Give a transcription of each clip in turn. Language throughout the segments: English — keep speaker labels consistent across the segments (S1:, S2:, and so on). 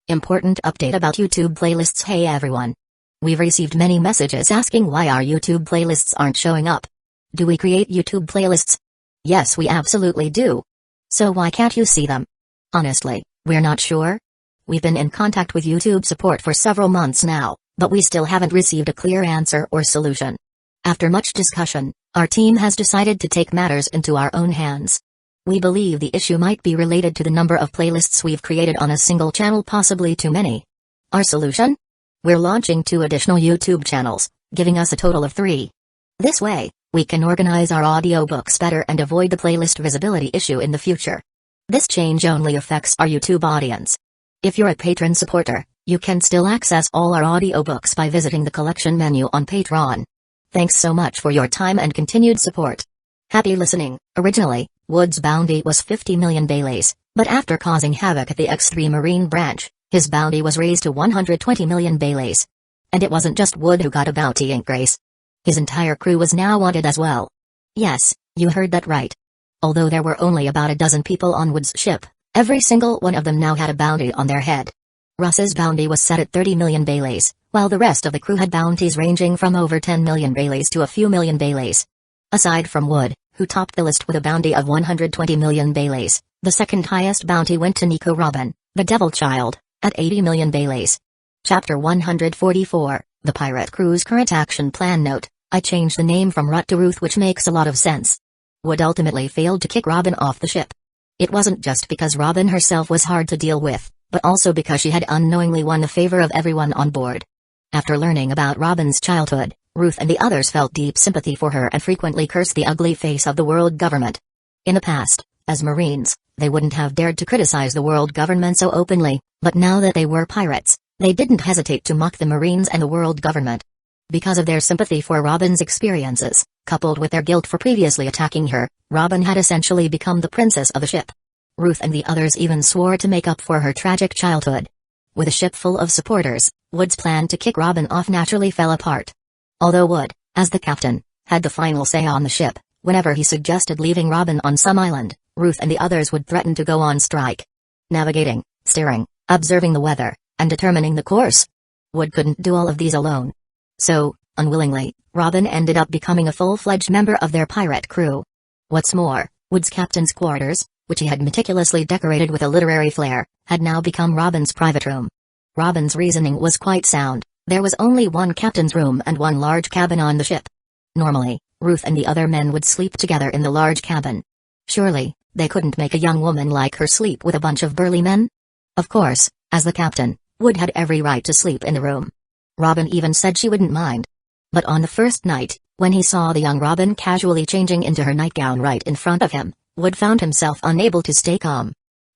S1: Important update about YouTube playlists. Hey everyone. We've received many messages asking why our YouTube playlists aren't showing up. Do we create YouTube playlists? Yes, we absolutely do. So why can't you see them? Honestly, we're not sure. We've been in contact with YouTube support for several months now, but we still haven't received a clear answer or solution. After much discussion, our team has decided to take matters into our own hands. We believe the issue might be related to the number of playlists we've created on a single channel, possibly too many. Our solution? We're launching 2 additional YouTube channels, giving us a total of 3. This way, we can organize our audiobooks better and avoid the playlist visibility issue in the future. This change only affects our YouTube audience. If you're a patron supporter, you can still access all our audiobooks by visiting the collection menu on Patreon. Thanks so much for your time and continued support. Happy listening. Originally, Wood's bounty was 50 million Baileys, but after causing havoc at the X3 Marine branch, his bounty was raised to 120 million Baileys. And it wasn't just Wood who got a bounty increase. His entire crew was now wanted as well. Yes, you heard that right. Although there were only about a dozen people on Wood's ship, every single one of them now had a bounty on their head. Russ's bounty was set at 30 million Baileys, while the rest of the crew had bounties ranging from over 10 million Baileys to a few million Baileys. Aside from Wood, who topped the list with a bounty of 120 million Baileys, the second highest bounty went to Nico Robin, the Devil Child, at 80 million Baileys. Chapter 144, The Pirate Crew's Current Action Plan. Note: I changed the name from Rut to Ruth, which makes a lot of sense. Wood ultimately failed to kick Robin off the ship. It wasn't just because Robin herself was hard to deal with, but also because she had unknowingly won the favor of everyone on board. After learning about Robin's childhood, Ruth and the others felt deep sympathy for her and frequently cursed the ugly face of the world government. In the past, as Marines, they wouldn't have dared to criticize the world government so openly, but now that they were pirates, they didn't hesitate to mock the Marines and the world government. Because of their sympathy for Robin's experiences, coupled with their guilt for previously attacking her, Robin had essentially become the princess of the ship. Ruth and the others even swore to make up for her tragic childhood. With a ship full of supporters, Wood's plan to kick Robin off naturally fell apart. Although Wood, as the captain, had the final say on the ship, whenever he suggested leaving Robin on some island, Ruth and the others would threaten to go on strike. Navigating, steering, observing the weather, and determining the course. Wood couldn't do all of these alone. So, unwillingly, Robin ended up becoming a full-fledged member of their pirate crew. What's more, Wood's captain's quarters, which he had meticulously decorated with a literary flair, had now become Robin's private room. Robin's reasoning was quite sound. There was only one captain's room and one large cabin on the ship. Normally, Ruth and the other men would sleep together in the large cabin. Surely, they couldn't make a young woman like her sleep with a bunch of burly men? Of course, as the captain, Wood had every right to sleep in the room. Robin even said she wouldn't mind. But on the first night, when he saw the young Robin casually changing into her nightgown right in front of him, Wood found himself unable to stay calm.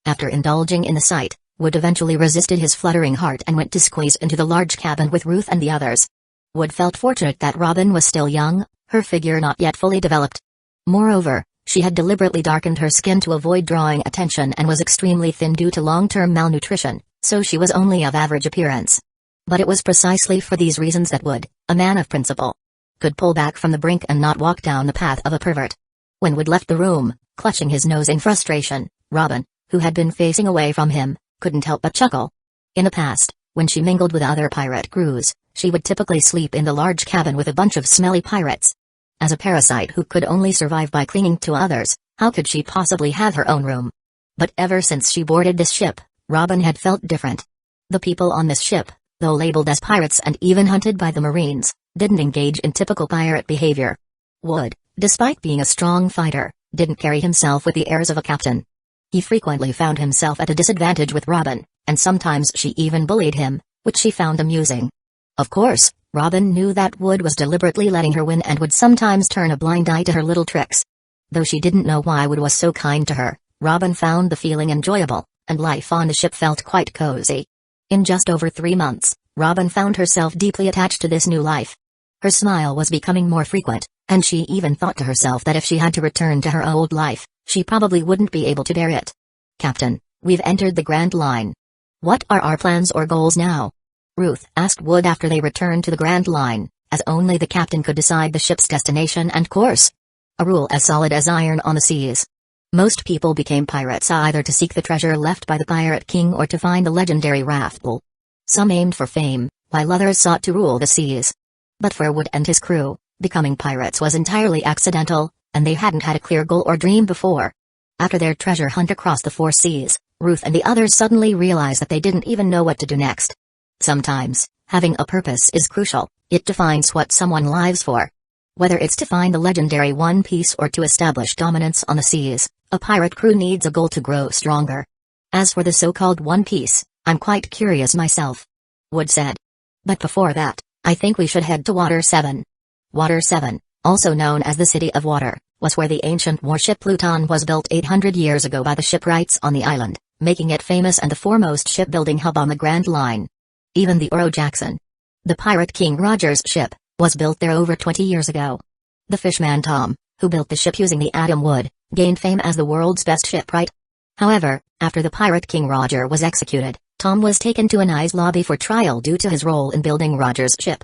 S1: After indulging in the sight, Wood eventually resisted his fluttering heart and went to squeeze into the large cabin with Ruth and the others. Wood felt fortunate that Robin was still young, her figure not yet fully developed. Moreover, she had deliberately darkened her skin to avoid drawing attention and was extremely thin due to long-term malnutrition, so she was only of average appearance. But it was precisely for these reasons that Wood, a man of principle, could pull back from the brink and not walk down the path of a pervert. When Wood left the room, clutching his nose in frustration, Robin, who had been facing away from him, couldn't help but chuckle. In the past, when she mingled with other pirate crews, she would typically sleep in the large cabin with a bunch of smelly pirates. As a parasite who could only survive by clinging to others, how could she possibly have her own room? But ever since she boarded this ship, Robin had felt different. The people on this ship, though labeled as pirates and even hunted by the Marines, didn't engage in typical pirate behavior. Wood, despite being a strong fighter, didn't carry himself with the airs of a captain. He frequently found himself at a disadvantage with Robin, and sometimes she even bullied him, which she found amusing. Of course, Robin knew that Wood was deliberately letting her win and would sometimes turn a blind eye to her little tricks. Though she didn't know why Wood was so kind to her, Robin found the feeling enjoyable, and life on the ship felt quite cozy. In just over 3 months, Robin found herself deeply attached to this new life. Her smile was becoming more frequent, and she even thought to herself that if she had to return to her old life, she probably wouldn't be able to bear it. Captain, we've entered the Grand Line. What are our plans or goals now? Ruth asked Wood after they returned to the Grand Line, as only the captain could decide the ship's destination and course. A rule as solid as iron on the seas. Most people became pirates either to seek the treasure left by the Pirate King or to find the legendary Raftbull. Some aimed for fame, while others sought to rule the seas. But for Wood and his crew, becoming pirates was entirely accidental, and they hadn't had a clear goal or dream before. After their treasure hunt across the 4 seas, Ruth and the others suddenly realized that they didn't even know what to do next. Sometimes, having a purpose is crucial. It defines what someone lives for. Whether it's to find the legendary One Piece or to establish dominance on the seas, a pirate crew needs a goal to grow stronger. As for the so-called One Piece, I'm quite curious myself. Wood said. But before that, I think we should head to Water 7. Water 7, also known as the City of Water, was where the ancient warship Pluton was built 800 years ago by the shipwrights on the island, making it famous and the foremost shipbuilding hub on the Grand Line. Even the Oro Jackson, the Pirate King Roger's ship, was built there over 20 years ago. The fishman Tom, who built the ship using the atom wood, gained fame as the world's best shipwright. However, after the Pirate King Roger was executed, Tom was taken to an ICE lobby for trial due to his role in building Roger's ship.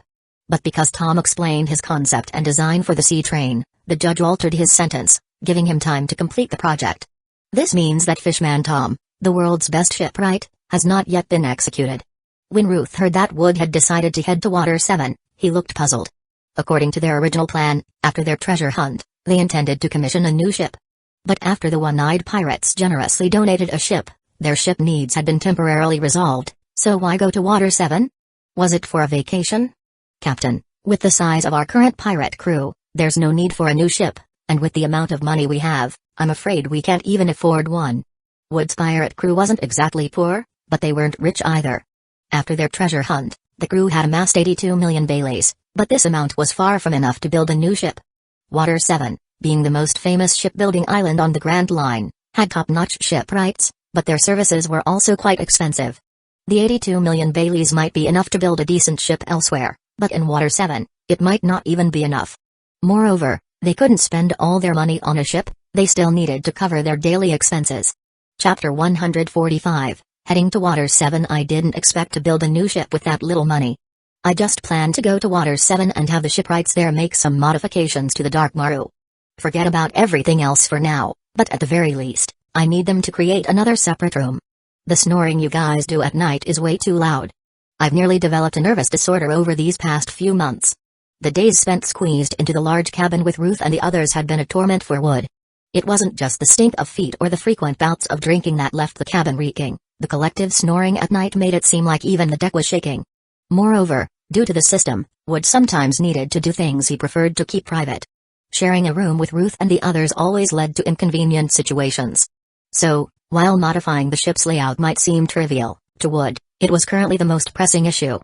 S1: But because Tom explained his concept and design for the sea train, the judge altered his sentence, giving him time to complete the project. This means that fishman Tom, the world's best shipwright, has not yet been executed. When Ruth heard that Wood had decided to head to Water 7, he looked puzzled. According to their original plan, after their treasure hunt, they intended to commission a new ship. But after the one-eyed pirates generously donated a ship, their ship needs had been temporarily resolved, so why go to Water 7? Was it for a vacation? Captain, with the size of our current pirate crew, there's no need for a new ship, and with the amount of money we have, I'm afraid we can't even afford one. Wood's pirate crew wasn't exactly poor, but they weren't rich either. After their treasure hunt, the crew had amassed 82 million Baileys, but this amount was far from enough to build a new ship. Water 7, being the most famous shipbuilding island on the Grand Line, had top-notch shipwrights, but their services were also quite expensive. The 82 million Baileys might be enough to build a decent ship elsewhere, but in Water 7, it might not even be enough. Moreover, they couldn't spend all their money on a ship, they still needed to cover their daily expenses. Chapter 145. Heading to Water 7. I didn't expect to build a new ship with that little money. I just planned to go to Water 7 and have the shipwrights there make some modifications to the Dark Maru. Forget about everything else for now, but at the very least, I need them to create another separate room. The snoring you guys do at night is way too loud. I've nearly developed a nervous disorder over these past few months. The days spent squeezed into the large cabin with Ruth and the others had been a torment for Wood. It wasn't just the stink of feet or the frequent bouts of drinking that left the cabin reeking. The collective snoring at night made it seem like even the deck was shaking. Moreover, due to the system, Wood sometimes needed to do things he preferred to keep private. Sharing a room with Ruth and the others always led to inconvenient situations. So, while modifying the ship's layout might seem trivial, to Wood, it was currently the most pressing issue.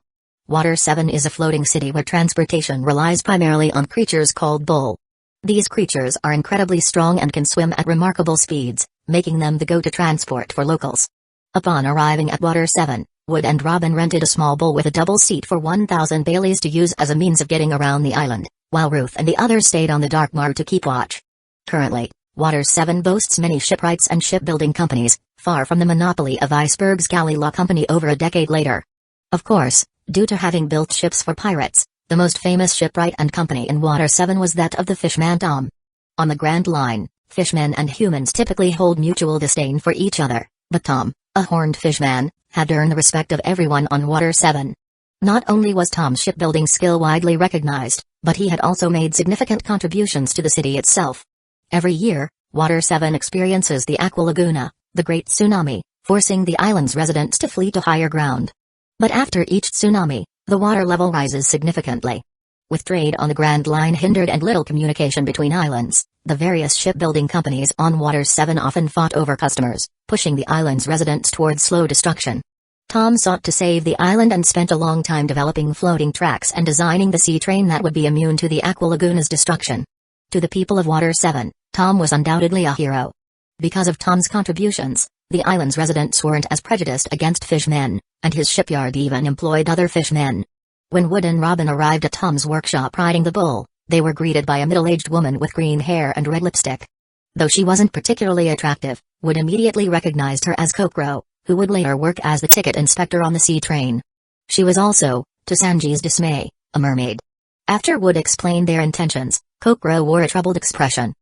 S1: Water 7 is a floating city where transportation relies primarily on creatures called bull. These creatures are incredibly strong and can swim at remarkable speeds, making them the go-to transport for locals. Upon arriving at Water 7, Wood and Robin rented a small bull with a double seat for 1,000 Baileys to use as a means of getting around the island, while Ruth and the others stayed on the Dark Maru to keep watch. Currently, Water 7 boasts many shipwrights and shipbuilding companies, far from the monopoly of Iceberg's Galley Law Company over a decade later. Of course, due to having built ships for pirates, the most famous shipwright and company in Water 7 was that of the fishman Tom. On the Grand Line, fishmen and humans typically hold mutual disdain for each other, but Tom, a horned fishman, had earned the respect of everyone on Water 7. Not only was Tom's shipbuilding skill widely recognized, but he had also made significant contributions to the city itself. Every year, Water 7 experiences the Aqua Laguna, the Great Tsunami, forcing the island's residents to flee to higher ground. But after each tsunami, the water level rises significantly. With trade on the Grand Line hindered and little communication between islands, the various shipbuilding companies on Water 7 often fought over customers, pushing the island's residents towards slow destruction. Tom sought to save the island and spent a long time developing floating tracks and designing the sea train that would be immune to the Aqua Laguna's destruction. To the people of Water 7, Tom was undoubtedly a hero. Because of Tom's contributions, the island's residents weren't as prejudiced against fishmen, and his shipyard even employed other fishmen. When Wood and Robin arrived at Tom's workshop riding the bull, they were greeted by a middle-aged woman with green hair and red lipstick. Though she wasn't particularly attractive, Wood immediately recognized her as Kokoro, who would later work as the ticket inspector on the sea train. She was also, to Sanji's dismay, a mermaid. After Wood explained their intentions, Kokoro wore a troubled expression.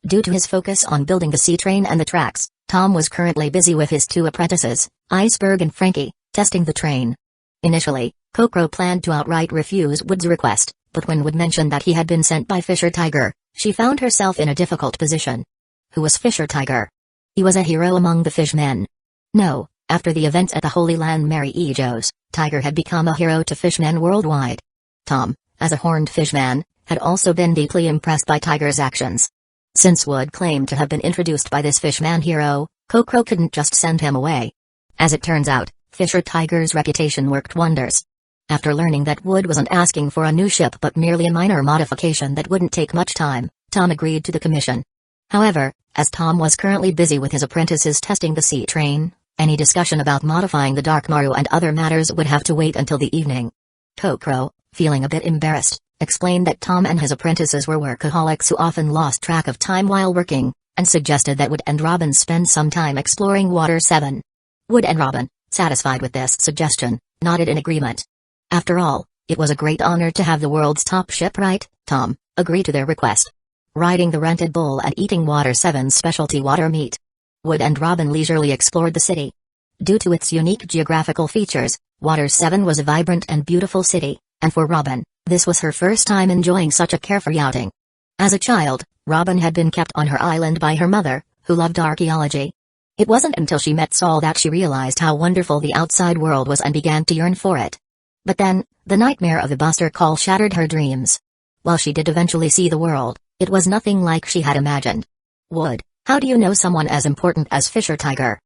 S1: Due to his focus on building the sea train and the tracks, Tom was currently busy with his two apprentices, Iceberg and Frankie, testing the train. Initially, Kokoro planned to outright refuse Wood's request, but when Wood mentioned that he had been sent by Fisher Tiger, she found herself in a difficult position. Who was Fisher Tiger? He was a hero among the fishmen. No, after the events at the Holy Land Mary Ejos, Tiger had become a hero to fishmen worldwide. Tom, as a horned fishman, had also been deeply impressed by Tiger's actions. Since Wood claimed to have been introduced by this fishman hero, Kokoro couldn't just send him away. As it turns out, Fisher Tiger's reputation worked wonders. After learning that Wood wasn't asking for a new ship but merely a minor modification that wouldn't take much time, Tom agreed to the commission. However, as Tom was currently busy with his apprentices testing the sea train, any discussion about modifying the Dark Maru and other matters would have to wait until the evening. Kokoro, feeling a bit embarrassed, explained that Tom and his apprentices were workaholics who often lost track of time while working, and suggested that Wood and Robin spend some time exploring Water 7. Wood and Robin, satisfied with this suggestion, nodded in agreement. After all, it was a great honor to have the world's top shipwright, Tom, agree to their request. Riding the rented bull and eating Water 7's specialty water meat. Wood and Robin leisurely explored the city. Due to its unique geographical features, Water 7 was a vibrant and beautiful city, and for Robin, this was her first time enjoying such a carefree outing. As a child, Robin had been kept on her island by her mother, who loved archaeology. It wasn't until she met Saul that she realized how wonderful the outside world was and began to yearn for it. But then, the nightmare of the Buster Call shattered her dreams. While she did eventually see the world, it was nothing like she had imagined. Wood, how do you know someone as important as Fisher Tiger?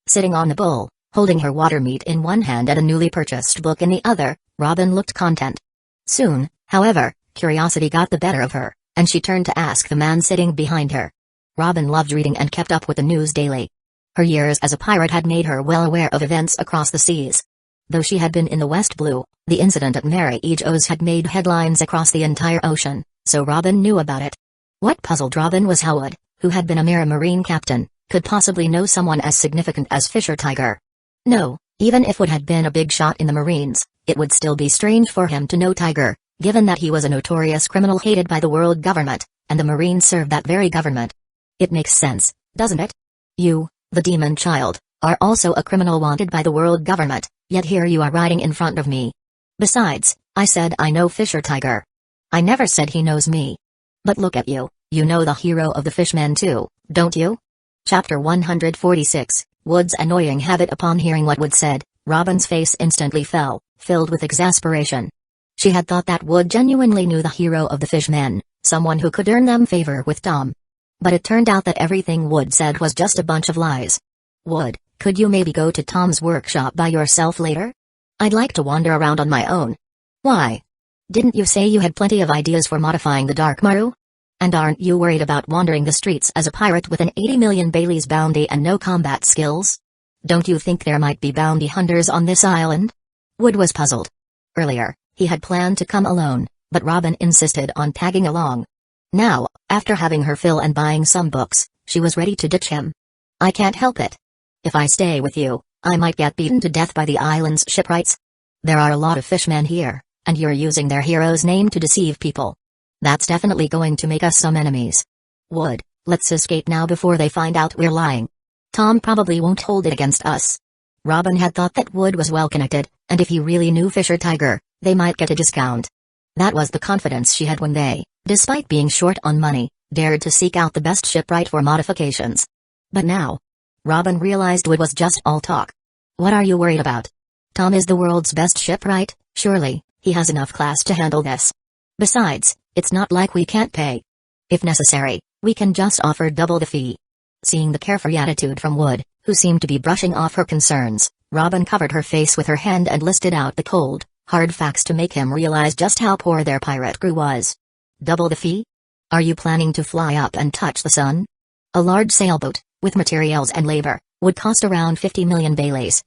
S1: Sitting on the bull, holding her water meat in one hand and a newly purchased book in the other, Robin looked content. Soon, however, curiosity got the better of her, and she turned to ask the man sitting behind her. Robin loved reading and kept up with the news daily. Her years as a pirate had made her well aware of events across the seas. Though she had been in the West Blue, the incident at Mary Ejos had made headlines across the entire ocean, so Robin knew about it. What puzzled Robin was how Wood, who had been a mere marine captain, could possibly know someone as significant as Fisher Tiger. No, even if Wood had been a big shot in the Marines, it would still be strange for him to know Tiger, given that he was a notorious criminal hated by the world government, and the Marines served that very government. It makes sense, doesn't it? You, the demon child, are also a criminal wanted by the world government, yet here you are riding in front of me. Besides, I said I know Fisher Tiger. I never said he knows me. But look at you, you know the hero of the fishmen too, don't you? Chapter 146, Wood's annoying habit. Upon hearing what Wood said, Robin's face instantly fell, filled with exasperation. She had thought that Wood genuinely knew the hero of the fishmen, someone who could earn them favor with Tom. But it turned out that everything Wood said was just a bunch of lies. Wood, could you maybe go to Tom's workshop by yourself later? I'd like to wander around on my own. Why? Didn't you say you had plenty of ideas for modifying the Dark Maru? And aren't you worried about wandering the streets as a pirate with an 80 million Bailey's bounty and no combat skills? Don't you think there might be bounty hunters on this island? Wood was puzzled. Earlier, he had planned to come alone, but Robin insisted on tagging along. Now, after having her fill and buying some books, she was ready to ditch him. I can't help it. If I stay with you, I might get beaten to death by the island's shipwrights. There are a lot of fishmen here, and you're using their hero's name to deceive people. That's definitely going to make us some enemies. Wood, let's escape now before they find out we're lying. Tom probably won't hold it against us. Robin had thought that Wood was well connected, and if he really knew Fisher Tiger, they might get a discount. That was the confidence she had when they, despite being short on money, dared to seek out the best shipwright for modifications. But now, Robin realized Wood was just all talk. What are you worried about? Tom is the world's best shipwright, surely, he has enough class to handle this. Besides, it's not like we can't pay. If necessary, we can just offer double the fee. Seeing the carefree attitude from Wood, who seemed to be brushing off her concerns, Robin covered her face with her hand and listed out the cold, hard facts to make him realize just how poor their pirate crew was. Double the fee? Are you planning to fly up and touch the sun? A large sailboat, with materials and labor, would cost around 50 million Baileys.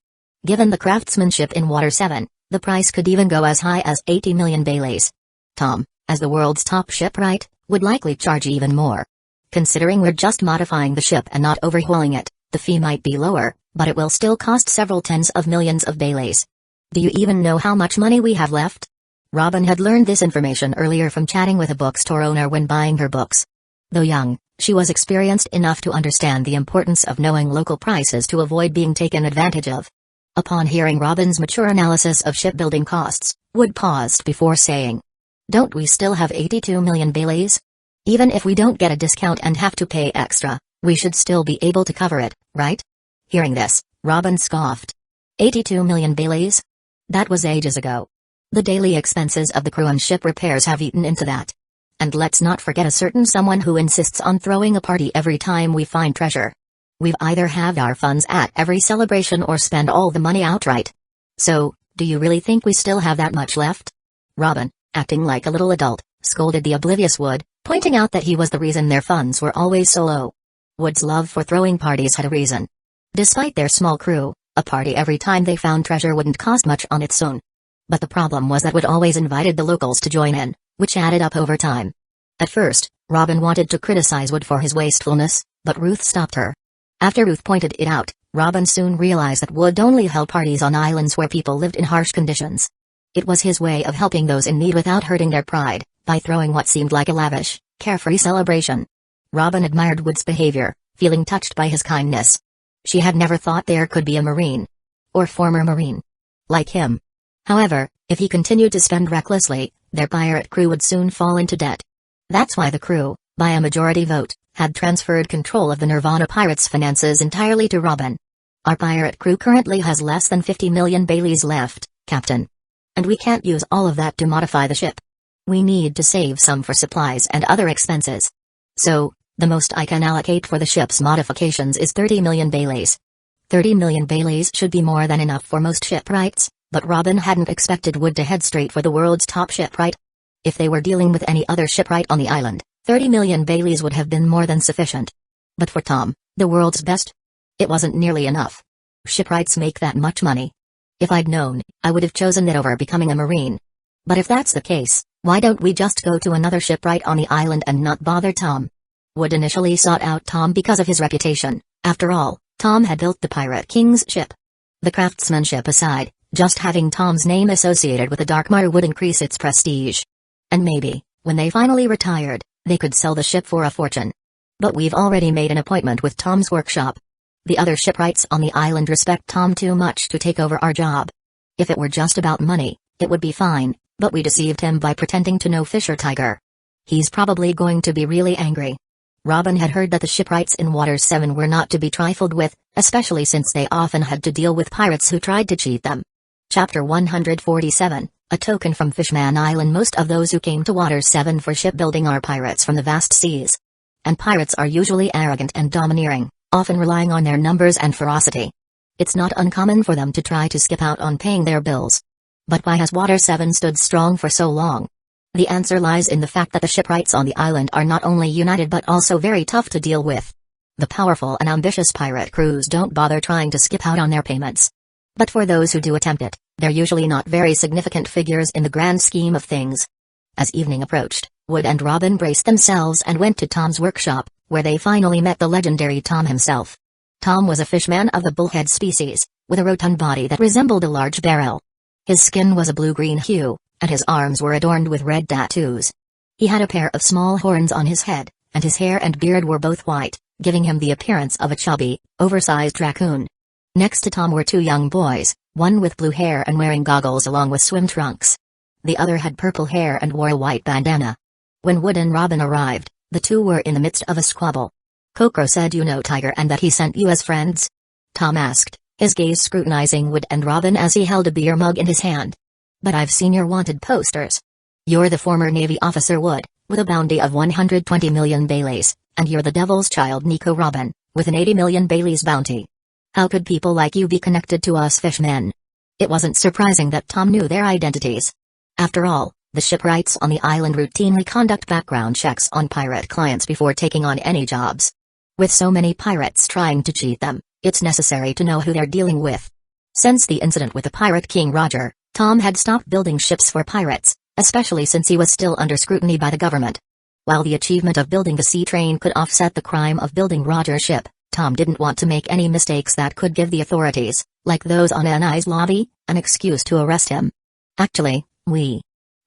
S1: Given the craftsmanship in Water 7, the price could even go as high as 80 million Baileys. Tom, as the world's top shipwright, would likely charge even more. Considering we're just modifying the ship and not overhauling it, the fee might be lower, but it will still cost several tens of millions of Baileys. Do you even know how much money we have left? Robin had learned this information earlier from chatting with a bookstore owner when buying her books. Though young, She was experienced enough to understand the importance of knowing local prices to avoid being taken advantage of. Upon hearing Robin's mature analysis of shipbuilding costs, Wood paused before saying, "Don't we still have 82 million Baileys? Even if we don't get a discount and have to pay extra, we should still be able to cover it, right?" Hearing this, Robin scoffed. 82 million Baileys? That was ages ago. The daily expenses of the crew and ship repairs have eaten into that. And let's not forget a certain someone who insists on throwing a party every time we find treasure. We've either halved our funds at every celebration or spend all the money outright. So, do you really think we still have that much left? Robin, acting like a little adult, scolded the oblivious Wood, pointing out that he was the reason their funds were always so low. Wood's love for throwing parties had a reason. Despite their small crew, a party every time they found treasure wouldn't cost much on its own. But the problem was that Wood always invited the locals to join in, which added up over time. At first, Robin wanted to criticize Wood for his wastefulness, but Ruth stopped her. After Ruth pointed it out, Robin soon realized that Wood only held parties on islands where people lived in harsh conditions. It was his way of helping those in need without hurting their pride, by throwing what seemed like a lavish, carefree celebration. Robin admired Wood's behavior, feeling touched by his kindness. She had never thought there could be a Marine. Or former Marine. Like him. However, if he continued to spend recklessly, their pirate crew would soon fall into debt. That's why the crew, by a majority vote, had transferred control of the Nirvana Pirates' finances entirely to Robin. "Our pirate crew currently has less than 50 million Baileys left, Captain. And we can't use all of that to modify the ship. We need to save some for supplies and other expenses. So, the most I can allocate for the ship's modifications is 30 million Baileys. 30 million Baileys should be more than enough for most shipwrights, but Robin hadn't expected Wood to head straight for the world's top shipwright. If they were dealing with any other shipwright on the island, 30 million Baileys would have been more than sufficient. But for Tom, the world's best, it wasn't nearly enough. Shipwrights make that much money. If I'd known, I would have chosen it over becoming a Marine. But if that's the case, why don't we just go to another shipwright on the island and not bother Tom?" Wood initially sought out Tom because of his reputation. After all, Tom had built the Pirate King's ship. The craftsmanship aside, just having Tom's name associated with the Darkmar would increase its prestige. And maybe, when they finally retired, they could sell the ship for a fortune. But we've already made an appointment with Tom's workshop. The other shipwrights on the island respect Tom too much to take over our job. If it were just about money, it would be fine, but we deceived him by pretending to know Fisher Tiger. He's probably going to be really angry. Robin had heard that the shipwrights in Waters 7 were not to be trifled with, especially since they often had to deal with pirates who tried to cheat them. Chapter 147, A Token from Fishman Island. Most of those who came to Waters 7 for shipbuilding are pirates from the vast seas. And pirates are usually arrogant and domineering, often relying on their numbers and ferocity. It's not uncommon for them to try to skip out on paying their bills. But why has Waters 7 stood strong for so long? The answer lies in the fact that the shipwrights on the island are not only united but also very tough to deal with. The powerful and ambitious pirate crews don't bother trying to skip out on their payments. But for those who do attempt it, they're usually not very significant figures in the grand scheme of things. As evening approached, Wood and Robin braced themselves and went to Tom's workshop, where they finally met the legendary Tom himself. Tom was a fishman of the bullhead species, with a rotund body that resembled a large barrel. His skin was a blue-green hue, and his arms were adorned with red tattoos. He had a pair of small horns on his head, and his hair and beard were both white, giving him the appearance of a chubby, oversized raccoon. Next to Tom were two young boys, one with blue hair and wearing goggles along with swim trunks. The other had purple hair and wore a white bandana. When Wood and Robin arrived, the two were in the midst of a squabble. "Kokoro said you know Tiger and that he sent you as friends?" Tom asked, his gaze scrutinizing Wood and Robin as he held a beer mug in his hand. "But I've seen your wanted posters. You're the former Navy officer Wood, with a bounty of 120 million Baileys, and you're the Devil's Child Nico Robin, with an 80 million Baileys bounty. How could people like you be connected to us fishmen?" It wasn't surprising that Tom knew their identities. After all, the shipwrights on the island routinely conduct background checks on pirate clients before taking on any jobs. With so many pirates trying to cheat them, it's necessary to know who they're dealing with. Since the incident with the Pirate King Roger, Tom had stopped building ships for pirates, especially since he was still under scrutiny by the government. While the achievement of building the sea train could offset the crime of building Roger's ship, Tom didn't want to make any mistakes that could give the authorities, like those on Anai's lobby, an excuse to arrest him. "Actually,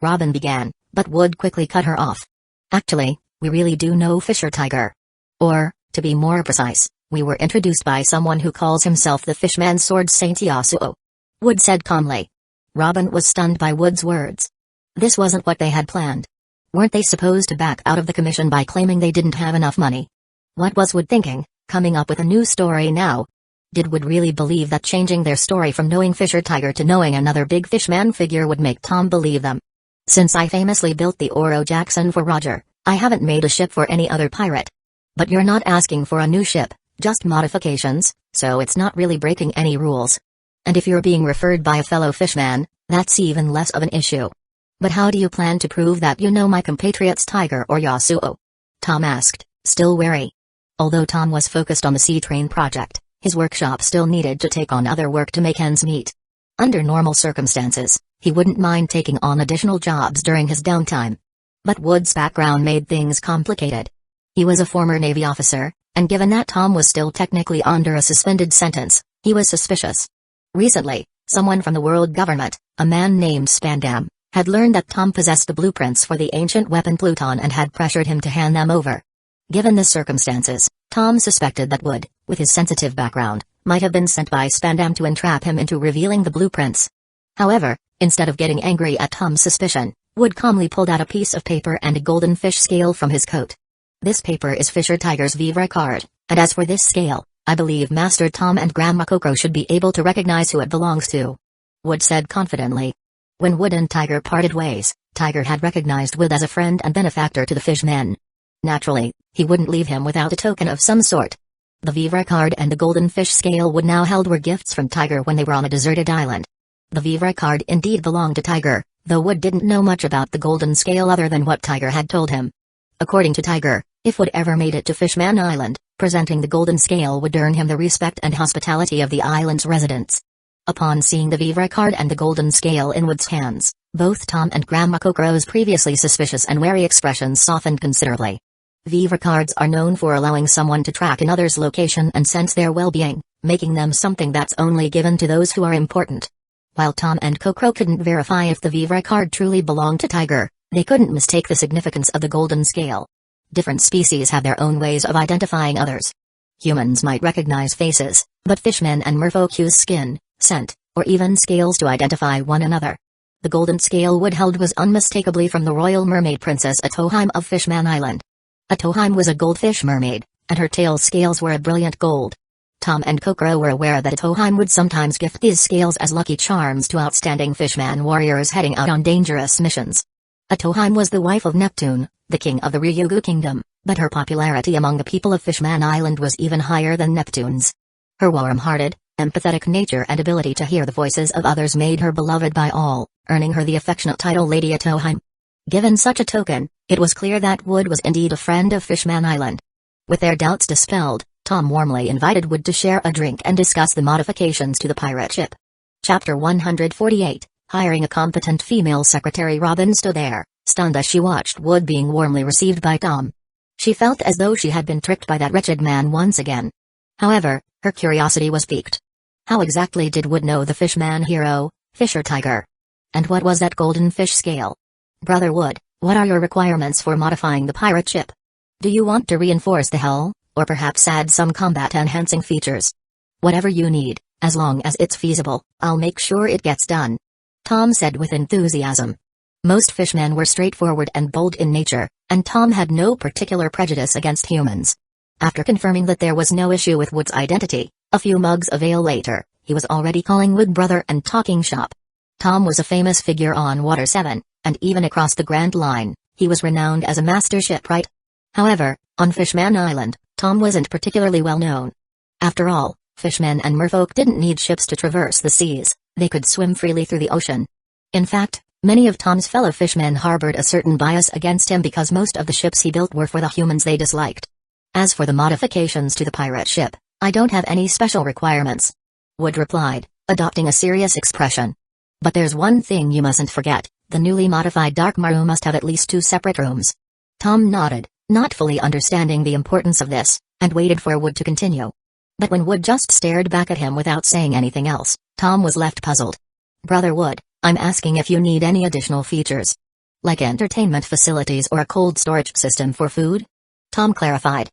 S1: Robin began, but Wood quickly cut her off. "Actually, we really do know Fisher Tiger. Or, to be more precise, we were introduced by someone who calls himself the Fishman Sword Saint Yasuo. Wood said calmly. Robin was stunned by Wood's words. This wasn't what they had planned. Weren't they supposed to back out of the commission by claiming they didn't have enough money? What was Wood thinking, coming up with a new story now? Did Wood really believe that changing their story from knowing Fisher Tiger to knowing another big fishman figure would make Tom believe them? Since I famously built the Oro Jackson for Roger, I haven't made a ship for any other pirate. But you're not asking for a new ship, just modifications, so it's not really breaking any rules. And if you're being referred by a fellow fishman, that's even less of an issue. But how do you plan to prove that you know my compatriots Tiger or Yasuo? Tom asked, still wary. Although Tom was focused on the Sea Train project, his workshop still needed to take on other work to make ends meet. Under normal circumstances, he wouldn't mind taking on additional jobs during his downtime. But Wood's background made things complicated. He was a former Navy officer, and given that Tom was still technically under a suspended sentence, he was suspicious. Recently, someone from the world government, a man named Spandam, had learned that Tom possessed the blueprints for the ancient weapon Pluton and had pressured him to hand them over. Given the circumstances, Tom suspected that Wood, with his sensitive background, might have been sent by Spandam to entrap him into revealing the blueprints. However, instead of getting angry at Tom's suspicion, Wood calmly pulled out a piece of paper and a golden fish scale from his coat. This paper is Fisher Tiger's Vivre card, and as for this scale, I believe Master Tom and Grandma Coco should be able to recognize who it belongs to. Wood said confidently. When Wood and Tiger parted ways, Tiger had recognized Wood as a friend and benefactor to the fishmen. Naturally, he wouldn't leave him without a token of some sort. The Vivre card and the golden fish scale Wood now held were gifts from Tiger when they were on a deserted island. The Vivre card indeed belonged to Tiger, though Wood didn't know much about the golden scale other than what Tiger had told him. According to Tiger, if Wood ever made it to Fishman Island, presenting the golden scale would earn him the respect and hospitality of the island's residents. Upon seeing the Vivre card and the golden scale in Wood's hands, both Tom and Grandma Coco's previously suspicious and wary expressions softened considerably. Vivre cards are known for allowing someone to track another's location and sense their well-being, making them something that's only given to those who are important. While Tom and Coco couldn't verify if the Vivre card truly belonged to Tiger, they couldn't mistake the significance of the golden scale. Different species have their own ways of identifying others. Humans might recognize faces, but fishmen and merfolk use skin, scent, or even scales to identify one another. The golden scale Wood held was unmistakably from the royal mermaid princess Atoheim of Fishman Island. Atoheim was a goldfish mermaid, and her tail scales were a brilliant gold. Tom and Coco were aware that Atoheim would sometimes gift these scales as lucky charms to outstanding fishman warriors heading out on dangerous missions. Atoheim was the wife of Neptune, the king of the Ryugu kingdom, but her popularity among the people of Fishman Island was even higher than Neptune's. Her warm-hearted, empathetic nature and ability to hear the voices of others made her beloved by all, earning her the affectionate title Lady Atoheim. Given such a token, it was clear that Wood was indeed a friend of Fishman Island. With their doubts dispelled, Tom warmly invited Wood to share a drink and discuss the modifications to the pirate ship. Chapter 148, Hiring a Competent Female Secretary. Robin stood there, stunned as she watched Wood being warmly received by Tom. She felt as though she had been tricked by that wretched man once again. However, her curiosity was piqued. How exactly did Wood know the fishman hero, Fisher Tiger? And what was that golden fish scale? Brother Wood, what are your requirements for modifying the pirate ship? Do you want to reinforce the hull, or perhaps add some combat-enhancing features? Whatever you need, as long as it's feasible, I'll make sure it gets done. Tom said with enthusiasm. Most fishmen were straightforward and bold in nature, and Tom had no particular prejudice against humans. After confirming that there was no issue with Wood's identity, a few mugs of ale later, he was already calling Wood brother and talking shop. Tom was a famous figure on Water 7, and even across the Grand Line, he was renowned as a master shipwright. However, on Fishman Island, Tom wasn't particularly well known. After all, fishmen and merfolk didn't need ships to traverse the seas, they could swim freely through the ocean. In fact, many of Tom's fellow fishmen harbored a certain bias against him because most of the ships he built were for the humans they disliked. As for the modifications to the pirate ship, I don't have any special requirements. Wood replied, adopting a serious expression. But there's one thing you mustn't forget, the newly modified Dark Maru must have at least 2 separate rooms. Tom nodded, not fully understanding the importance of this, and waited for Wood to continue. But when Wood just stared back at him without saying anything else, Tom was left puzzled. Brother Wood, I'm asking if you need any additional features. Like entertainment facilities or a cold storage system for food? Tom clarified.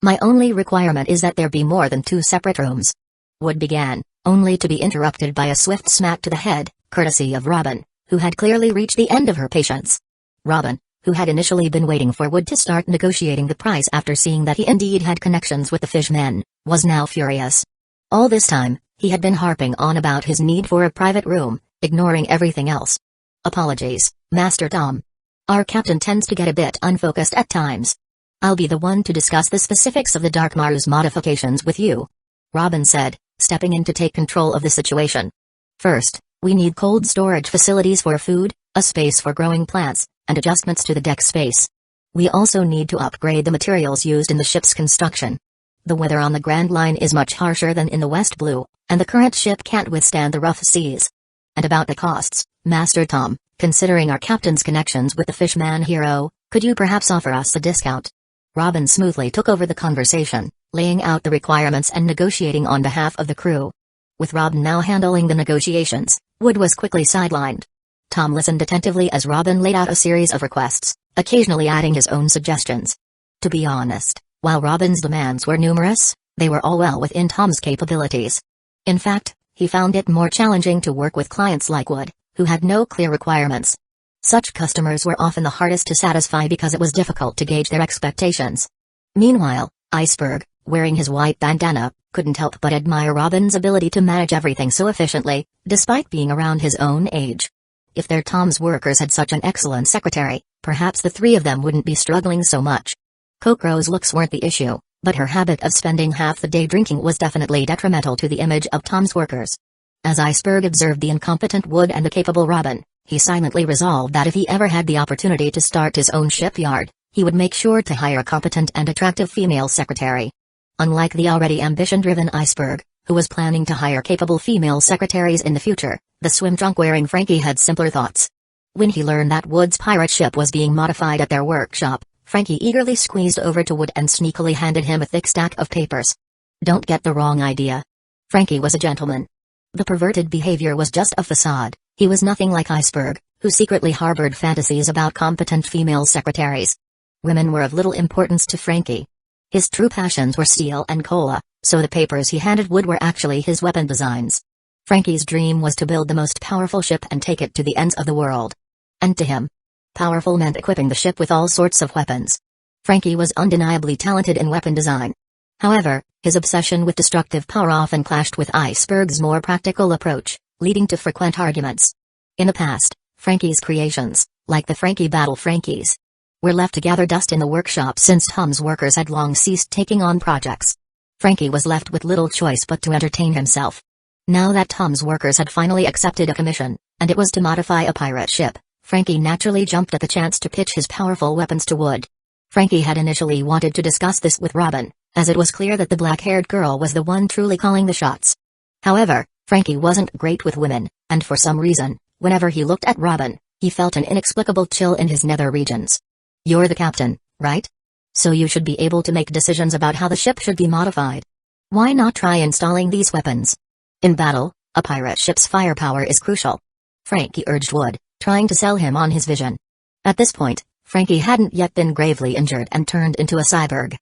S1: My only requirement is that there be more than 2 separate rooms. Wood began, only to be interrupted by a swift smack to the head, courtesy of Robin, who had clearly reached the end of her patience. Robin, who had initially been waiting for Wood to start negotiating the price after seeing that he indeed had connections with the fishmen, was now furious. All this time, he had been harping on about his need for a private room, ignoring everything else. Apologies, Master Tom. Our captain tends to get a bit unfocused at times. I'll be the one to discuss the specifics of the Dark Maru's modifications with you, Robin said, stepping in to take control of the situation. First, we need cold storage facilities for food, a space for growing plants, and adjustments to the deck space. We also need to upgrade the materials used in the ship's construction. The weather on the Grand Line is much harsher than in the West Blue, and the current ship can't withstand the rough seas. And about the costs, Master Tom, considering our captain's connections with the Fishman hero, could you perhaps offer us a discount? Robin smoothly took over the conversation, laying out the requirements and negotiating on behalf of the crew. With Robin now handling the negotiations, Wood was quickly sidelined. Tom listened attentively as Robin laid out a series of requests, occasionally adding his own suggestions. To be honest, while Robin's demands were numerous, they were all well within Tom's capabilities. In fact, he found it more challenging to work with clients like Wood, who had no clear requirements. Such customers were often the hardest to satisfy because it was difficult to gauge their expectations. Meanwhile, Iceberg, wearing his white bandana, couldn't help but admire Robin's ability to manage everything so efficiently, despite being around his own age. If their Tom's workers had such an excellent secretary, perhaps the 3 of them wouldn't be struggling so much. Kokoro's looks weren't the issue, but her habit of spending half the day drinking was definitely detrimental to the image of Tom's workers. As Iceberg observed the incompetent Wood and the capable Robin, he silently resolved that if he ever had the opportunity to start his own shipyard, he would make sure to hire a competent and attractive female secretary. Unlike the already ambition-driven Iceberg, who was planning to hire capable female secretaries in the future, the swim trunk-wearing Frankie had simpler thoughts. When he learned that Wood's pirate ship was being modified at their workshop, Frankie eagerly squeezed over to Wood and sneakily handed him a thick stack of papers. Don't get the wrong idea. Frankie was a gentleman. The perverted behavior was just a facade. He was nothing like Iceberg, who secretly harbored fantasies about competent female secretaries. Women were of little importance to Frankie. His true passions were steel and cola, so the papers he handed Wood were actually his weapon designs. Frankie's dream was to build the most powerful ship and take it to the ends of the world. And to him, powerful meant equipping the ship with all sorts of weapons. Frankie was undeniably talented in weapon design. However, his obsession with destructive power often clashed with Iceberg's more practical approach, leading to frequent arguments. In the past, Frankie's creations, like the Frankie Battle Frankies, were left to gather dust in the workshop since Tom's workers had long ceased taking on projects. Frankie was left with little choice but to entertain himself. Now that Tom's workers had finally accepted a commission, and it was to modify a pirate ship, Frankie naturally jumped at the chance to pitch his powerful weapons to Wood. Frankie had initially wanted to discuss this with Robin, as it was clear that the black-haired girl was the one truly calling the shots. However, Frankie wasn't great with women, and for some reason, whenever he looked at Robin, he felt an inexplicable chill in his nether regions. You're the captain, right? So you should be able to make decisions about how the ship should be modified. Why not try installing these weapons? In battle, a pirate ship's firepower is crucial. Frankie urged Wood, trying to sell him on his vision. At this point, Frankie hadn't yet been gravely injured and turned into a cyborg.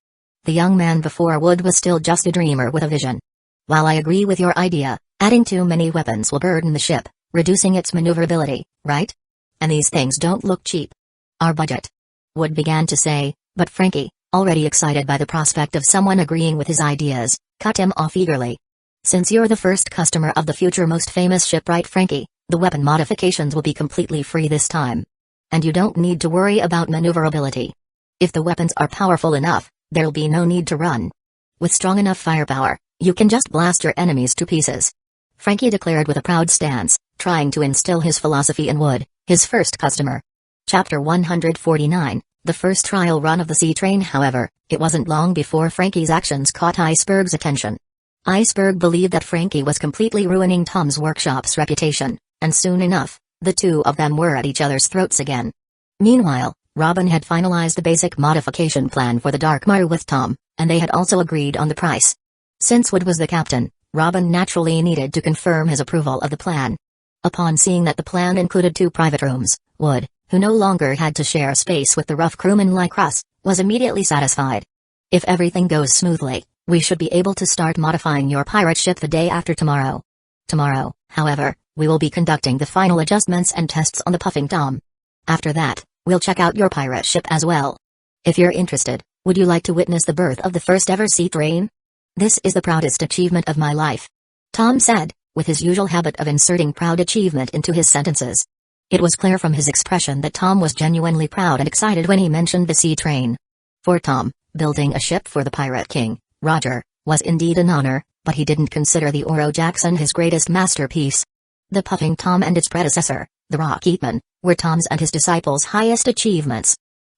S1: The young man before Wood was still just a dreamer with a vision. While I agree with your idea, adding too many weapons will burden the ship, reducing its maneuverability, right? And these things don't look cheap. Our budget. Wood began to say, but Frankie, already excited by the prospect of someone agreeing with his ideas, cut him off eagerly. Since you're the first customer of the future most famous shipwright Frankie, the weapon modifications will be completely free this time. And you don't need to worry about maneuverability. If the weapons are powerful enough, there'll be no need to run. With strong enough firepower, you can just blast your enemies to pieces. Frankie declared with a proud stance, trying to instill his philosophy in Wood, his first customer. Chapter 149, the first trial run of the sea train. However, it wasn't long before Frankie's actions caught Iceberg's attention. Iceberg believed that Frankie was completely ruining Tom's workshop's reputation, and soon enough, the two of them were at each other's throats again. Meanwhile, Robin had finalized the basic modification plan for the Dark Maru with Tom, and they had also agreed on the price. Since Wood was the captain, Robin naturally needed to confirm his approval of the plan. Upon seeing that the plan included 2 private rooms, Wood, who no longer had to share space with the rough crewmen like Russ, was immediately satisfied. If everything goes smoothly, we should be able to start modifying your pirate ship the day after tomorrow. Tomorrow, however, we will be conducting the final adjustments and tests on the Puffing Tom. After that, we'll check out your pirate ship as well. If you're interested, would you like to witness the birth of the first ever sea train? This is the proudest achievement of my life," Tom said, with his usual habit of inserting proud achievement into his sentences. It was clear from his expression that Tom was genuinely proud and excited when he mentioned the sea train. For Tom, building a ship for the Pirate King, Roger, was indeed an honor, but he didn't consider the Oro Jackson his greatest masterpiece. The Puffing Tom and its predecessor, the Rocketman, were Tom's and his disciples' highest achievements.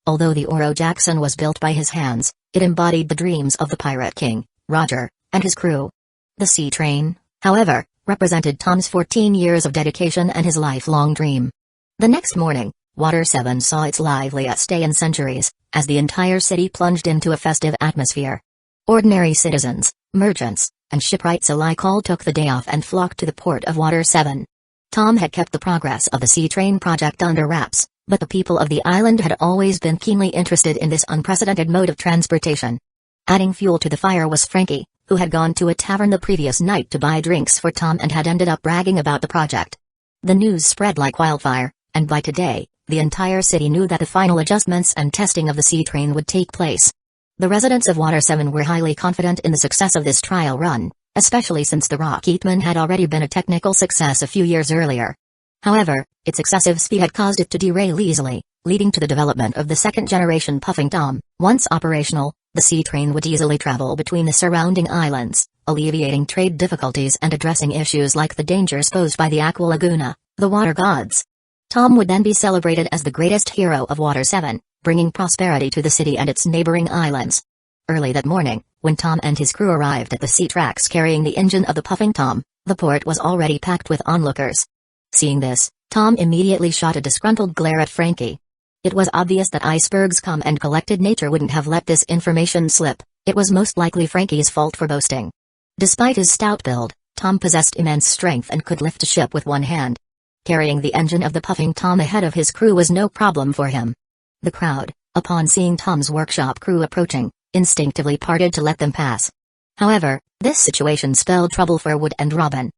S1: Although the Oro Jackson was built by his hands, it embodied the dreams of the Pirate King, Roger, and his crew. The sea train, however, represented Tom's 14 years of dedication and his lifelong dream. The next morning, Water 7 saw its liveliest day in centuries, as the entire city plunged into a festive atmosphere. Ordinary citizens, merchants, and shipwrights alike all took the day off and flocked to the port of Water 7. Tom had kept the progress of the sea train project under wraps, but the people of the island had always been keenly interested in this unprecedented mode of transportation. Adding fuel to the fire was Frankie, who had gone to a tavern the previous night to buy drinks for Tom and had ended up bragging about the project. The news spread like wildfire, and by today, the entire city knew that the final adjustments and testing of the sea train would take place. The residents of Water 7 were highly confident in the success of this trial run, especially since the Rocketman had already been a technical success a few years earlier. However, its excessive speed had caused it to derail easily, leading to the development of the second-generation Puffing Tom. Once operational, the sea train would easily travel between the surrounding islands, alleviating trade difficulties and addressing issues like the dangers posed by the Aqua Laguna, the water gods. Tom would then be celebrated as the greatest hero of Water 7, bringing prosperity to the city and its neighboring islands. Early that morning, when Tom and his crew arrived at the sea tracks carrying the engine of the Puffing Tom, the port was already packed with onlookers. Seeing this, Tom immediately shot a disgruntled glare at Frankie. It was obvious that iceberg's calm and collected nature wouldn't have let this information slip. It was most likely Frankie's fault for boasting. Despite his stout build, Tom possessed immense strength and could lift a ship with one hand. Carrying the engine of the Puffing Tom ahead of his crew was no problem for him. The crowd, upon seeing Tom's workshop crew approaching, instinctively parted to let them pass. However, this situation spelled trouble for Wood and Robin.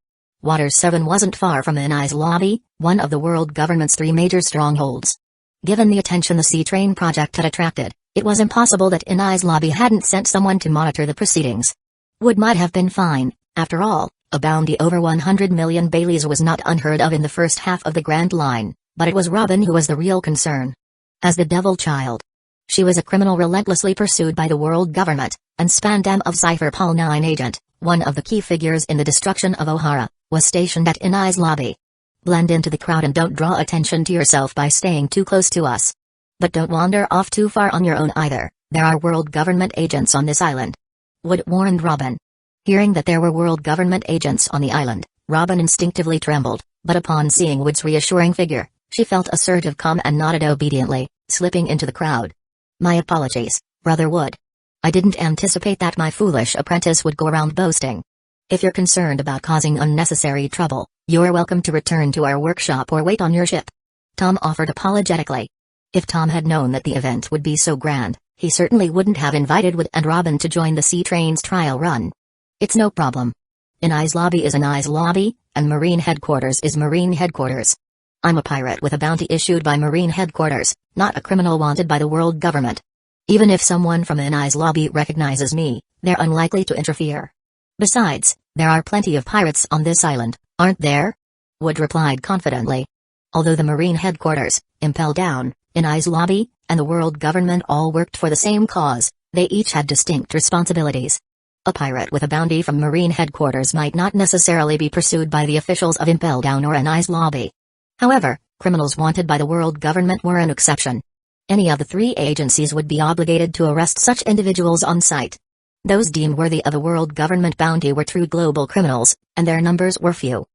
S1: Water 7 wasn't far from Inai's lobby, one of the world government's 3 major strongholds. Given the attention the sea train project had attracted, it was impossible that Inai's lobby hadn't sent someone to monitor the proceedings. Wood might have been fine, after all, a bounty over 100 million Baileys was not unheard of in the first half of the Grand Line, but it was Robin who was the real concern. As the Devil Child, she was a criminal relentlessly pursued by the world government, and Spandam of Cypher Pol 9 agent, one of the key figures in the destruction of O'Hara, was stationed at Inai's lobby. Blend into the crowd and don't draw attention to yourself by staying too close to us. But don't wander off too far on your own either, there are world government agents on this island. Wood warned Robin. Hearing that there were world government agents on the island, Robin instinctively trembled, but upon seeing Wood's reassuring figure, she felt assertive calm and nodded obediently, slipping into the crowd. My apologies, Brother Wood. I didn't anticipate that my foolish apprentice would go around boasting. If you're concerned about causing unnecessary trouble, you're welcome to return to our workshop or wait on your ship. Tom offered apologetically. If Tom had known that the event would be so grand, he certainly wouldn't have invited Wood and Robin to join the sea train's trial run. It's no problem. Inai's lobby is Inai's lobby, and Marine Headquarters is Marine Headquarters. I'm a pirate with a bounty issued by Marine Headquarters, not a criminal wanted by the world government. Even if someone from Inai's lobby recognizes me, they're unlikely to interfere. Besides, there are plenty of pirates on this island, aren't there? Wood replied confidently. Although the Marine Headquarters, Impel Down, Inai's lobby, and the world government all worked for the same cause, they each had distinct responsibilities. A pirate with a bounty from Marine Headquarters might not necessarily be pursued by the officials of Impel Down or Inai's lobby. However, criminals wanted by the world government were an exception. Any of the 3 agencies would be obligated to arrest such individuals on sight. Those deemed worthy of a world government bounty were true global criminals, and their numbers were few.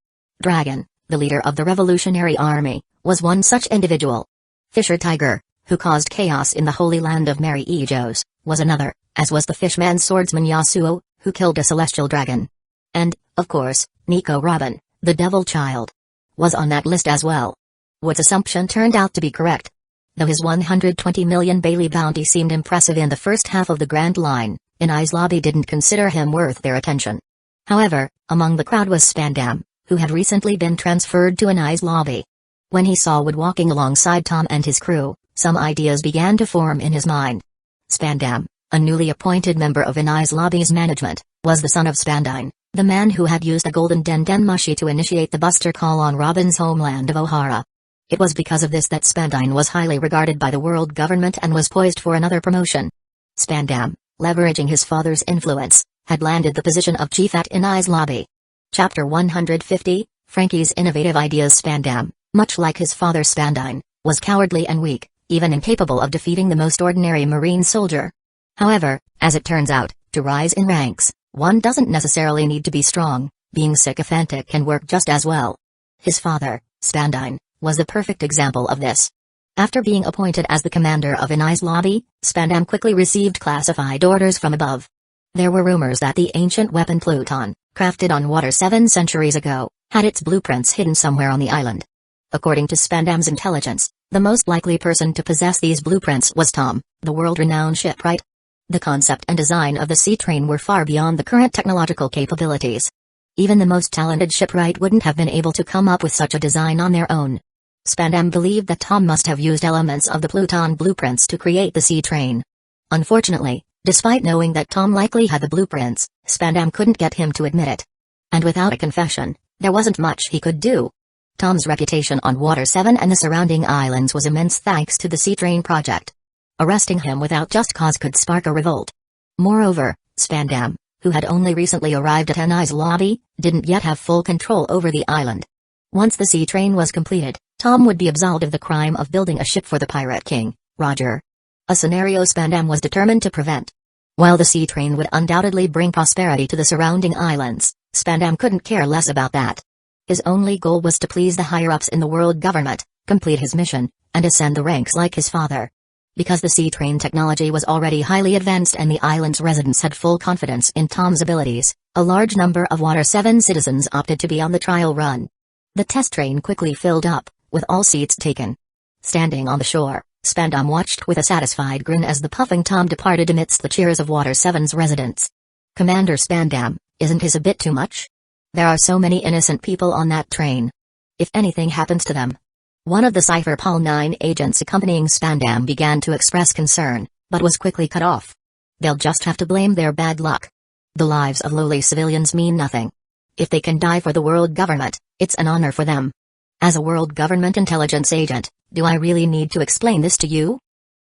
S1: Dragon, the leader of the Revolutionary Army, was one such individual. Fisher Tiger, who caused chaos in the Holy Land of Mary Ejos, was another, as was the fishman swordsman Yasuo, who killed a celestial dragon. And, of course, Nico Robin, the Devil Child, was on that list as well. Wood's assumption turned out to be correct. Though his 120 million Bailey bounty seemed impressive in the first half of the Grand Line, Inai's lobby didn't consider him worth their attention. However, among the crowd was Spandam, who had recently been transferred to Inai's lobby. When he saw Wood walking alongside Tom and his crew, some ideas began to form in his mind. Spandam, a newly appointed member of Inai's lobby's management, was the son of Spandine, the man who had used a golden Dendenmushi to initiate the Buster Call on Robin's homeland of Ohara. It was because of this that Spandine was highly regarded by the world government and was poised for another promotion. Spandam, leveraging his father's influence, had landed the position of chief at Inai's lobby. Chapter 150, Frankie's innovative ideas. Spandam, much like his father Spandine, was cowardly and weak, even incapable of defeating the most ordinary marine soldier. However, as it turns out, to rise in ranks, one doesn't necessarily need to be strong. Being sycophantic can work just as well. His father, Spandine, was the perfect example of this. After being appointed as the commander of Inai's lobby, Spandam quickly received classified orders from above. There were rumors that the ancient weapon Pluton, crafted on water 7 centuries ago, had its blueprints hidden somewhere on the island. According to Spandam's intelligence, the most likely person to possess these blueprints was Tom, the world-renowned shipwright. The concept and design of the sea train were far beyond the current technological capabilities. Even the most talented shipwright wouldn't have been able to come up with such a design on their own. Spandam believed that Tom must have used elements of the Pluton blueprints to create the sea train. Unfortunately, despite knowing that Tom likely had the blueprints, Spandam couldn't get him to admit it. And without a confession, there wasn't much he could do. Tom's reputation on Water 7 and the surrounding islands was immense thanks to the sea train project. Arresting him without just cause could spark a revolt. Moreover, Spandam, who had only recently arrived at Inai's lobby, didn't yet have full control over the island. Once the sea train was completed, Tom would be absolved of the crime of building a ship for the Pirate King, Roger. A scenario Spandam was determined to prevent. While the sea train would undoubtedly bring prosperity to the surrounding islands, Spandam couldn't care less about that. His only goal was to please the higher-ups in the world government, complete his mission, and ascend the ranks like his father. Because the sea train technology was already highly advanced and the island's residents had full confidence in Tom's abilities, a large number of Water 7 citizens opted to be on the trial run. The test train quickly filled up, with all seats taken. Standing on the shore, Spandam watched with a satisfied grin as the puffing Tom departed amidst the cheers of Water 7's residents. Commander Spandam, isn't this a bit too much? There are so many innocent people on that train. If anything happens to them. One of the Cypher Pol 9 agents accompanying Spandam began to express concern, but was quickly cut off. They'll just have to blame their bad luck. The lives of lowly civilians mean nothing. If they can die for the world government, it's an honor for them. As a world government intelligence agent, do I really need to explain this to you?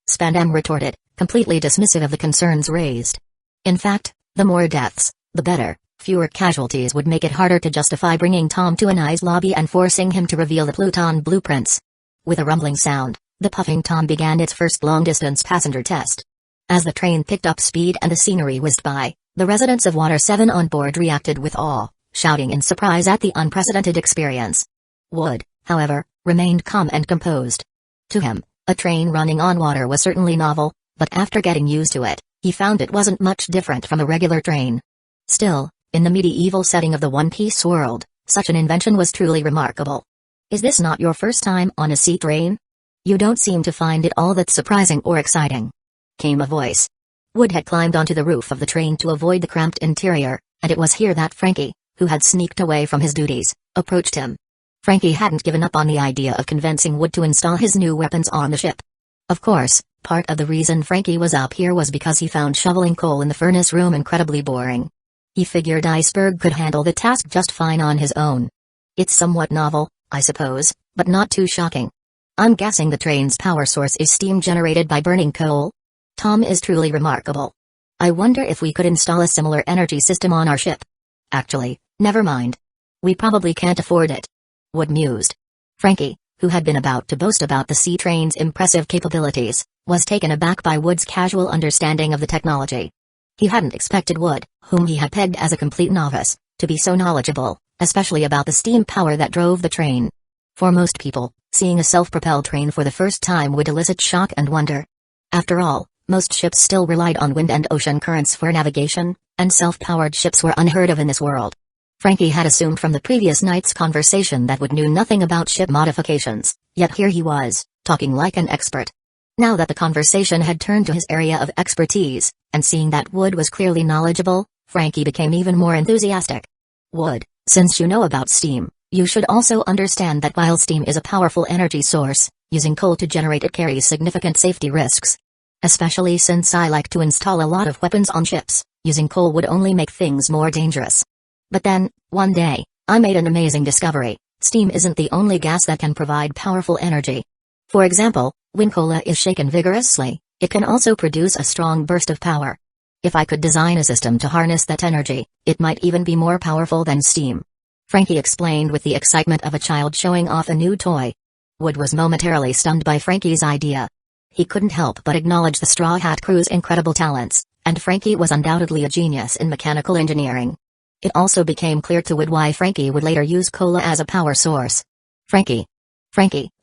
S1: Spandam retorted, completely dismissive of the concerns raised. In fact, the more deaths, the better. Fewer casualties would make it harder to justify bringing Tom to Inai's lobby and forcing him to reveal the Pluton blueprints. With a rumbling sound, the puffing Tom began its first long-distance passenger test. As the train picked up speed and the scenery whizzed by, the residents of Water 7 on board reacted with awe, shouting in surprise at the unprecedented experience. Wood, however, remained calm and composed. To him, a train running on water was certainly novel, but after getting used to it, he found it wasn't much different from a regular train. Still, in the medieval setting of the One Piece world, such an invention was truly remarkable. Is this not your first time on a sea train? You don't seem to find it all that surprising or exciting. Came a voice. Wood had climbed onto the roof of the train to avoid the cramped interior, and it was here that Frankie, who had sneaked away from his duties, approached him. Frankie hadn't given up on the idea of convincing Wood to install his new weapons on the ship. Of course, part of the reason Frankie was up here was because he found shoveling coal in the furnace room incredibly boring. He figured Iceberg could handle the task just fine on his own. It's somewhat novel, I suppose, but not too shocking. I'm guessing the train's power source is steam generated by burning coal? Tom is truly remarkable. I wonder if we could install a similar energy system on our ship. Actually, never mind. We probably can't afford it. Wood mused. Frankie, who had been about to boast about the sea train's impressive capabilities, was taken aback by Wood's casual understanding of the technology. He hadn't expected Wood, whom he had pegged as a complete novice, to be so knowledgeable, especially about the steam power that drove the train. For most people, seeing a self-propelled train for the first time would elicit shock and wonder. After all, most ships still relied on wind and ocean currents for navigation, and self-powered ships were unheard of in this world. Frankie had assumed from the previous night's conversation that Wood knew nothing about ship modifications, yet here he was, talking like an expert. Now that the conversation had turned to his area of expertise, and seeing that Wood was clearly knowledgeable, Frankie became even more enthusiastic. Wood, since you know about steam, you should also understand that while steam is a powerful energy source, using coal to generate it carries significant safety risks. Especially since I like to install a lot of weapons on ships, using coal would only make things more dangerous. But then, one day, I made an amazing discovery. Steam isn't the only gas that can provide powerful energy. For example, when cola is shaken vigorously, it can also produce a strong burst of power. If I could design a system to harness that energy, it might even be more powerful than steam. Frankie explained with the excitement of a child showing off a new toy. Wood was momentarily stunned by Frankie's idea. He couldn't help but acknowledge the Straw Hat Crew's incredible talents, and Frankie was undoubtedly a genius in mechanical engineering. It also became clear to Wood why Frankie would later use cola as a power source. Frankie,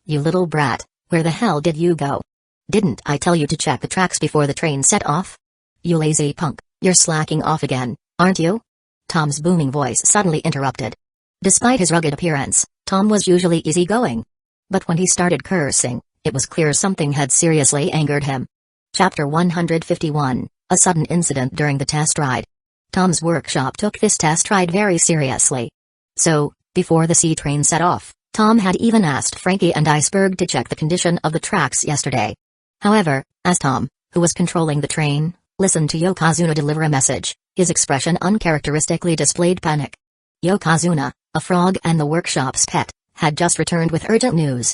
S1: you little brat, where the hell did you go? Didn't I tell you to check the tracks before the train set off? You lazy punk, you're slacking off again, aren't you? Tom's booming voice suddenly interrupted. Despite his rugged appearance, Tom was usually easygoing. But when he started cursing, it was clear something had seriously angered him. Chapter 151, A Sudden Incident During the Test Ride. Tom's workshop took this test ride very seriously. So, before the sea train set off, Tom had even asked Frankie and Iceberg to check the condition of the tracks yesterday. However, as Tom, who was controlling the train, listened to Yokozuna deliver a message, his expression uncharacteristically displayed panic. Yokozuna, a frog and the workshop's pet, had just returned with urgent news.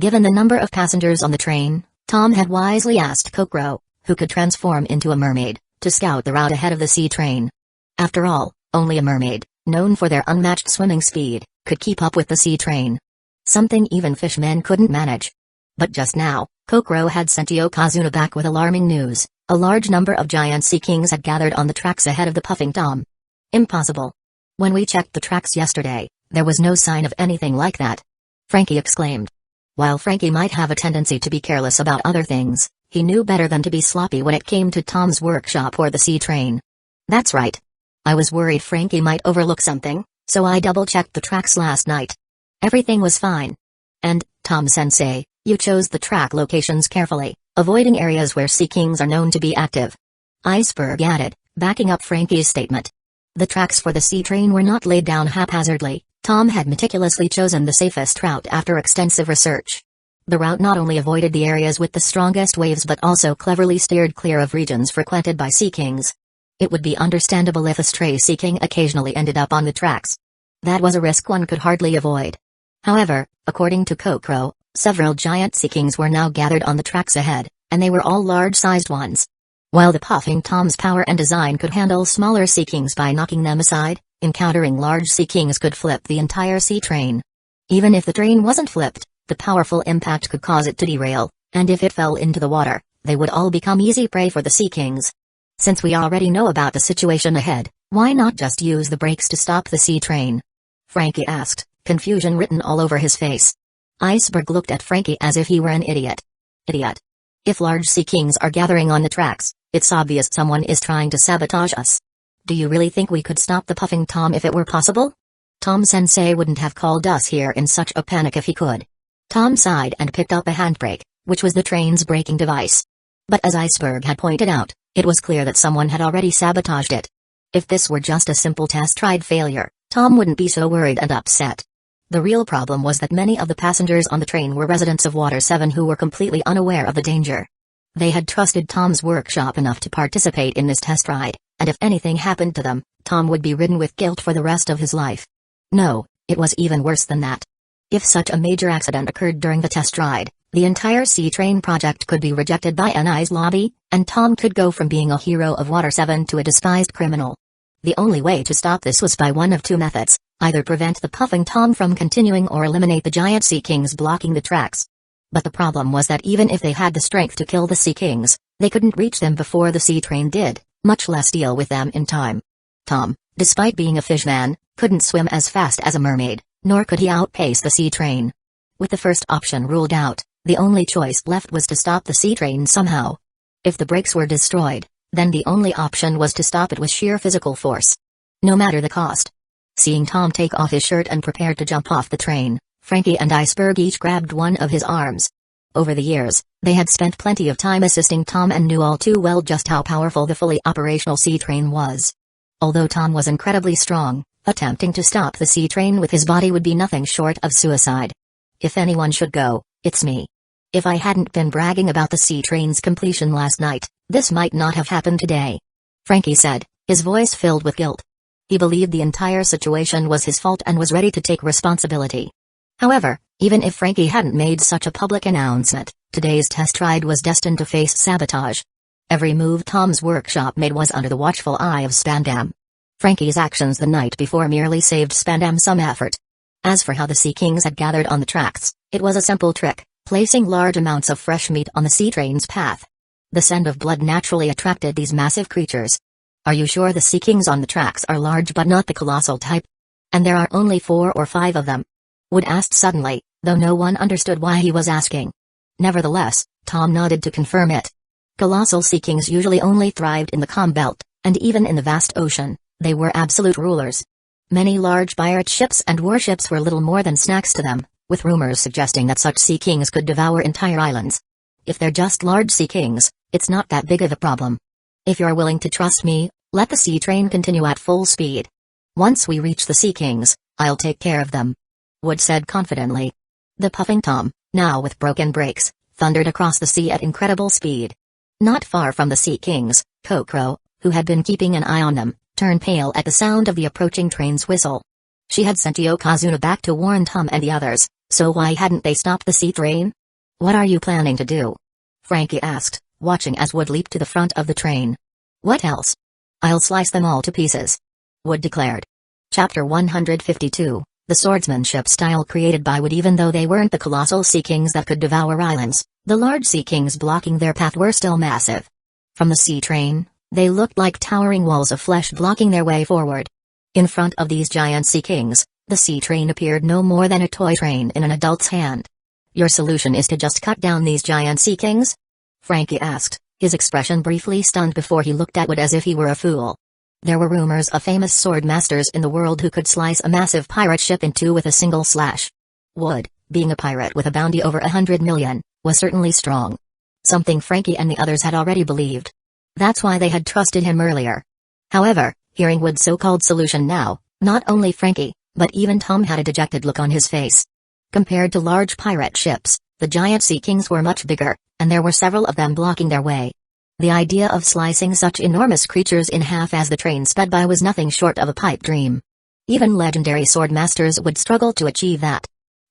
S1: Given the number of passengers on the train, Tom had wisely asked Kokoro, who could transform into a mermaid, to scout the route ahead of the sea train. After all, only a mermaid, known for their unmatched swimming speed, could keep up with the sea train. Something even fishmen couldn't manage. But just now, Kokoro had sent Yokozuna back with alarming news. A large number of giant sea kings had gathered on the tracks ahead of the puffing Tom. Impossible. When we checked the tracks yesterday, there was no sign of anything like that. Frankie exclaimed. While Frankie might have a tendency to be careless about other things, he knew better than to be sloppy when it came to Tom's workshop or the sea train. That's right. I was worried Frankie might overlook something, so I double-checked the tracks last night. Everything was fine. And, Tom-sensei, you chose the track locations carefully, avoiding areas where sea kings are known to be active. Iceberg added, backing up Frankie's statement. The tracks for the sea train were not laid down haphazardly. Tom had meticulously chosen the safest route after extensive research. The route not only avoided the areas with the strongest waves but also cleverly steered clear of regions frequented by sea kings. It would be understandable if a stray sea king occasionally ended up on the tracks. That was a risk one could hardly avoid. However, according to Kokoro, several giant sea kings were now gathered on the tracks ahead, and they were all large-sized ones. While the puffing Tom's power and design could handle smaller sea kings by knocking them aside, encountering large sea kings could flip the entire sea train. Even if the train wasn't flipped, the powerful impact could cause it to derail, and if it fell into the water, they would all become easy prey for the sea kings. Since we already know about the situation ahead, why not just use the brakes to stop the sea train? Frankie asked, confusion written all over his face. Iceberg looked at Frankie as if he were an idiot. Idiot. If large sea kings are gathering on the tracks, it's obvious someone is trying to sabotage us. Do you really think we could stop the puffing Tom if it were possible? Tom-sensei wouldn't have called us here in such a panic if he could. Tom sighed and picked up a handbrake, which was the train's braking device. But as Iceberg had pointed out, it was clear that someone had already sabotaged it. If this were just a simple test ride failure, Tom wouldn't be so worried and upset. The real problem was that many of the passengers on the train were residents of Water 7 who were completely unaware of the danger. They had trusted Tom's workshop enough to participate in this test ride, and if anything happened to them, Tom would be ridden with guilt for the rest of his life. No, it was even worse than that. If such a major accident occurred during the test ride, the entire sea train project could be rejected by NI's lobby, and Tom could go from being a hero of Water 7 to a despised criminal. The only way to stop this was by one of two methods, either prevent the puffing Tom from continuing or eliminate the giant sea kings blocking the tracks. But the problem was that even if they had the strength to kill the sea kings, they couldn't reach them before the sea train did, much less deal with them in time. Tom, despite being a fishman, couldn't swim as fast as a mermaid, nor could he outpace the sea train. With the first option ruled out, the only choice left was to stop the sea train somehow. If the brakes were destroyed, then the only option was to stop it with sheer physical force. No matter the cost. Seeing Tom take off his shirt and prepare to jump off the train, Frankie and Iceberg each grabbed one of his arms. Over the years, they had spent plenty of time assisting Tom and knew all too well just how powerful the fully operational sea train was. Although Tom was incredibly strong, attempting to stop the sea train with his body would be nothing short of suicide. If anyone should go, it's me. If I hadn't been bragging about the sea train's completion last night, this might not have happened today. Frankie said, his voice filled with guilt. He believed the entire situation was his fault and was ready to take responsibility. However, even if Frankie hadn't made such a public announcement, today's test ride was destined to face sabotage. Every move Tom's workshop made was under the watchful eye of Spandam. Frankie's actions the night before merely saved Spandam some effort. As for how the Sea Kings had gathered on the tracks, it was a simple trick, placing large amounts of fresh meat on the sea train's path. The scent of blood naturally attracted these massive creatures. Are you sure the Sea Kings on the tracks are large but not the colossal type? And there are only 4 or 5 of them? Wood asked suddenly, though no one understood why he was asking. Nevertheless, Tom nodded to confirm it. Colossal Sea Kings usually only thrived in the calm belt, and even in the vast ocean, they were absolute rulers. Many large pirate ships and warships were little more than snacks to them, with rumors suggesting that such Sea Kings could devour entire islands. If they're just large Sea Kings, it's not that big of a problem. If you're willing to trust me, let the sea train continue at full speed. Once we reach the Sea Kings, I'll take care of them. Wood said confidently. The puffing Tom, now with broken brakes, thundered across the sea at incredible speed. Not far from the Sea Kings, Kokoro, who had been keeping an eye on them, turned pale at the sound of the approaching train's whistle. She had sent Yokozuna back to warn Tom and the others, so why hadn't they stopped the sea train? What are you planning to do? Frankie asked, watching as Wood leaped to the front of the train. What else? I'll slice them all to pieces. Wood declared. Chapter 152, the swordsmanship style created by Wood. Even though they weren't the colossal Sea Kings that could devour islands, the large Sea Kings blocking their path were still massive. From the sea train, they looked like towering walls of flesh blocking their way forward. In front of these giant Sea Kings, the sea train appeared no more than a toy train in an adult's hand. Your solution is to just cut down these giant Sea Kings? Frankie asked, his expression briefly stunned before he looked at Wood as if he were a fool. There were rumors of famous sword masters in the world who could slice a massive pirate ship in two with a single slash. Wood, being a pirate with a bounty over 100 million, was certainly strong. Something Frankie and the others had already believed. That's why they had trusted him earlier. However, hearing Wood's so-called solution now, not only Frankie, but even Tom had a dejected look on his face. Compared to large pirate ships, the giant Sea Kings were much bigger, and there were several of them blocking their way. The idea of slicing such enormous creatures in half as the train sped by was nothing short of a pipe dream. Even legendary swordmasters would struggle to achieve that.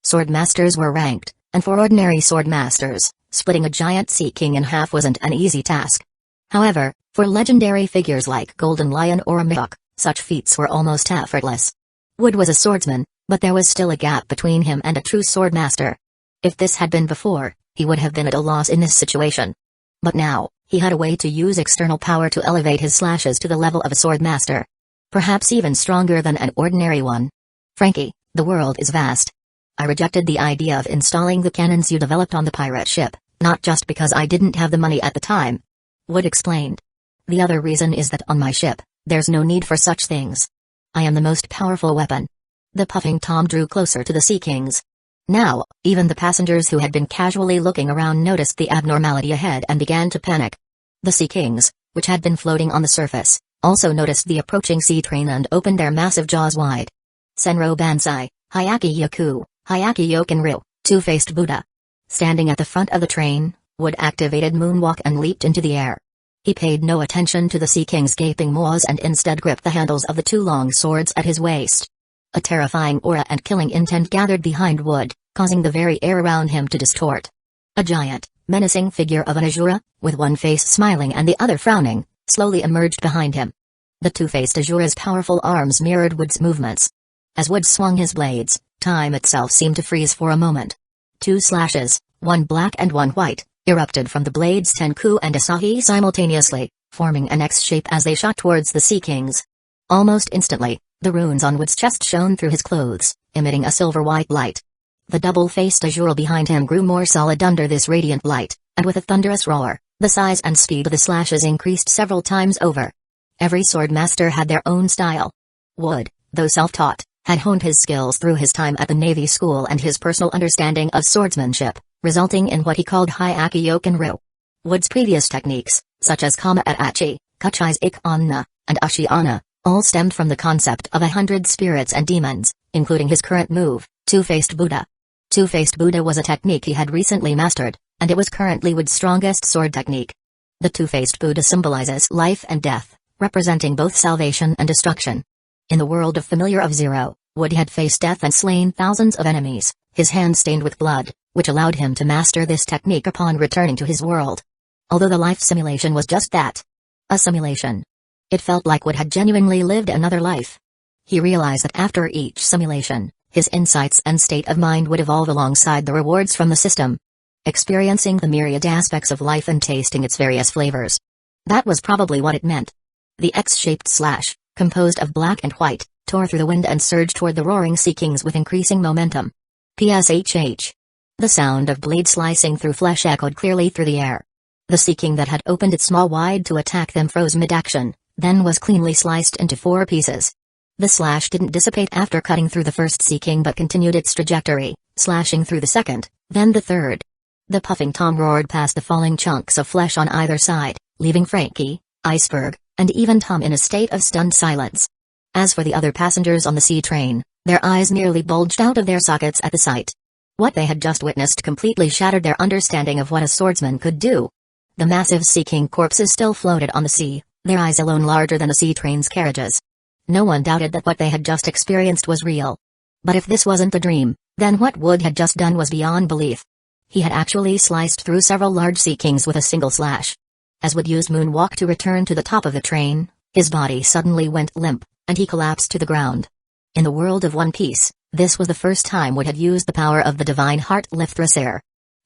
S1: Swordmasters were ranked, and for ordinary swordmasters, splitting a giant Sea King in half wasn't an easy task. However, for legendary figures like Golden Lion or a Mihawk, such feats were almost effortless. Wood was a swordsman, but there was still a gap between him and a true swordmaster. If this had been before, he would have been at a loss in this situation. But now, he had a way to use external power to elevate his slashes to the level of a swordmaster. Perhaps even stronger than an ordinary one. Frankie, the world is vast. I rejected the idea of installing the cannons you developed on the pirate ship, not just because I didn't have the money at the time. Wood explained. The other reason is that on my ship, there's no need for such things. I am the most powerful weapon. The puffing Tom drew closer to the Sea Kings. Now, even the passengers who had been casually looking around noticed the abnormality ahead and began to panic. The Sea Kings, which had been floating on the surface, also noticed the approaching sea train and opened their massive jaws wide. Senro Bansai, Hyaki Yaku, Hyaki Yokenryu, Two-Faced Buddha. Standing at the front of the train, Wood activated Moonwalk and leaped into the air. He paid no attention to the Sea King's gaping maws and instead gripped the handles of the two long swords at his waist. A terrifying aura and killing intent gathered behind Wood, causing the very air around him to distort. A giant, menacing figure of an Azura, with one face smiling and the other frowning, slowly emerged behind him. The two-faced Azura's powerful arms mirrored Wood's movements. As Wood swung his blades, time itself seemed to freeze for a moment. Two slashes, one black and one white, erupted from the blades Tenku and Asahi simultaneously, forming an X shape as they shot towards the Sea Kings. Almost instantly, the runes on Wood's chest shone through his clothes, emitting a silver-white light. The double-faced Azura behind him grew more solid under this radiant light, and with a thunderous roar, the size and speed of the slashes increased several times over. Every swordmaster had their own style. Wood, though self-taught, had honed his skills through his time at the Navy School and his personal understanding of swordsmanship, resulting in what he called Hyakuyoken-ryu. Wood's previous techniques, such as Kama-Achi, Kuchai's Ik-Anna, and Ashiana, all stemmed from the concept of 100 spirits and demons, including his current move, Two-Faced Buddha. Two-Faced Buddha was a technique he had recently mastered, and it was currently Wood's strongest sword technique. The Two-Faced Buddha symbolizes life and death, representing both salvation and destruction. In the world of familiar of Zero, Wood had faced death and slain thousands of enemies, his hands stained with blood, which allowed him to master this technique upon returning to his world. Although the life simulation was just that, a simulation. It felt like Wood had genuinely lived another life. He realized that after each simulation, his insights and state of mind would evolve alongside the rewards from the system. Experiencing the myriad aspects of life and tasting its various flavors. That was probably what it meant. The X-shaped slash, composed of black and white, tore through the wind and surged toward the roaring Sea Kings with increasing momentum. PSHH. The sound of blade slicing through flesh echoed clearly through the air. The Sea King that had opened its maw wide to attack them froze mid-action, then was cleanly sliced into 4 pieces. The slash didn't dissipate after cutting through the first Sea King but continued its trajectory, slashing through the second, then the third. The puffing Tom roared past the falling chunks of flesh on either side, leaving Frankie, Iceberg, and even Tom in a state of stunned silence. As for the other passengers on the sea train, their eyes nearly bulged out of their sockets at the sight. What they had just witnessed completely shattered their understanding of what a swordsman could do. The massive Sea King corpses still floated on the sea, their eyes alone larger than the sea train's carriages. No one doubted that what they had just experienced was real. But if this wasn't a dream, then what Wood had just done was beyond belief. He had actually sliced through several large Sea Kings with a single slash. As Wood used moonwalk to return to the top of the train, his body suddenly went limp, and he collapsed to the ground. In the world of One Piece, this was the first time Wood had used the power of the Divine Heart Lifthracer.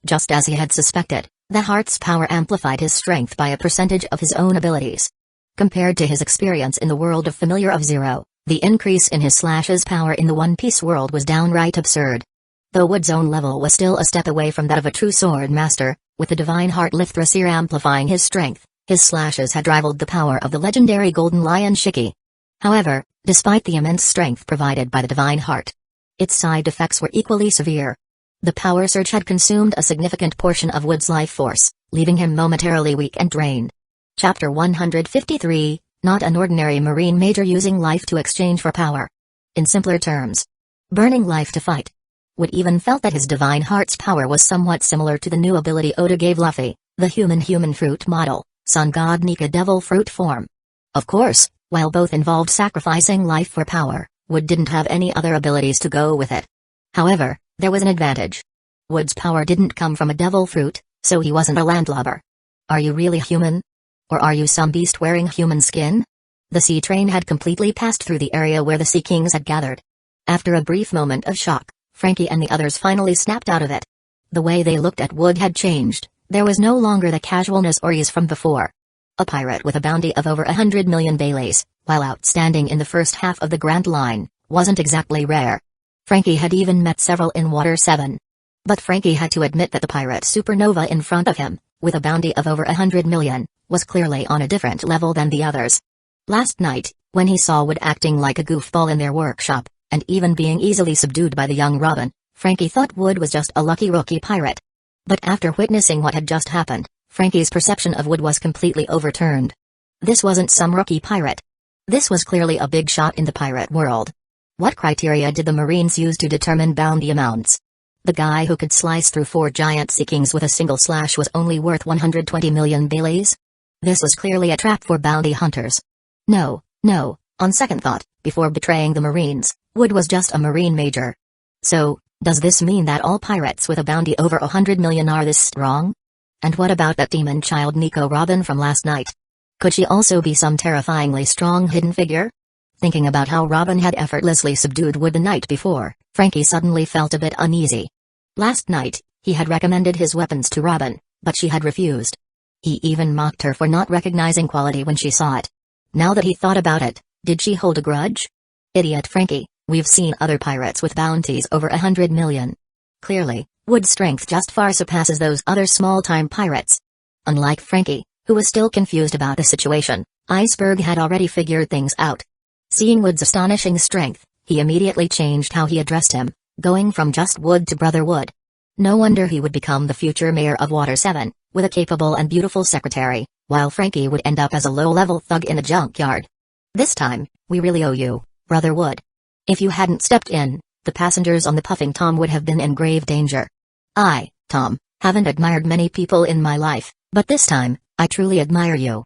S1: Just as he had suspected, the heart's power amplified his strength by a percentage of his own abilities. Compared to his experience in the world of familiar of Zero, the increase in his slash's power in the One Piece world was downright absurd. Though Wood's own level was still a step away from that of a true sword master, with the Divine Heart Lifthracer amplifying his strength, his slashes had rivaled the power of the legendary Golden Lion Shiki. However, despite the immense strength provided by the Divine Heart, its side effects were equally severe. The power surge had consumed a significant portion of Wood's life force, leaving him momentarily weak and drained. Chapter 153, Not an Ordinary Marine Major Using Life to Exchange for Power. In simpler terms, burning life to fight. Wood even felt that his Divine Heart's power was somewhat similar to the new ability Oda gave Luffy, the human fruit model, Sun God Nika Devil Fruit form. Of course, while both involved sacrificing life for power, Wood didn't have any other abilities to go with it. However, there was an advantage. Wood's power didn't come from a devil fruit, so he wasn't a landlubber. Are you really human? Or are you some beast wearing human skin? The sea train had completely passed through the area where the Sea Kings had gathered. After a brief moment of shock, Frankie and the others finally snapped out of it. The way they looked at Wood had changed, there was no longer the casualness or ease from before. A pirate with a bounty of over 100 million Baileys, while outstanding in the first half of the Grand Line, wasn't exactly rare. Frankie had even met several in Water 7. But Frankie had to admit that the pirate supernova in front of him, with a bounty of over 100 million, was clearly on a different level than the others. Last night, when he saw Wood acting like a goofball in their workshop, and even being easily subdued by the young Robin, Frankie thought Wood was just a lucky rookie pirate. But after witnessing what had just happened, Frankie's perception of Wood was completely overturned. This wasn't some rookie pirate. This was clearly a big shot in the pirate world. What criteria did the Marines use to determine bounty amounts? The guy who could slice through 4 giant Sea Kings with a single slash was only worth 120 million Baileys? This was clearly a trap for bounty hunters. No, on second thought, before betraying the Marines, Wood was just a Marine major. So, does this mean that all pirates with a bounty over 100 million are this strong? And what about that demon child Nico Robin from last night? Could she also be some terrifyingly strong hidden figure? Thinking about how Robin had effortlessly subdued Wood the night before, Frankie suddenly felt a bit uneasy. Last night, he had recommended his weapons to Robin, but she had refused. He even mocked her for not recognizing quality when she saw it. Now that he thought about it, did she hold a grudge? Idiot Frankie, we've seen other pirates with bounties over 100 million. Clearly, Wood's strength just far surpasses those other small-time pirates. Unlike Frankie, who was still confused about the situation, Iceberg had already figured things out. Seeing Wood's astonishing strength, he immediately changed how he addressed him, going from just Wood to Brother Wood. No wonder he would become the future mayor of Water 7, with a capable and beautiful secretary, while Frankie would end up as a low-level thug in a junkyard. This time, we really owe you, Brother Wood. If you hadn't stepped in, the passengers on the Puffing Tom would have been in grave danger. I, Tom, haven't admired many people in my life, but this time, I truly admire you.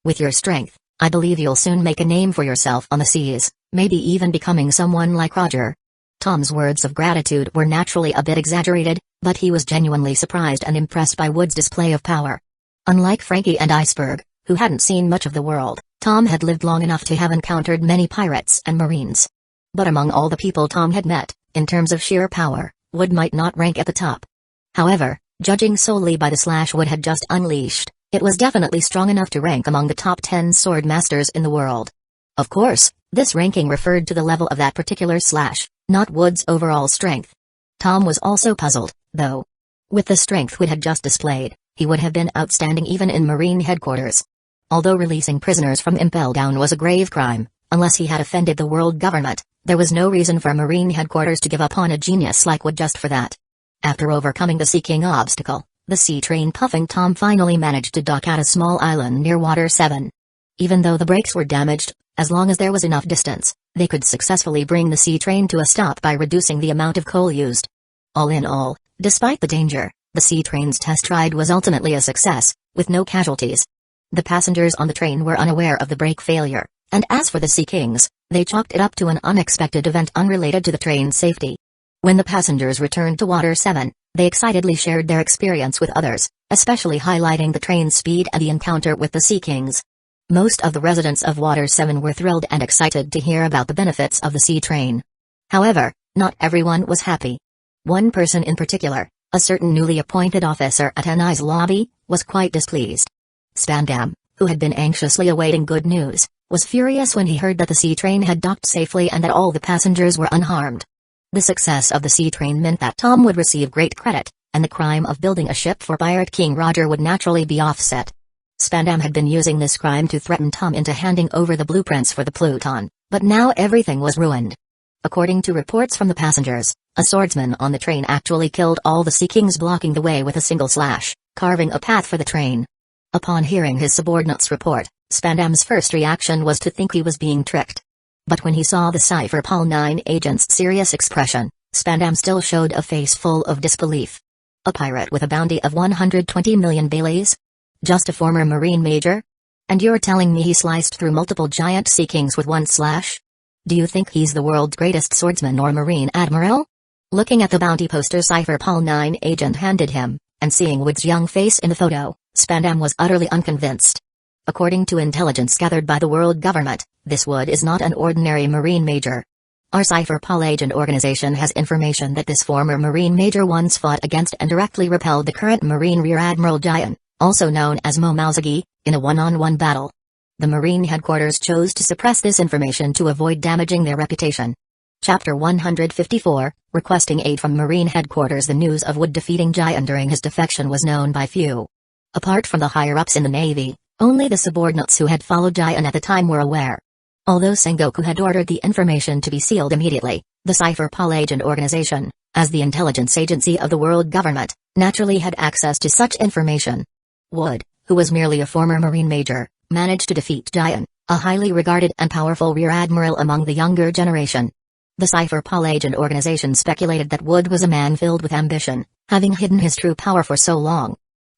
S1: With your strength, I believe you'll soon make a name for yourself on the seas, maybe even becoming someone like Roger. Tom's words of gratitude were naturally a bit exaggerated, but he was genuinely surprised and impressed by Wood's display of power. Unlike Frankie and Iceberg, who hadn't seen much of the world, Tom had lived long enough to have encountered many pirates and marines. But among all the people Tom had met, in terms of sheer power, Wood might not rank at the top. However, judging solely by the slash Wood had just unleashed, it was definitely strong enough to rank among the top 10 sword masters in the world. Of course, this ranking referred to the level of that particular slash, not Wood's overall strength. Tom was also puzzled, though. With the strength Wood had just displayed, he would have been outstanding even in Marine headquarters. Although releasing prisoners from Impel Down was a grave crime, unless he had offended the world government, there was no reason for Marine headquarters to give up on a genius like Wood just for that. After overcoming the Sea King obstacle, the sea train Puffing Tom finally managed to dock at a small island near Water 7. Even though the brakes were damaged, as long as there was enough distance, they could successfully bring the sea train to a stop by reducing the amount of coal used. All in all, despite the danger, the sea train's test ride was ultimately a success, with no casualties. The passengers on the train were unaware of the brake failure, and as for the Sea Kings, they chalked it up to an unexpected event unrelated to the train's safety. When the passengers returned to Water 7, they excitedly shared their experience with others, especially highlighting the train's speed and the encounter with the Sea Kings. Most of the residents of Water 7 were thrilled and excited to hear about the benefits of the sea train. However, not everyone was happy. One person in particular, a certain newly appointed officer at NI's lobby, was quite displeased. Spandam, who had been anxiously awaiting good news, was furious when he heard that the sea train had docked safely and that all the passengers were unharmed. The success of the sea train meant that Tom would receive great credit, and the crime of building a ship for Pirate King Roger would naturally be offset. Spandam had been using this crime to threaten Tom into handing over the blueprints for the Pluton, but now everything was ruined. According to reports from the passengers, a swordsman on the train actually killed all the Sea Kings, blocking the way with a single slash, carving a path for the train. Upon hearing his subordinate's report, Spandam's first reaction was to think he was being tricked. But when he saw the Cypher Pol 9 agent's serious expression, Spandam still showed a face full of disbelief. A pirate with a bounty of 120 million Baileys? Just a former Marine major? And you're telling me he sliced through multiple giant Sea Kings with one slash? Do you think he's the world's greatest swordsman or Marine admiral? Looking at the bounty poster Cypher Pol 9 agent handed him, and seeing Wood's young face in the photo, Spandam was utterly unconvinced. According to intelligence gathered by the world government, this Wood is not an ordinary Marine major. Our Cypher Pol agent organization has information that this former Marine major once fought against and directly repelled the current Marine Rear Admiral Jian, also known as Mo Mauzagi, in a one-on-one battle. The Marine headquarters chose to suppress this information to avoid damaging their reputation. Chapter 154, Requesting Aid from Marine Headquarters. The news of Wood defeating Jian during his defection was known by few. Apart from the higher-ups in the Navy, only the subordinates who had followed Jian at the time were aware. Although Sengoku had ordered the information to be sealed immediately, the Cypher Pol agent organization, as the intelligence agency of the world government, naturally had access to such information. Wood, who was merely a former Marine major, managed to defeat Jian, a highly regarded and powerful rear admiral among the younger generation. The Cypher Pol agent organization speculated that Wood was a man filled with ambition, having hidden his true power for so long.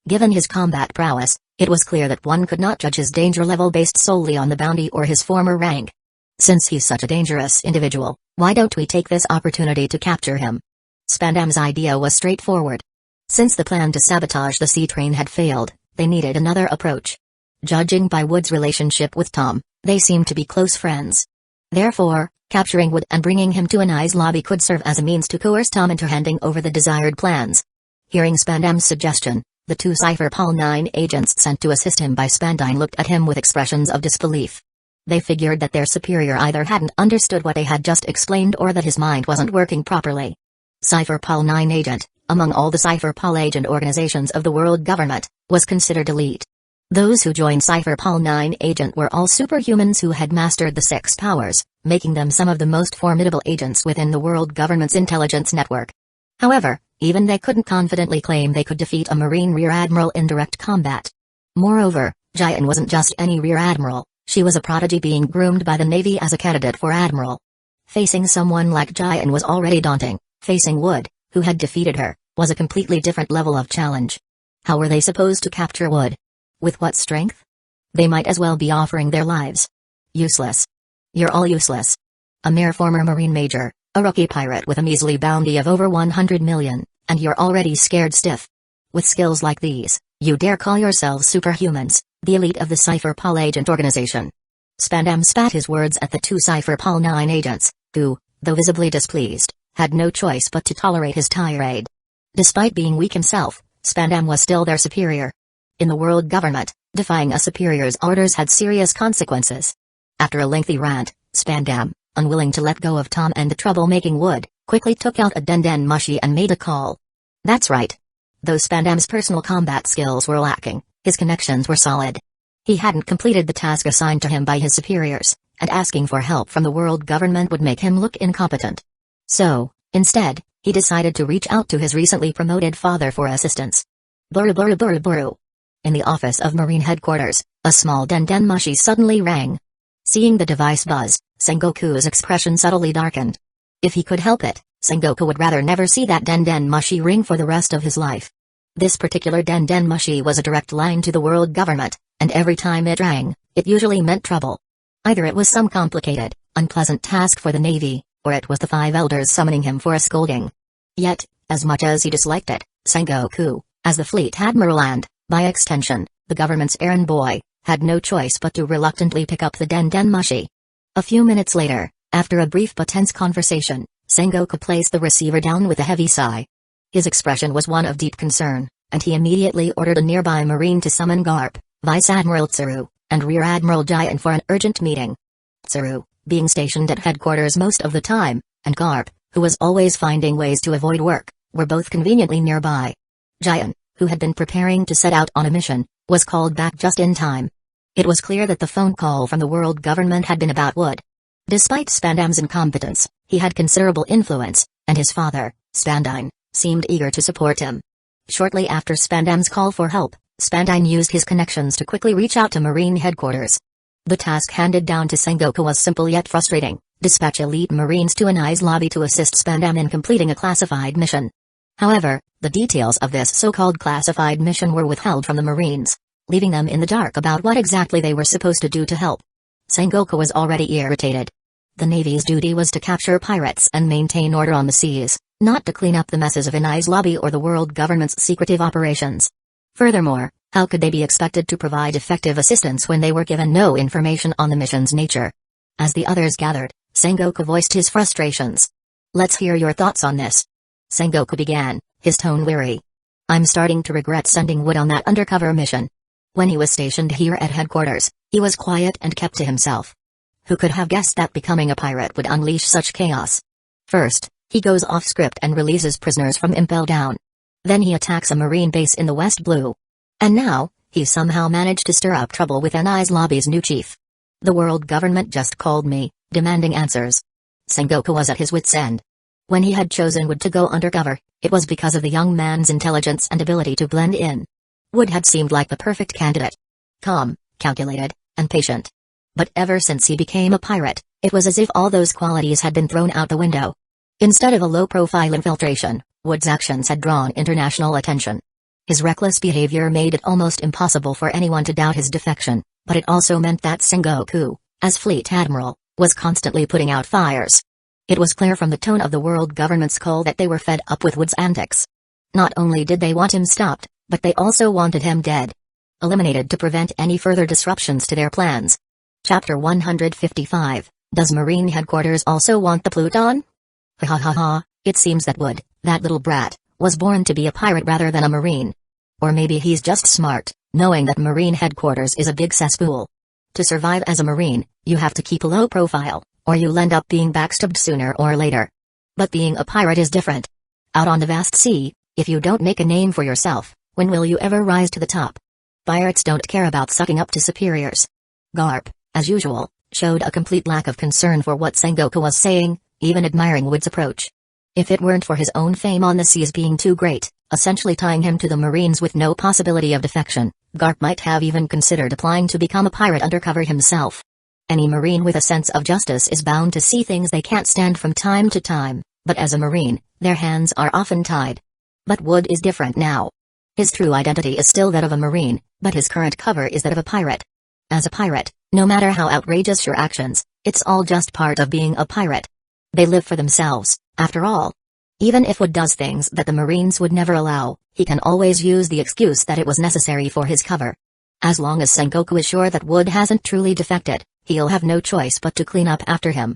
S1: Given his combat prowess, it was clear that one could not judge his danger level based solely on the bounty or his former rank. Since he's such a dangerous individual, why don't we take this opportunity to capture him? Spandam's idea was straightforward. Since the plan to sabotage the sea train had failed, they needed another approach. Judging by Wood's relationship with Tom, they seemed to be close friends. Therefore, capturing Wood and bringing him to NI's lobby could serve as a means to coerce Tom into handing over the desired plans. Hearing Spandam's suggestion, the two Cypher Pol 9 agents sent to assist him by Spandine looked at him with expressions of disbelief. They figured that their superior either hadn't understood what they had just explained or that his mind wasn't working properly. Cypher Pol 9 agent, among all the Cypher Pol agent organizations of the world government, was considered elite. Those who joined Cypher Pol 9 agent were all superhumans who had mastered the 6 powers, making them some of the most formidable agents within the world government's intelligence network. However, Even they couldn't confidently claim they could defeat a Marine Rear Admiral in direct combat. Moreover, Jian wasn't just any Rear Admiral, she was a prodigy being groomed by the Navy as a candidate for Admiral. Facing someone like Jian was already daunting. Facing Wood, who had defeated her, was a completely different level of challenge. How were they supposed to capture Wood? With what strength? They might as well be offering their lives. Useless. You're all useless. A mere former Marine Major, a rookie pirate with a measly bounty of over 100 million, and you're already scared stiff. With skills like these, you dare call yourselves superhumans, the elite of the Cypher-Pol agent organization. Spandam spat his words at the two Cypher-Pol 9 agents, who, though visibly displeased, had no choice but to tolerate his tirade. Despite being weak himself, Spandam was still their superior. In the world government, defying a superior's orders had serious consequences. After a lengthy rant, Spandam, unwilling to let go of Tom and the trouble-making Wood, quickly took out a Den Mushi and made a call. That's right. Though Spandam's personal combat skills were lacking, his connections were solid. He hadn't completed the task assigned to him by his superiors, and asking for help from the world government would make him look incompetent. So, instead, he decided to reach out to his recently promoted father for assistance. Buru buru buru buru. In the office of Marine Headquarters, a small Den Mushi suddenly rang. Seeing the device buzz, Sengoku's expression subtly darkened. If he could help it, Sengoku would rather never see that Den Mushi ring for the rest of his life. This particular Den Mushi was a direct line to the world government, and every time it rang, it usually meant trouble. Either it was some complicated, unpleasant task for the Navy, or it was the five elders summoning him for a scolding. Yet, as much as he disliked it, Sengoku, as the fleet admiral and, by extension, the government's errand boy, had no choice but to reluctantly pick up the Den Mushi. A few minutes later, after a brief but tense conversation, Sengoku placed the receiver down with a heavy sigh. His expression was one of deep concern, and he immediately ordered a nearby Marine to summon Garp, Vice Admiral Tsuru, and Rear Admiral Jian for an urgent meeting. Tsuru, being stationed at headquarters most of the time, and Garp, who was always finding ways to avoid work, were both conveniently nearby. Jian, who had been preparing to set out on a mission, was called back just in time. It was clear that the phone call from the world government had been about Wood. Despite Spandam's incompetence, he had considerable influence, and his father, Spandine, seemed eager to support him. Shortly after Spandam's call for help, Spandine used his connections to quickly reach out to Marine Headquarters. The task handed down to Sengoku was simple yet frustrating: dispatch elite Marines to Anai's lobby to assist Spandam in completing a classified mission. However, the details of this so-called classified mission were withheld from the Marines, leaving them in the dark about what exactly they were supposed to do to help. Sengoku was already irritated. The Navy's duty was to capture pirates and maintain order on the seas, not to clean up the messes of Anai's lobby or the world government's secretive operations. Furthermore, how could they be expected to provide effective assistance when they were given no information on the mission's nature? As the others gathered, Sengoku voiced his frustrations. Let's hear your thoughts on this. Sengoku began, his tone weary. I'm starting to regret sending Wood on that undercover mission. When he was stationed here at headquarters, he was quiet and kept to himself. Who could have guessed that becoming a pirate would unleash such chaos? First, he goes off script and releases prisoners from Impel Down. Then he attacks a Marine base in the West Blue. And now, he somehow managed to stir up trouble with Anai's lobby's new chief. The world government just called me, demanding answers. Sengoku was at his wit's end. When he had chosen Wood to go undercover, it was because of the young man's intelligence and ability to blend in. Wood had seemed like the perfect candidate. Calm, calculated, and patient. But ever since he became a pirate, it was as if all those qualities had been thrown out the window. Instead of a low-profile infiltration, Wood's actions had drawn international attention. His reckless behavior made it almost impossible for anyone to doubt his defection, but it also meant that Sengoku, as fleet admiral, was constantly putting out fires. It was clear from the tone of the world government's call that they were fed up with Wood's antics. Not only did they want him stopped, but they also wanted him dead. Eliminated to prevent any further disruptions to their plans. Chapter 155, Does Marine Headquarters also want the Pluton? Ha ha ha ha, it seems that Wood, that little brat, was born to be a pirate rather than a Marine. Or maybe he's just smart, knowing that Marine Headquarters is a big cesspool. To survive as a Marine, you have to keep a low profile, or you'll end up being backstabbed sooner or later. But being a pirate is different. Out on the vast sea, if you don't make a name for yourself, when will you ever rise to the top? Pirates don't care about sucking up to superiors. Garp, as usual, showed a complete lack of concern for what Sengoku was saying, even admiring Wood's approach. If it weren't for his own fame on the seas being too great, essentially tying him to the Marines with no possibility of defection, Garp might have even considered applying to become a pirate undercover himself. Any Marine with a sense of justice is bound to see things they can't stand from time to time, but as a Marine, their hands are often tied. But Wood is different now. His true identity is still that of a Marine, but his current cover is that of a pirate. As a pirate, no matter how outrageous your actions, it's all just part of being a pirate. They live for themselves, after all. Even if Wood does things that the Marines would never allow, he can always use the excuse that it was necessary for his cover. As long as Sengoku is sure that Wood hasn't truly defected, he'll have no choice but to clean up after him.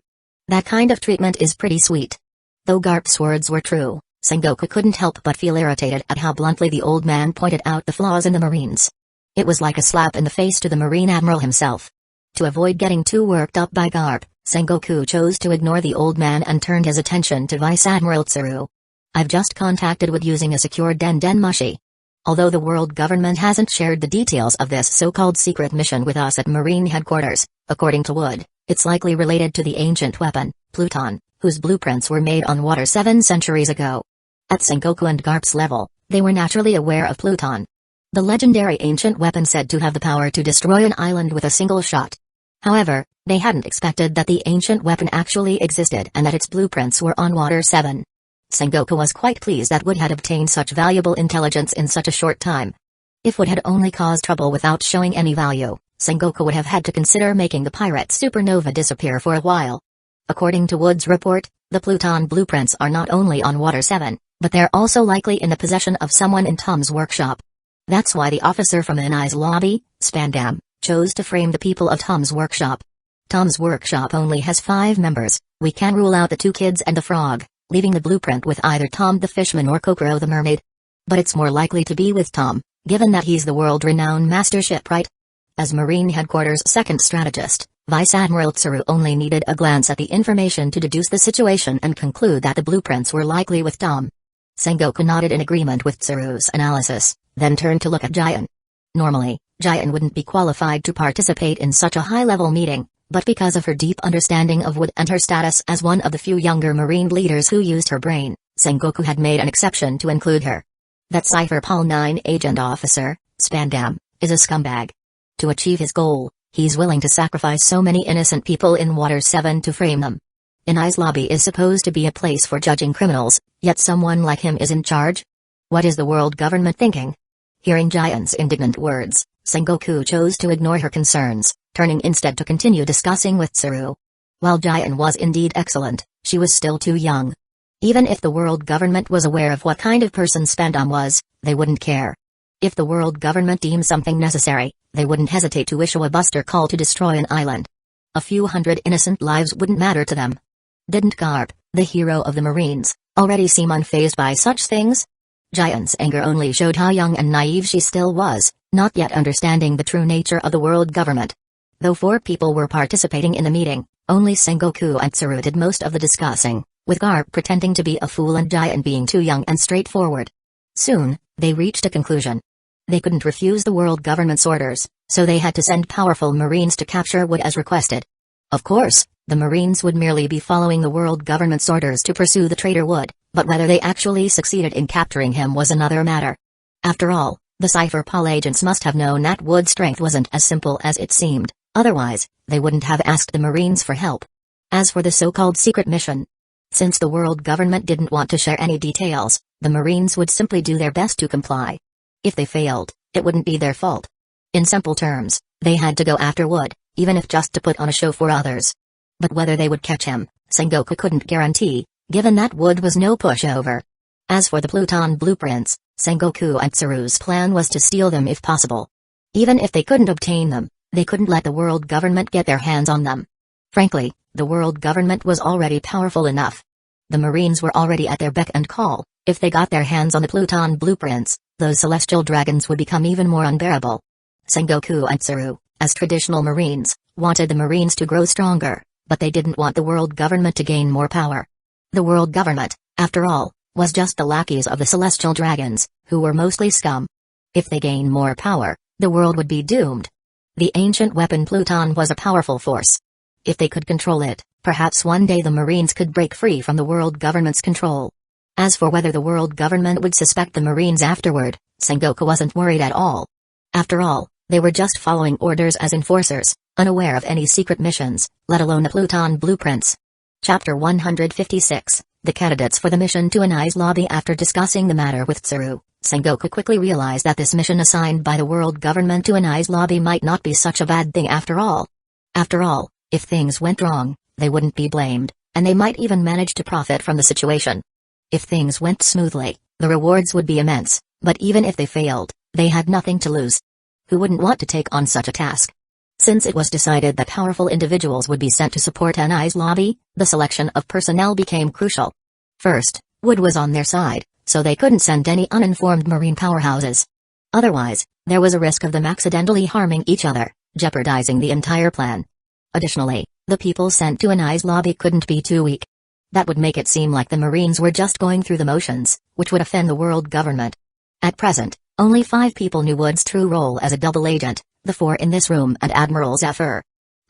S1: That kind of treatment is pretty sweet. Though Garp's words were true, Sengoku couldn't help but feel irritated at how bluntly the old man pointed out the flaws in the Marines. It was like a slap in the face to the Marine Admiral himself. To avoid getting too worked up by Garp, Sengoku chose to ignore the old man and turned his attention to Vice Admiral Tsuru. I've just contacted Wood using a secure Den Mushi. Although the world government hasn't shared the details of this so-called secret mission with us at Marine headquarters, according to Wood, it's likely related to the ancient weapon, Pluton, whose blueprints were made on water 7 centuries ago. At Sengoku and Garp's level, they were naturally aware of Pluton. The legendary ancient weapon said to have the power to destroy an island with a single shot. However, they hadn't expected that the ancient weapon actually existed and that its blueprints were on Water 7. Sengoku was quite pleased that Wood had obtained such valuable intelligence in such a short time. If Wood had only caused trouble without showing any value, Sengoku would have had to consider making the pirate supernova disappear for a while. According to Wood's report, the Pluton blueprints are not only on Water 7, but they're also likely in the possession of someone in Tom's workshop. That's why the officer from NI's lobby, Spandam, chose to frame the people of Tom's workshop. Tom's workshop only has 5 members. We can rule out the 2 kids and the frog, leaving the blueprint with either Tom the fisherman or Kokoro the mermaid. But it's more likely to be with Tom, given that he's the world-renowned master shipwright. As Marine Headquarters' second strategist, Vice Admiral Tsuru only needed a glance at the information to deduce the situation and conclude that the blueprints were likely with Tom. Sengoku nodded in agreement with Tsuru's analysis, then turned to look at Jian. Normally, Jian wouldn't be qualified to participate in such a high-level meeting, but because of her deep understanding of Wood and her status as one of the few younger Marine leaders who used her brain, Sengoku had made an exception to include her. That Cypher Pol 9 agent officer, Spandam, is a scumbag. To achieve his goal, he's willing to sacrifice so many innocent people in Water 7 to frame them. NI's lobby is supposed to be a place for judging criminals, yet someone like him is in charge? What is the world government thinking? Hearing Jian's indignant words, Sengoku chose to ignore her concerns, turning instead to continue discussing with Tsuru. While Jian was indeed excellent, she was still too young. Even if the world government was aware of what kind of person Spandam was, they wouldn't care. If the world government deemed something necessary, they wouldn't hesitate to issue a buster call to destroy an island. A few hundred innocent lives wouldn't matter to them. Didn't Garp, the hero of the Marines, already seem unfazed by such things? Jian's anger only showed how young and naive she still was, not yet understanding the true nature of the world government. Though 4 people were participating in the meeting, only Sengoku and Tsuru did most of the discussing, with Garp pretending to be a fool and Jian being too young and straightforward. Soon, they reached a conclusion. They couldn't refuse the world government's orders, so they had to send powerful Marines to capture Wood as requested. Of course, the Marines would merely be following the world government's orders to pursue the traitor Wood, but whether they actually succeeded in capturing him was another matter. After all, the Cypher Pol agents must have known that Wood's strength wasn't as simple as it seemed, otherwise, they wouldn't have asked the Marines for help. As for the so-called secret mission, since the world government didn't want to share any details, the Marines would simply do their best to comply. If they failed, it wouldn't be their fault. In simple terms, they had to go after Wood, even if just to put on a show for others. But whether they would catch him, Sengoku couldn't guarantee, given that Wood was no pushover. As for the Pluton blueprints, Sengoku and Tsuru's plan was to steal them if possible. Even if they couldn't obtain them, they couldn't let the world government get their hands on them. Frankly, the world government was already powerful enough. The Marines were already at their beck and call. If they got their hands on the Pluton blueprints, those celestial dragons would become even more unbearable. Sengoku and Tsuru, as traditional Marines, wanted the Marines to grow stronger, but they didn't want the world government to gain more power. The world government, after all, was just the lackeys of the celestial dragons, who were mostly scum. If they gained more power, the world would be doomed. The ancient weapon Pluton was a powerful force. If they could control it, perhaps one day the Marines could break free from the world government's control. As for whether the world government would suspect the Marines afterward, Sengoku wasn't worried at all. After all, they were just following orders as enforcers, unaware of any secret missions, let alone the Pluton blueprints. Chapter 156, The Candidates for the Mission to Anai's Lobby. After discussing the matter with Tsuru, Sengoku quickly realized that this mission assigned by the world government to Anai's Lobby might not be such a bad thing after all. After all, if things went wrong, they wouldn't be blamed, and they might even manage to profit from the situation. If things went smoothly, the rewards would be immense, but even if they failed, they had nothing to lose. Who wouldn't want to take on such a task? Since it was decided that powerful individuals would be sent to support Anai's Lobby, the selection of personnel became crucial. First, Wood was on their side, so they couldn't send any uninformed marine powerhouses. Otherwise, there was a risk of them accidentally harming each other, jeopardizing the entire plan. Additionally, the people sent to Anai's Lobby couldn't be too weak. That would make it seem like the Marines were just going through the motions, which would offend the world government. At present, only 5 people knew Wood's true role as a double agent, the 4 in this room and Admiral Zephyr.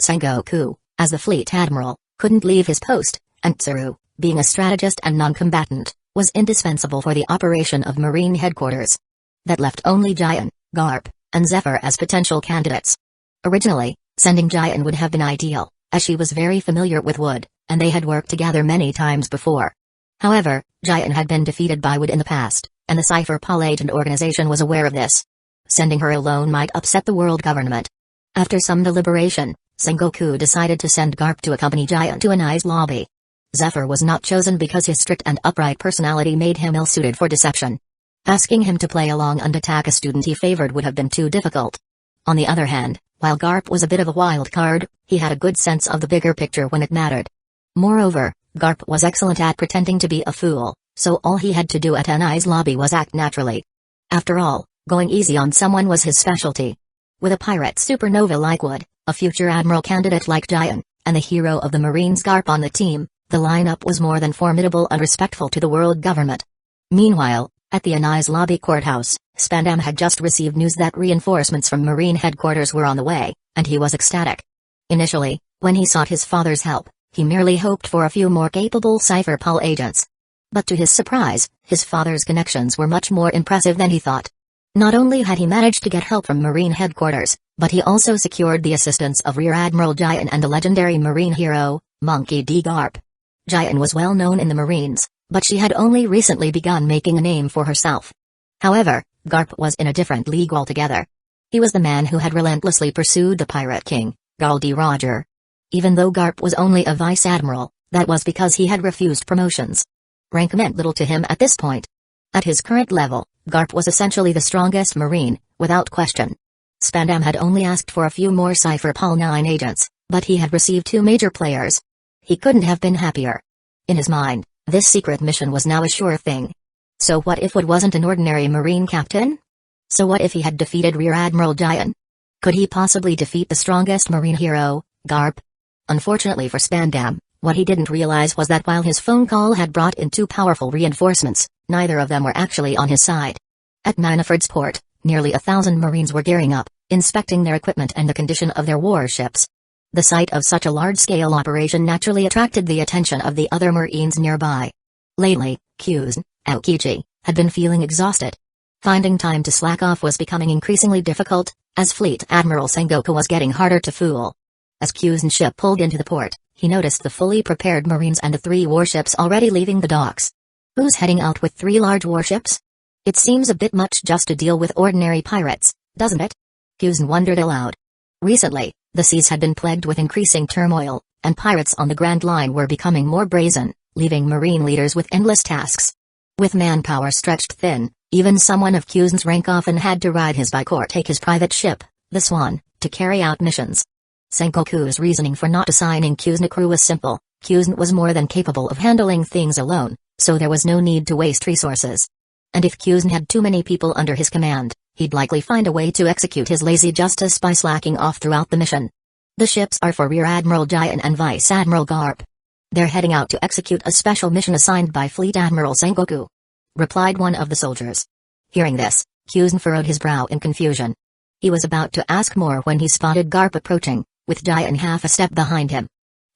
S1: Sengoku, as the fleet admiral, couldn't leave his post, and Tsuru, being a strategist and non-combatant, was indispensable for the operation of Marine headquarters. That left only Giant, Garp, and Zephyr as potential candidates. Originally, sending Giant would have been ideal, as she was very familiar with Wood, and they had worked together many times before. However, Giant had been defeated by Wood in the past, and the Cypher Pol Agent organization was aware of this. Sending her alone might upset the world government. After some deliberation, Sengoku decided to send Garp to accompany Giant to Anai's Lobby. Zephyr was not chosen because his strict and upright personality made him ill-suited for deception. Asking him to play along and attack a student he favored would have been too difficult. On the other hand, while Garp was a bit of a wild card, he had a good sense of the bigger picture when it mattered. Moreover, Garp was excellent at pretending to be a fool, so all he had to do at Anai's Lobby was act naturally. After all, going easy on someone was his specialty. With a pirate supernova like Wood, a future admiral candidate like Giant, and the hero of the Marines Garp on the team, the lineup was more than formidable and respectful to the world government. Meanwhile, at the Anai's Lobby courthouse, Spandam had just received news that reinforcements from Marine headquarters were on the way, and he was ecstatic. Initially, when he sought his father's help, he merely hoped for a few more capable Cypher Pol agents. But to his surprise, his father's connections were much more impressive than he thought. Not only had he managed to get help from Marine headquarters, but he also secured the assistance of Rear Admiral Giant and the legendary Marine hero, Monkey D. Garp. Giant was well known in the Marines, but she had only recently begun making a name for herself. However, Garp was in a different league altogether. He was the man who had relentlessly pursued the Pirate King, Gul D. Roger. Even though Garp was only a vice admiral, that was because he had refused promotions. Rank meant little to him at this point. At his current level, Garp was essentially the strongest Marine, without question. Spandam had only asked for a few more Cypher Pol 9 agents, but he had received 2 major players. He couldn't have been happier. In his mind, this secret mission was now a sure thing. So what if Wood wasn't an ordinary Marine captain? So what if he had defeated Rear Admiral Giant? Could he possibly defeat the strongest Marine hero, Garp? Unfortunately for Spandam, what he didn't realize was that while his phone call had brought in 2 powerful reinforcements, neither of them were actually on his side. At Nineford's port, nearly 1,000 Marines were gearing up, inspecting their equipment and the condition of their warships. The sight of such a large-scale operation naturally attracted the attention of the other Marines nearby. Lately, Kyuzn, Aokiji, had been feeling exhausted. Finding time to slack off was becoming increasingly difficult, as Fleet Admiral Sengoku was getting harder to fool. As Kyuzn's ship pulled into the port, he noticed the fully prepared Marines and the 3 warships already leaving the docks. Who's heading out with 3 large warships? It seems a bit much just to deal with ordinary pirates, doesn't it? Kyuzn wondered aloud. Recently, the seas had been plagued with increasing turmoil, and pirates on the Grand Line were becoming more brazen, leaving Marine leaders with endless tasks. With manpower stretched thin, even someone of Kyuzn's rank often had to ride his bike or take his private ship, the Swan, to carry out missions. Sengoku's reasoning for not assigning Kyuzn a crew was simple. Kyuzn was more than capable of handling things alone, so there was no need to waste resources. And if Kyuzn had too many people under his command, he'd likely find a way to execute his lazy justice by slacking off throughout the mission. The ships are for Rear Admiral Giant and Vice Admiral Garp. They're heading out to execute a special mission assigned by Fleet Admiral Sengoku, replied one of the soldiers. Hearing this, Kyuzn furrowed his brow in confusion. He was about to ask more when he spotted Garp approaching, with Giant half a step behind him.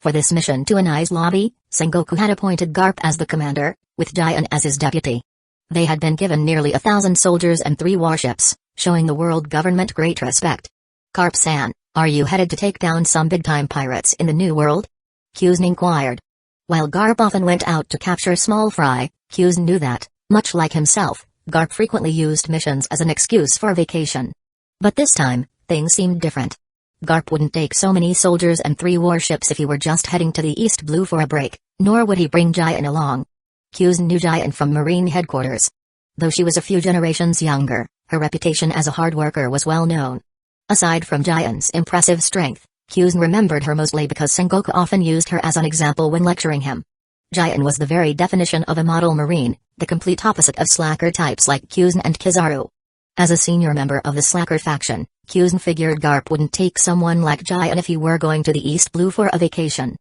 S1: For this mission to Anai's Lobby, Sengoku had appointed Garp as the commander, with Jian as his deputy. They had been given nearly 1,000 soldiers and 3 warships, showing the world government great respect. "Garp-san, are you headed to take down some big-time pirates in the New World?" Kyuzen inquired. While Garp often went out to capture small fry, Kyuzen knew that, much like himself, Garp frequently used missions as an excuse for vacation. But this time, things seemed different. Garp wouldn't take so many soldiers and 3 warships if he were just heading to the East Blue for a break, nor would he bring Jian along. Kyuzen knew Jian from Marine headquarters. Though she was a few generations younger, her reputation as a hard worker was well known. Aside from Jian's impressive strength, Kyuzen remembered her mostly because Sengoku often used her as an example when lecturing him. Jian was the very definition of a model Marine, the complete opposite of slacker types like Kyuzen and Kizaru. As a senior member of the slacker faction, Kyuzen figured Garp wouldn't take someone like Jian if he were going to the East Blue for a vacation.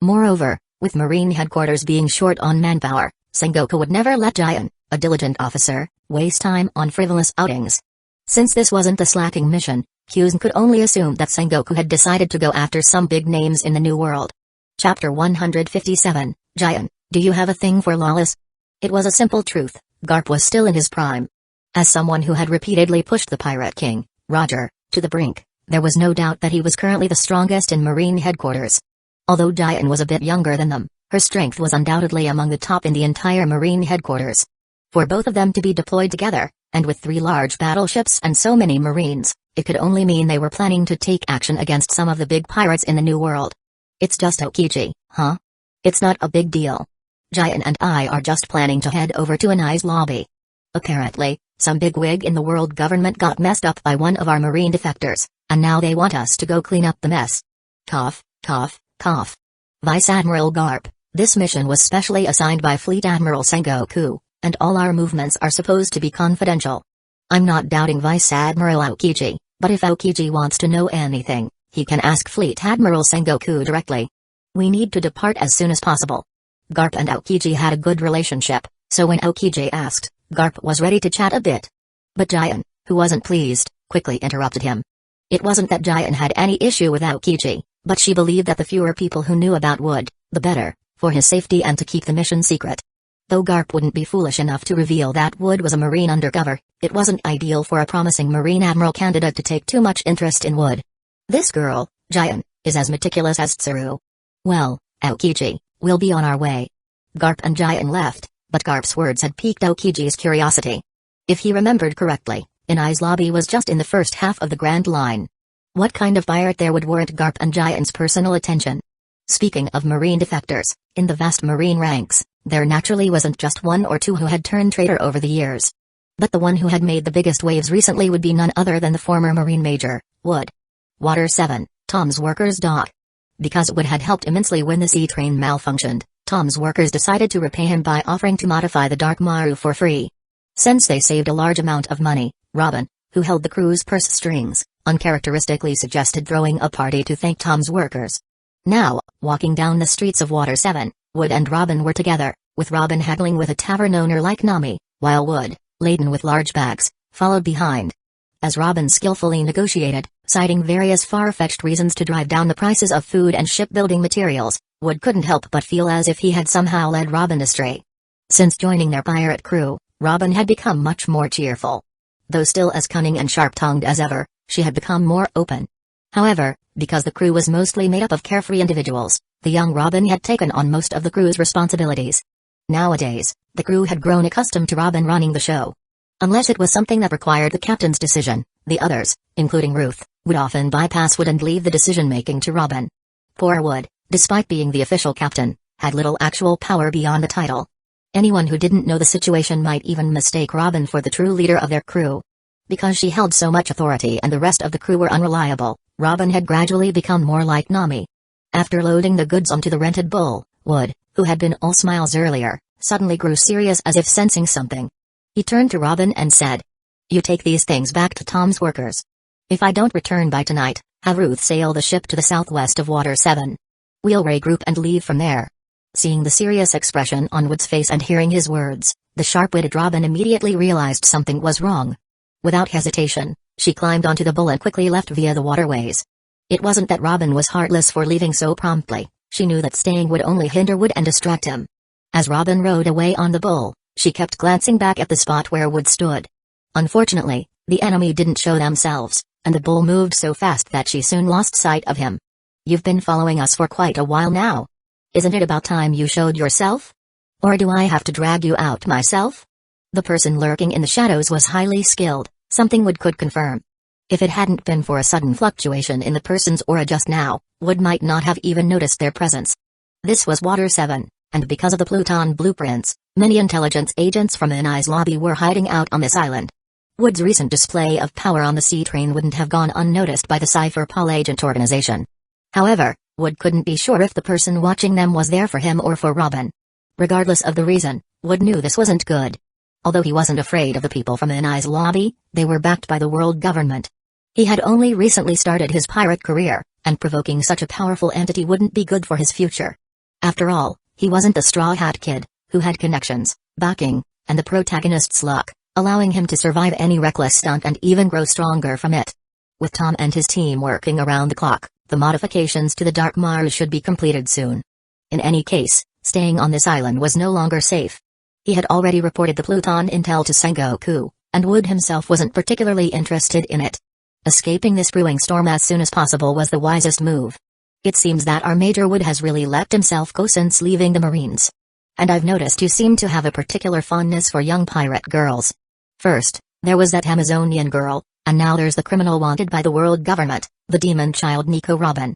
S1: Moreover, with Marine headquarters being short on manpower, Sengoku would never let Jian, a diligent officer, waste time on frivolous outings. Since this wasn't the slacking mission, Kyuzen could only assume that Sengoku had decided to go after some big names in the New World. Chapter 157, Jian, do you have a thing for lawless? It was a simple truth, Garp was still in his prime. As someone who had repeatedly pushed the Pirate King, Roger, to the brink, there was no doubt that he was currently the strongest in Marine headquarters. Although Jian was a bit younger than them, her strength was undoubtedly among the top in the entire Marine headquarters. For both of them to be deployed together, and with 3 large battleships and so many Marines, it could only mean they were planning to take action against some of the big pirates in the New World. It's just Aokiji, huh? It's not a big deal. Jian and I are just planning to head over to Anai's lobby. Apparently, some bigwig in the world government got messed up by one of our Marine defectors, and now they want us to go clean up the mess. Cough, cough, cough. Vice Admiral Garp, this mission was specially assigned by Fleet Admiral Sengoku, and all our movements are supposed to be confidential. I'm not doubting Vice Admiral Aokiji, but if Aokiji wants to know anything, he can ask Fleet Admiral Sengoku directly. We need to depart as soon as possible. Garp and Aokiji had a good relationship, so when Aokiji asked, Garp was ready to chat a bit. But Jian, who wasn't pleased, quickly interrupted him. It wasn't that Jian had any issue with Aokiji, but she believed that the fewer people who knew about Wood, the better, for his safety and to keep the mission secret. Though Garp wouldn't be foolish enough to reveal that Wood was a Marine undercover, it wasn't ideal for a promising Marine Admiral candidate to take too much interest in Wood. This girl, Jian, is as meticulous as Tsuru. Well, Aokiji, we'll be on our way. Garp and Jian left, but Garp's words had piqued Aokiji's curiosity. If he remembered correctly, Inai's lobby was just in the first half of the Grand Line. What kind of pirate there would warrant Garp and Jian's personal attention? Speaking of Marine defectors, in the vast Marine ranks, there naturally wasn't just 1 or 2 who had turned traitor over the years. But the one who had made the biggest waves recently would be none other than the former Marine Major, Wood. Water 7, Tom's workers' dock. Because Wood had helped immensely when the sea train malfunctioned, Tom's workers decided to repay him by offering to modify the Dark Maru for free. Since they saved a large amount of money, Robin, who held the crew's purse strings, uncharacteristically suggested throwing a party to thank Tom's workers. Now, walking down the streets of Water 7, Wood and Robin were together, with Robin haggling with a tavern owner like Nami, while Wood, laden with large bags, followed behind. As Robin skillfully negotiated, citing various far-fetched reasons to drive down the prices of food and shipbuilding materials, Wood couldn't help but feel as if he had somehow led Robin astray. Since joining their pirate crew, Robin had become much more cheerful. Though still as cunning and sharp-tongued as ever, she had become more open. However, because the crew was mostly made up of carefree individuals, the young Robin had taken on most of the crew's responsibilities. Nowadays, the crew had grown accustomed to Robin running the show. Unless it was something that required the captain's decision, the others, including Ruth, would often bypass Wood and leave the decision-making to Robin. Poor Wood, despite being the official captain, had little actual power beyond the title. Anyone who didn't know the situation might even mistake Robin for the true leader of their crew. Because she held so much authority and the rest of the crew were unreliable, Robin had gradually become more like Nami. After loading the goods onto the rented bull, Wood, who had been all smiles earlier, suddenly grew serious as if sensing something. He turned to Robin and said, "You take these things back to Tom's workers. If I don't return by tonight, have Ruth sail the ship to the southwest of Water 7. We'll regroup and leave from there." Seeing the serious expression on Wood's face and hearing his words, the sharp-witted Robin immediately realized something was wrong. Without hesitation, she climbed onto the bull and quickly left via the waterways. It wasn't that Robin was heartless for leaving so promptly, she knew that staying would only hinder Wood and distract him. As Robin rode away on the bull, she kept glancing back at the spot where Wood stood. Unfortunately, the enemy didn't show themselves, and the bull moved so fast that she soon lost sight of him. "You've been following us for quite a while now. Isn't it about time you showed yourself? Or do I have to drag you out myself?" The person lurking in the shadows was highly skilled, something Wood could confirm. If it hadn't been for a sudden fluctuation in the person's aura just now, Wood might not have even noticed their presence. This was Water 7, and because of the Pluton blueprints, many intelligence agents from NI's lobby were hiding out on this island. Wood's recent display of power on the sea train wouldn't have gone unnoticed by the Cypher-Pol agent organization. However, Wood couldn't be sure if the person watching them was there for him or for Robin. Regardless of the reason, Wood knew this wasn't good. Although he wasn't afraid of the people from NI's lobby, they were backed by the world government. He had only recently started his pirate career, and provoking such a powerful entity wouldn't be good for his future. After all, he wasn't a Straw Hat Kid, who had connections, backing, and the protagonist's luck, allowing him to survive any reckless stunt and even grow stronger from it. With Tom and his team working around the clock, the modifications to the Dark Mars should be completed soon. In any case, staying on this island was no longer safe. He had already reported the Pluton intel to Sengoku, and Wood himself wasn't particularly interested in it. Escaping this brewing storm as soon as possible was the wisest move. It seems that our Major Wood has really let himself go since leaving the Marines. And I've noticed you seem to have a particular fondness for young pirate girls. First, there was that Amazonian girl, and now there's the criminal wanted by the world government, the demon child Nico Robin.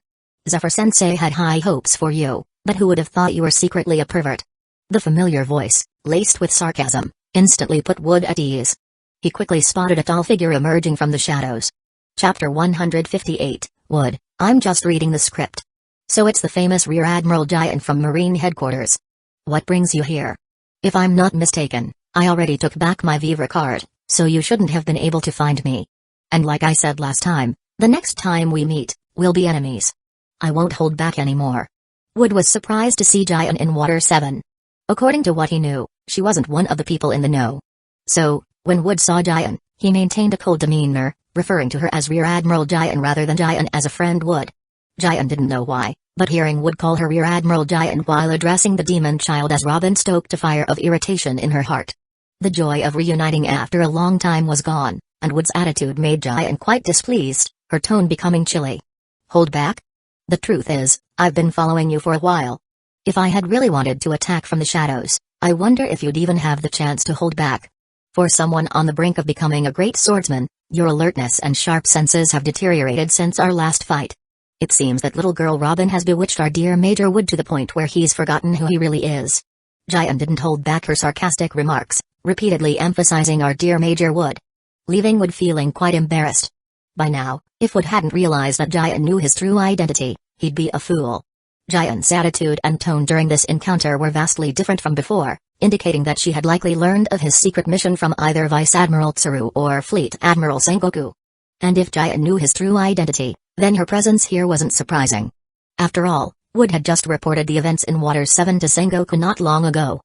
S1: Zephyr-sensei had high hopes for you, but who would have thought you were secretly a pervert? The familiar voice, laced with sarcasm, instantly put Wood at ease. He quickly spotted a tall figure emerging from the shadows. Chapter 158, Wood, I'm just reading the script. So it's the famous Rear Admiral Giant from Marine Headquarters. What brings you here? If I'm not mistaken, I already took back my Vivre card, so you shouldn't have been able to find me. And like I said last time, the next time we meet, we'll be enemies. I won't hold back anymore. Wood was surprised to see Giant in Water 7. According to what he knew, she wasn't one of the people in the know. So, when Wood saw Giant, he maintained a cold demeanor, referring to her as Rear Admiral Giant rather than Giant as a friend would. Giant didn't know why, but hearing Wood call her Rear Admiral Giant while addressing the demon child as Robin stoked a fire of irritation in her heart. The joy of reuniting after a long time was gone, and Wood's attitude made Giant quite displeased, her tone becoming chilly. Hold back? The truth is, I've been following you for a while. If I had really wanted to attack from the shadows, I wonder if you'd even have the chance to hold back. For someone on the brink of becoming a great swordsman, your alertness and sharp senses have deteriorated since our last fight. It seems that little girl Robin has bewitched our dear Major Wood to the point where he's forgotten who he really is. Giant didn't hold back her sarcastic remarks, repeatedly emphasizing our dear Major Wood, leaving Wood feeling quite embarrassed. By now, if Wood hadn't realized that Giant knew his true identity, he'd be a fool. Giant's attitude and tone during this encounter were vastly different from before, indicating that she had likely learned of his secret mission from either Vice Admiral Tsuru or Fleet Admiral Sengoku. And if Giant knew his true identity, then her presence here wasn't surprising. After all, Wood had just reported the events in Water 7 to Sengoku not long ago.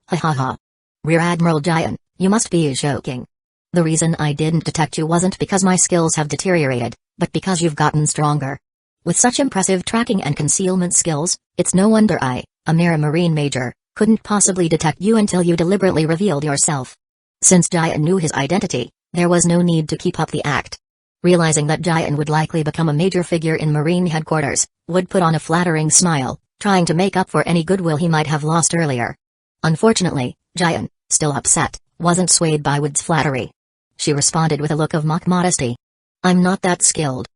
S1: Ha ha ha. Rear Admiral Giant, you must be joking. The reason I didn't detect you wasn't because my skills have deteriorated, but because you've gotten stronger. With such impressive tracking and concealment skills, it's no wonder I, a mere Marine Major, couldn't possibly detect you until you deliberately revealed yourself. Since Giant knew his identity, there was no need to keep up the act. Realizing that Giant would likely become a major figure in Marine headquarters, Wood put on a flattering smile, trying to make up for any goodwill he might have lost earlier. Unfortunately, Giant, still upset, wasn't swayed by Wood's flattery. She responded with a look of mock modesty. I'm not that skilled.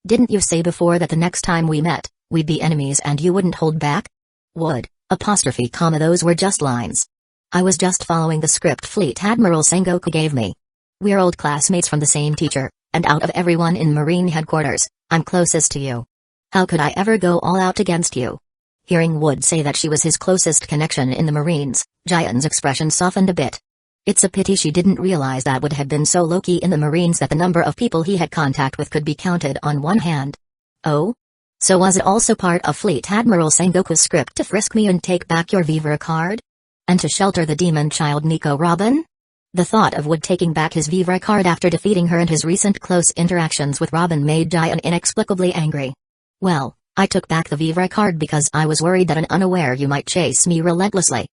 S1: Didn't you say before that the next time we met, we'd be enemies and you wouldn't hold back? Wood, apostrophe comma those were just lines. I was just following the script Fleet Admiral Sengoku gave me. We're old classmates from the same teacher, and out of everyone in Marine headquarters, I'm closest to you. How could I ever go all out against you? Hearing Wood say that she was his closest connection in the Marines, Giant's expression softened a bit. It's a pity she didn't realize that Wood had been so low-key in the Marines that the number of people he had contact with could be counted on one hand. Oh? So was it also part of Fleet Admiral Sengoku's script to frisk me and take back your Vivre card? And to shelter the demon child Nico Robin? The thought of Wood taking back his Vivre card after defeating her and his recent close interactions with Robin made Giant inexplicably angry. Well, I took back the Vivre card because I was worried that unaware you might chase me relentlessly.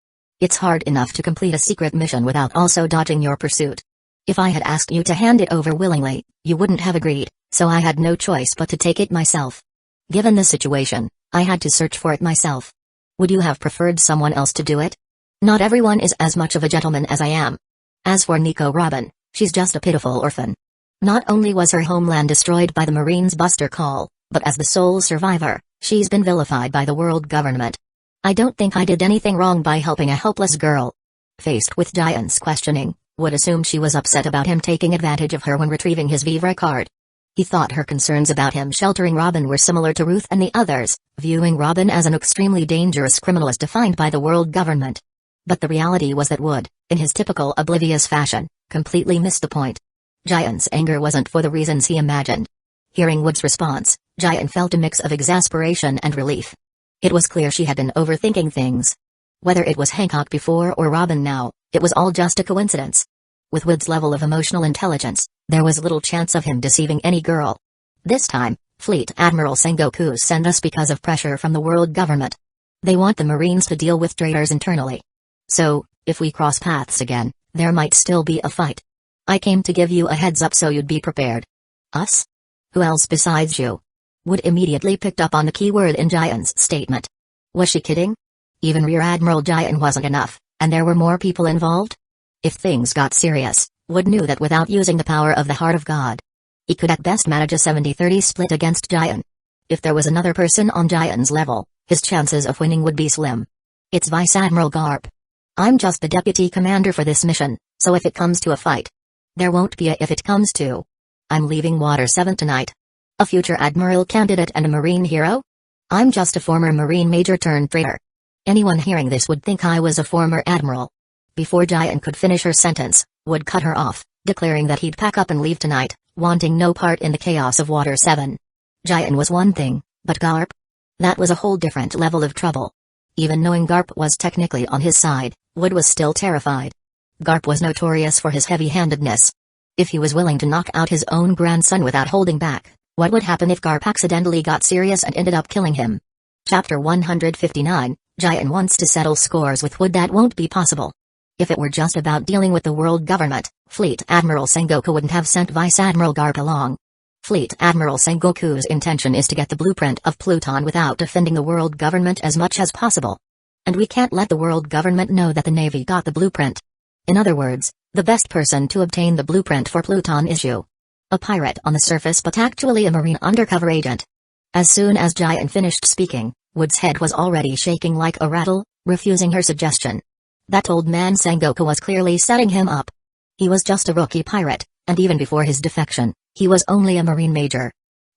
S1: It's hard enough to complete a secret mission without also dodging your pursuit. If I had asked you to hand it over willingly, you wouldn't have agreed, so I had no choice but to take it myself. Given the situation, I had to search for it myself. Would you have preferred someone else to do it? Not everyone is as much of a gentleman as I am. As for Nico Robin, she's just a pitiful orphan. Not only was her homeland destroyed by the Marines' Buster Call, but as the sole survivor, she's been vilified by the world government. I don't think I did anything wrong by helping a helpless girl. Faced with Giant's questioning, Wood assumed she was upset about him taking advantage of her when retrieving his Vivre card. He thought her concerns about him sheltering Robin were similar to Ruth and the others, viewing Robin as an extremely dangerous criminal as defined by the world government. But the reality was that Wood, in his typical oblivious fashion, completely missed the point. Giant's anger wasn't for the reasons he imagined. Hearing Wood's response, Giant felt a mix of exasperation and relief. It was clear she had been overthinking things. Whether it was Hancock before or Robin now, it was all just a coincidence. With Wood's level of emotional intelligence, there was little chance of him deceiving any girl. This time, Fleet Admiral Sengoku sent us because of pressure from the world government. They want the Marines to deal with traitors internally. So, if we cross paths again, there might still be a fight. I came to give you a heads up so you'd be prepared. Us? Who else besides you? Wood immediately picked up on the key word in Giant's statement. Was she kidding? Even Rear Admiral Giant wasn't enough, and there were more people involved? If things got serious, Wood knew that without using the power of the Heart of God, he could at best manage a 70-30 split against Giant. If there was another person on Giant's level, his chances of winning would be slim. It's Vice Admiral Garp. I'm just the deputy commander for this mission, so if it comes to a fight, there won't be a if it comes to. I'm leaving Water 7 tonight. A future admiral candidate and a Marine hero? I'm just a former Marine major turned traitor. Anyone hearing this would think I was a former admiral. Before Giant could finish her sentence, Wood cut her off, declaring that he'd pack up and leave tonight, wanting no part in the chaos of Water 7. Giant was one thing, but Garp? That was a whole different level of trouble. Even knowing Garp was technically on his side, Wood was still terrified. Garp was notorious for his heavy-handedness. If he was willing to knock out his own grandson without holding back, what would happen if Garp accidentally got serious and ended up killing him? Chapter 159, Giant wants to settle scores with Wood. That won't be possible. If it were just about dealing with the world government, Fleet Admiral Sengoku wouldn't have sent Vice Admiral Garp along. Fleet Admiral Sengoku's intention is to get the blueprint of Pluton without offending the world government as much as possible. And we can't let the world government know that the Navy got the blueprint. In other words, the best person to obtain the blueprint for Pluton is you. A pirate on the surface but actually a Marine undercover agent. As soon as Giant finished speaking, Wood's head was already shaking like a rattle, refusing her suggestion. That old man Sengoku was clearly setting him up. He was just a rookie pirate, and even before his defection, he was only a Marine major.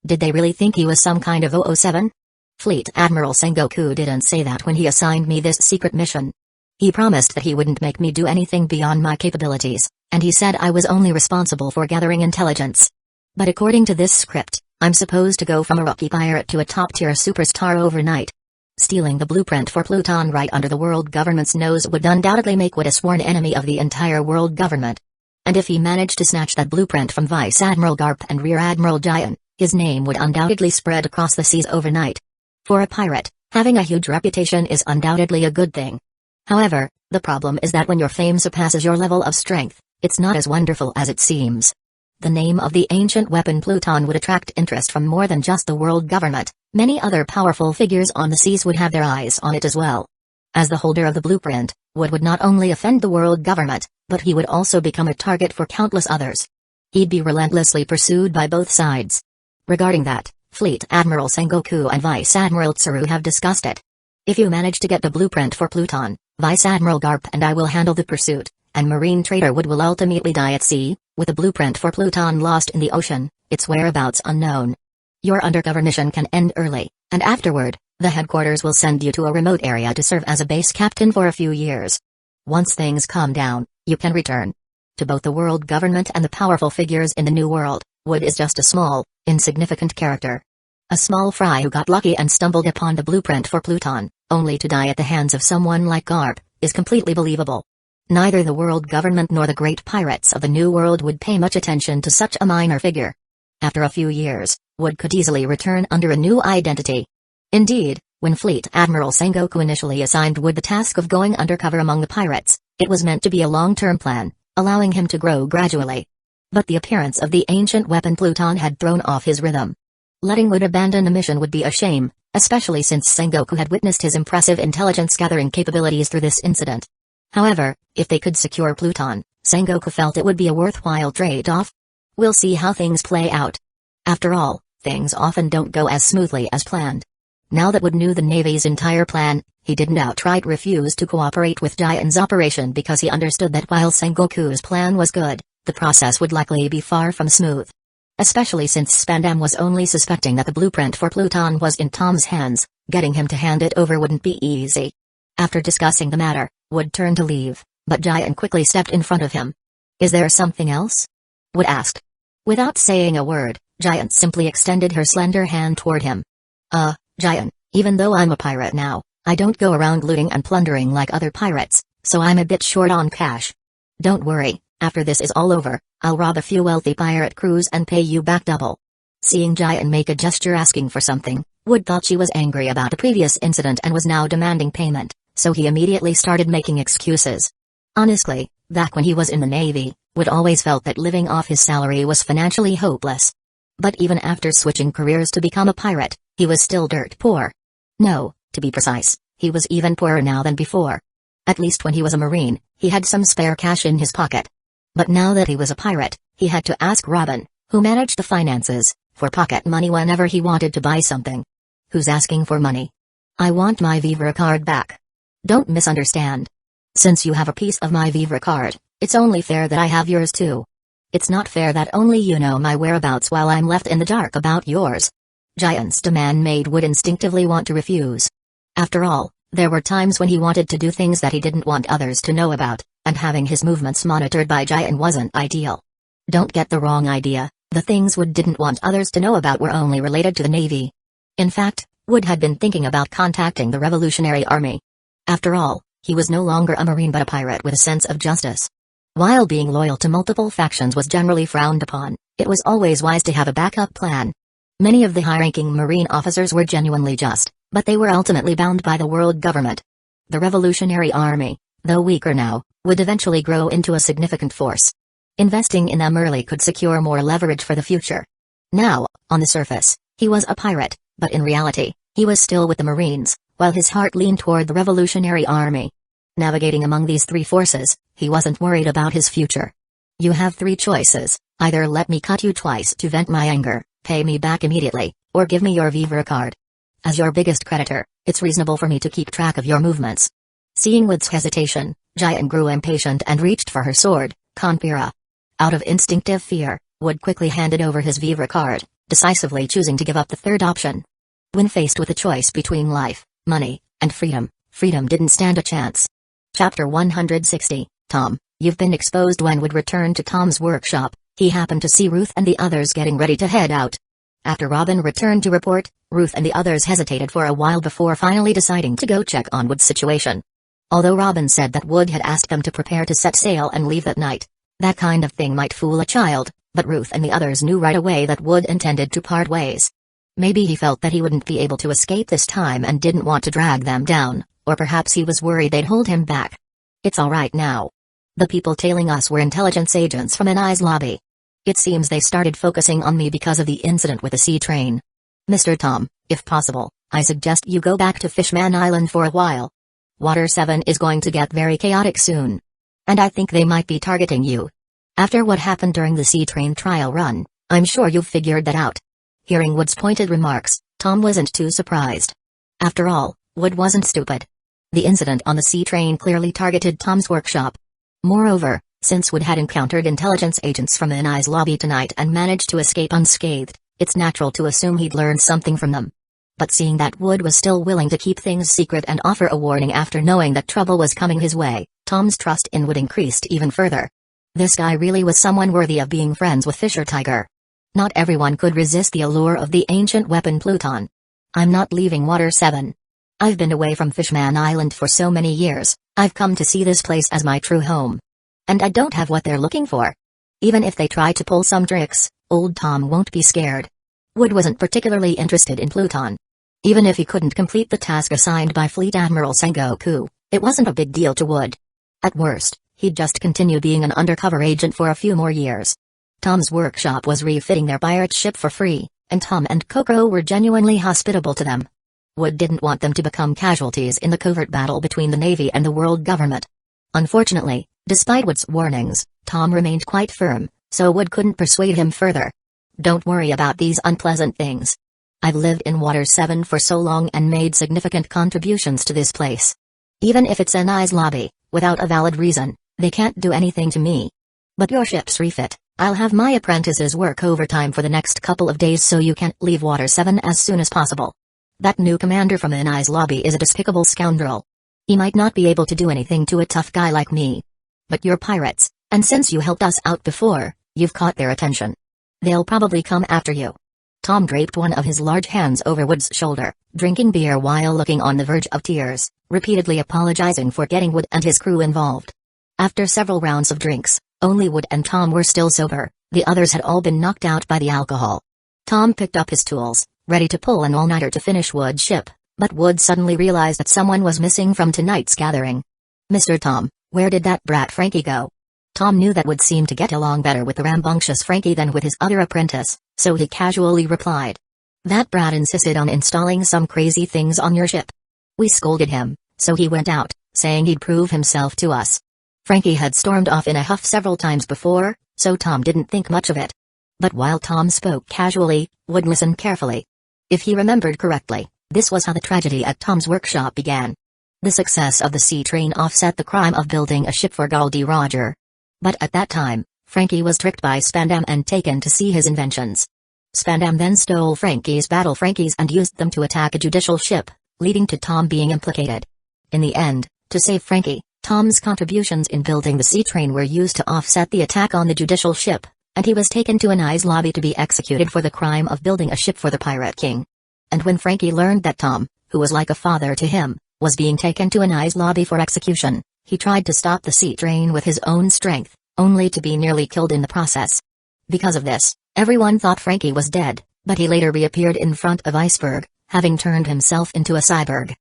S1: Did they really think he was some kind of 007? Fleet Admiral Sengoku didn't say that when he assigned me this secret mission. He promised that he wouldn't make me do anything beyond my capabilities, and he said I was only responsible for gathering intelligence. But according to this script, I'm supposed to go from a rookie pirate to a top-tier superstar overnight. Stealing the blueprint for Pluton right under the world government's nose would undoubtedly make Wood a sworn enemy of the entire world government. And if he managed to snatch that blueprint from Vice Admiral Garp and Rear Admiral Giant, his name would undoubtedly spread across the seas overnight. For a pirate, having a huge reputation is undoubtedly a good thing. However, the problem is that when your fame surpasses your level of strength, it's not as wonderful as it seems. The name of the ancient weapon Pluton would attract interest from more than just the world government. Many other powerful figures on the seas would have their eyes on it as well. As the holder of the blueprint, Wood would not only offend the world government, but he would also become a target for countless others. He'd be relentlessly pursued by both sides. Regarding that, Fleet Admiral Sengoku and Vice Admiral Tsuru have discussed it. If you manage to get the blueprint for Pluton, Vice Admiral Garp and I will handle the pursuit, and Marine Trader Wood will ultimately die at sea, with the blueprint for Pluton lost in the ocean, its whereabouts unknown. Your undercover mission can end early, and afterward, the headquarters will send you to a remote area to serve as a base captain for a few years. Once things calm down, you can return. To both the world government and the powerful figures in the New World, Wood is just a small, insignificant character. A small fry who got lucky and stumbled upon the blueprint for Pluton, only to die at the hands of someone like Garp, is completely believable. Neither the world government nor the great pirates of the New World would pay much attention to such a minor figure. After a few years, Wood could easily return under a new identity. Indeed, When Fleet Admiral Sengoku initially assigned Wood the task of going undercover among the pirates, it was meant to be a long-term plan, allowing him to grow gradually. But the appearance of the ancient weapon Pluton had thrown off his rhythm. Letting Wood abandon the mission would be a shame, especially since Sengoku had witnessed his impressive intelligence-gathering capabilities through this incident. However, if they could secure Pluton, Sengoku felt it would be a worthwhile trade-off. We'll see how things play out. After all, things often don't go as smoothly as planned. Now that Wood knew the Navy's entire plan, he didn't outright refuse to cooperate with Giant's operation because he understood that while Sengoku's plan was good, the process would likely be far from smooth. Especially since Spandam was only suspecting that the blueprint for Pluton was in Tom's hands, getting him to hand it over wouldn't be easy. After discussing the matter, Wood turned to leave, but Giant quickly stepped in front of him. "Is there something else?" Wood asked. Without saying a word, Giant simply extended her slender hand toward him. Giant, even though I'm a pirate now, I don't go around looting and plundering like other pirates, so I'm a bit short on cash. Don't worry, after this is all over, I'll rob a few wealthy pirate crews and pay you back double." Seeing Giant make a gesture asking for something, Wood thought she was angry about the previous incident and was now demanding payment, so he immediately started making excuses. Honestly, back when he was in the Navy, Wood always felt that living off his salary was financially hopeless. But even after switching careers to become a pirate, he was still dirt poor. No, to be precise, he was even poorer now than before. At least when he was a Marine, he had some spare cash in his pocket. But now that he was a pirate, he had to ask Robin, who managed the finances, for pocket money whenever he wanted to buy something. "Who's asking for money?" "I want my Vivre card back." "Don't misunderstand. Since you have a piece of my Vivre card, it's only fair that I have yours too. It's not fair that only you know my whereabouts while I'm left in the dark about yours." Giant's demand made Wood instinctively want to refuse. After all, there were times when he wanted to do things that he didn't want others to know about, and having his movements monitored by Giant wasn't ideal. Don't get the wrong idea, the things Wood didn't want others to know about were only related to the Navy. In fact, Wood had been thinking about contacting the Revolutionary Army. After all, he was no longer a Marine but a pirate with a sense of justice. While being loyal to multiple factions was generally frowned upon, it was always wise to have a backup plan. Many of the high-ranking Marine officers were genuinely just, but they were ultimately bound by the world government. The Revolutionary Army, though weaker now, would eventually grow into a significant force. Investing in them early could secure more leverage for the future. Now, on the surface, he was a pirate, but in reality, he was still with the Marines, while his heart leaned toward the Revolutionary Army. Navigating among these three forces, he wasn't worried about his future. "You have three choices: either let me cut you twice to vent my anger, pay me back immediately, or give me your Vivre card. As your biggest creditor, it's reasonable for me to keep track of your movements." Seeing Wood's hesitation, Giant grew impatient and reached for her sword, Conpira. Out of instinctive fear, Wood quickly handed over his Vivre card, decisively choosing to give up the third option. When faced with a choice between life, money, and freedom, freedom didn't stand a chance. Chapter 160, Tom, you've been exposed. When Wood returned to Tom's workshop, he happened to see Ruth and the others getting ready to head out. After Robin returned to report, Ruth and the others hesitated for a while before finally deciding to go check on Wood's situation. Although Robin said that Wood had asked them to prepare to set sail and leave that night, that kind of thing might fool a child, but Ruth and the others knew right away that Wood intended to part ways. Maybe he felt that he wouldn't be able to escape this time and didn't want to drag them down, or perhaps he was worried they'd hold him back. "It's all right now. The people tailing us were intelligence agents from NI's lobby. It seems they started focusing on me because of the incident with the sea train. Mr. Tom, if possible, I suggest you go back to Fishman Island for a while. Water 7 is going to get very chaotic soon. And I think they might be targeting you. After what happened during the sea train trial run, I'm sure you've figured that out." Hearing Wood's pointed remarks, Tom wasn't too surprised. After all, Wood wasn't stupid. The incident on the sea train clearly targeted Tom's workshop. Moreover, since Wood had encountered intelligence agents from NI's lobby tonight and managed to escape unscathed, it's natural to assume he'd learned something from them. But seeing that Wood was still willing to keep things secret and offer a warning after knowing that trouble was coming his way, Tom's trust in Wood increased even further. This guy really was someone worthy of being friends with Fisher Tiger. Not everyone could resist the allure of the ancient weapon Pluton. "I'm not leaving Water 7. I've been away from Fishman Island for so many years, I've come to see this place as my true home. And I don't have what they're looking for. Even if they try to pull some tricks, old Tom won't be scared." Wood wasn't particularly interested in Pluton. Even if he couldn't complete the task assigned by Fleet Admiral Sengoku, it wasn't a big deal to Wood. At worst, he'd just continue being an undercover agent for a few more years. Tom's workshop was refitting their pirate ship for free, and Tom and Coco were genuinely hospitable to them. Wood didn't want them to become casualties in the covert battle between the Navy and the world government. Unfortunately, despite Wood's warnings, Tom remained quite firm, so Wood couldn't persuade him further. Don't worry about these unpleasant things. I've lived in Water 7 for so long and made significant contributions to this place. Even if it's a nice lobby, without a valid reason, they can't do anything to me. But your ship's refit, I'll have my apprentices work overtime for the next couple of days so you can't leave Water 7 as soon as possible. That new commander from Anai's lobby is a despicable scoundrel. He might not be able to do anything to a tough guy like me. But you're pirates, and since you helped us out before, you've caught their attention. They'll probably come after you. Tom draped one of his large hands over Wood's shoulder, drinking beer while looking on the verge of tears, repeatedly apologizing for getting Wood and his crew involved. After several rounds of drinks, only Wood and Tom were still sober, the others had all been knocked out by the alcohol. Tom picked up his tools, ready to pull an all-nighter to finish Wood's ship, but Wood suddenly realized that someone was missing from tonight's gathering. "Mr. Tom, where did that brat Frankie go?" Tom knew that Wood seemed to get along better with the rambunctious Frankie than with his other apprentice, so he casually replied. "That brat insisted on installing some crazy things on your ship. We scolded him, so he went out, saying he'd prove himself to us." Frankie had stormed off in a huff several times before, so Tom didn't think much of it. But while Tom spoke casually, Wood listened carefully. If he remembered correctly, this was how the tragedy at Tom's workshop began. The success of the sea train offset the crime of building a ship for Goldie Roger. But at that time, Frankie was tricked by Spandam and taken to see his inventions. Spandam then stole Frankie's battle Frankies and used them to attack a judicial ship, leading to Tom being implicated. In the end, to save Frankie, Tom's contributions in building the sea train were used to offset the attack on the judicial ship, and he was taken to Anai's lobby to be executed for the crime of building a ship for the Pirate King. And when Frankie learned that Tom, who was like a father to him, was being taken to Anai's lobby for execution, he tried to stop the sea train with his own strength, only to be nearly killed in the process. Because of this, everyone thought Frankie was dead, but he later reappeared in front of Iceberg, having turned himself into a cyborg.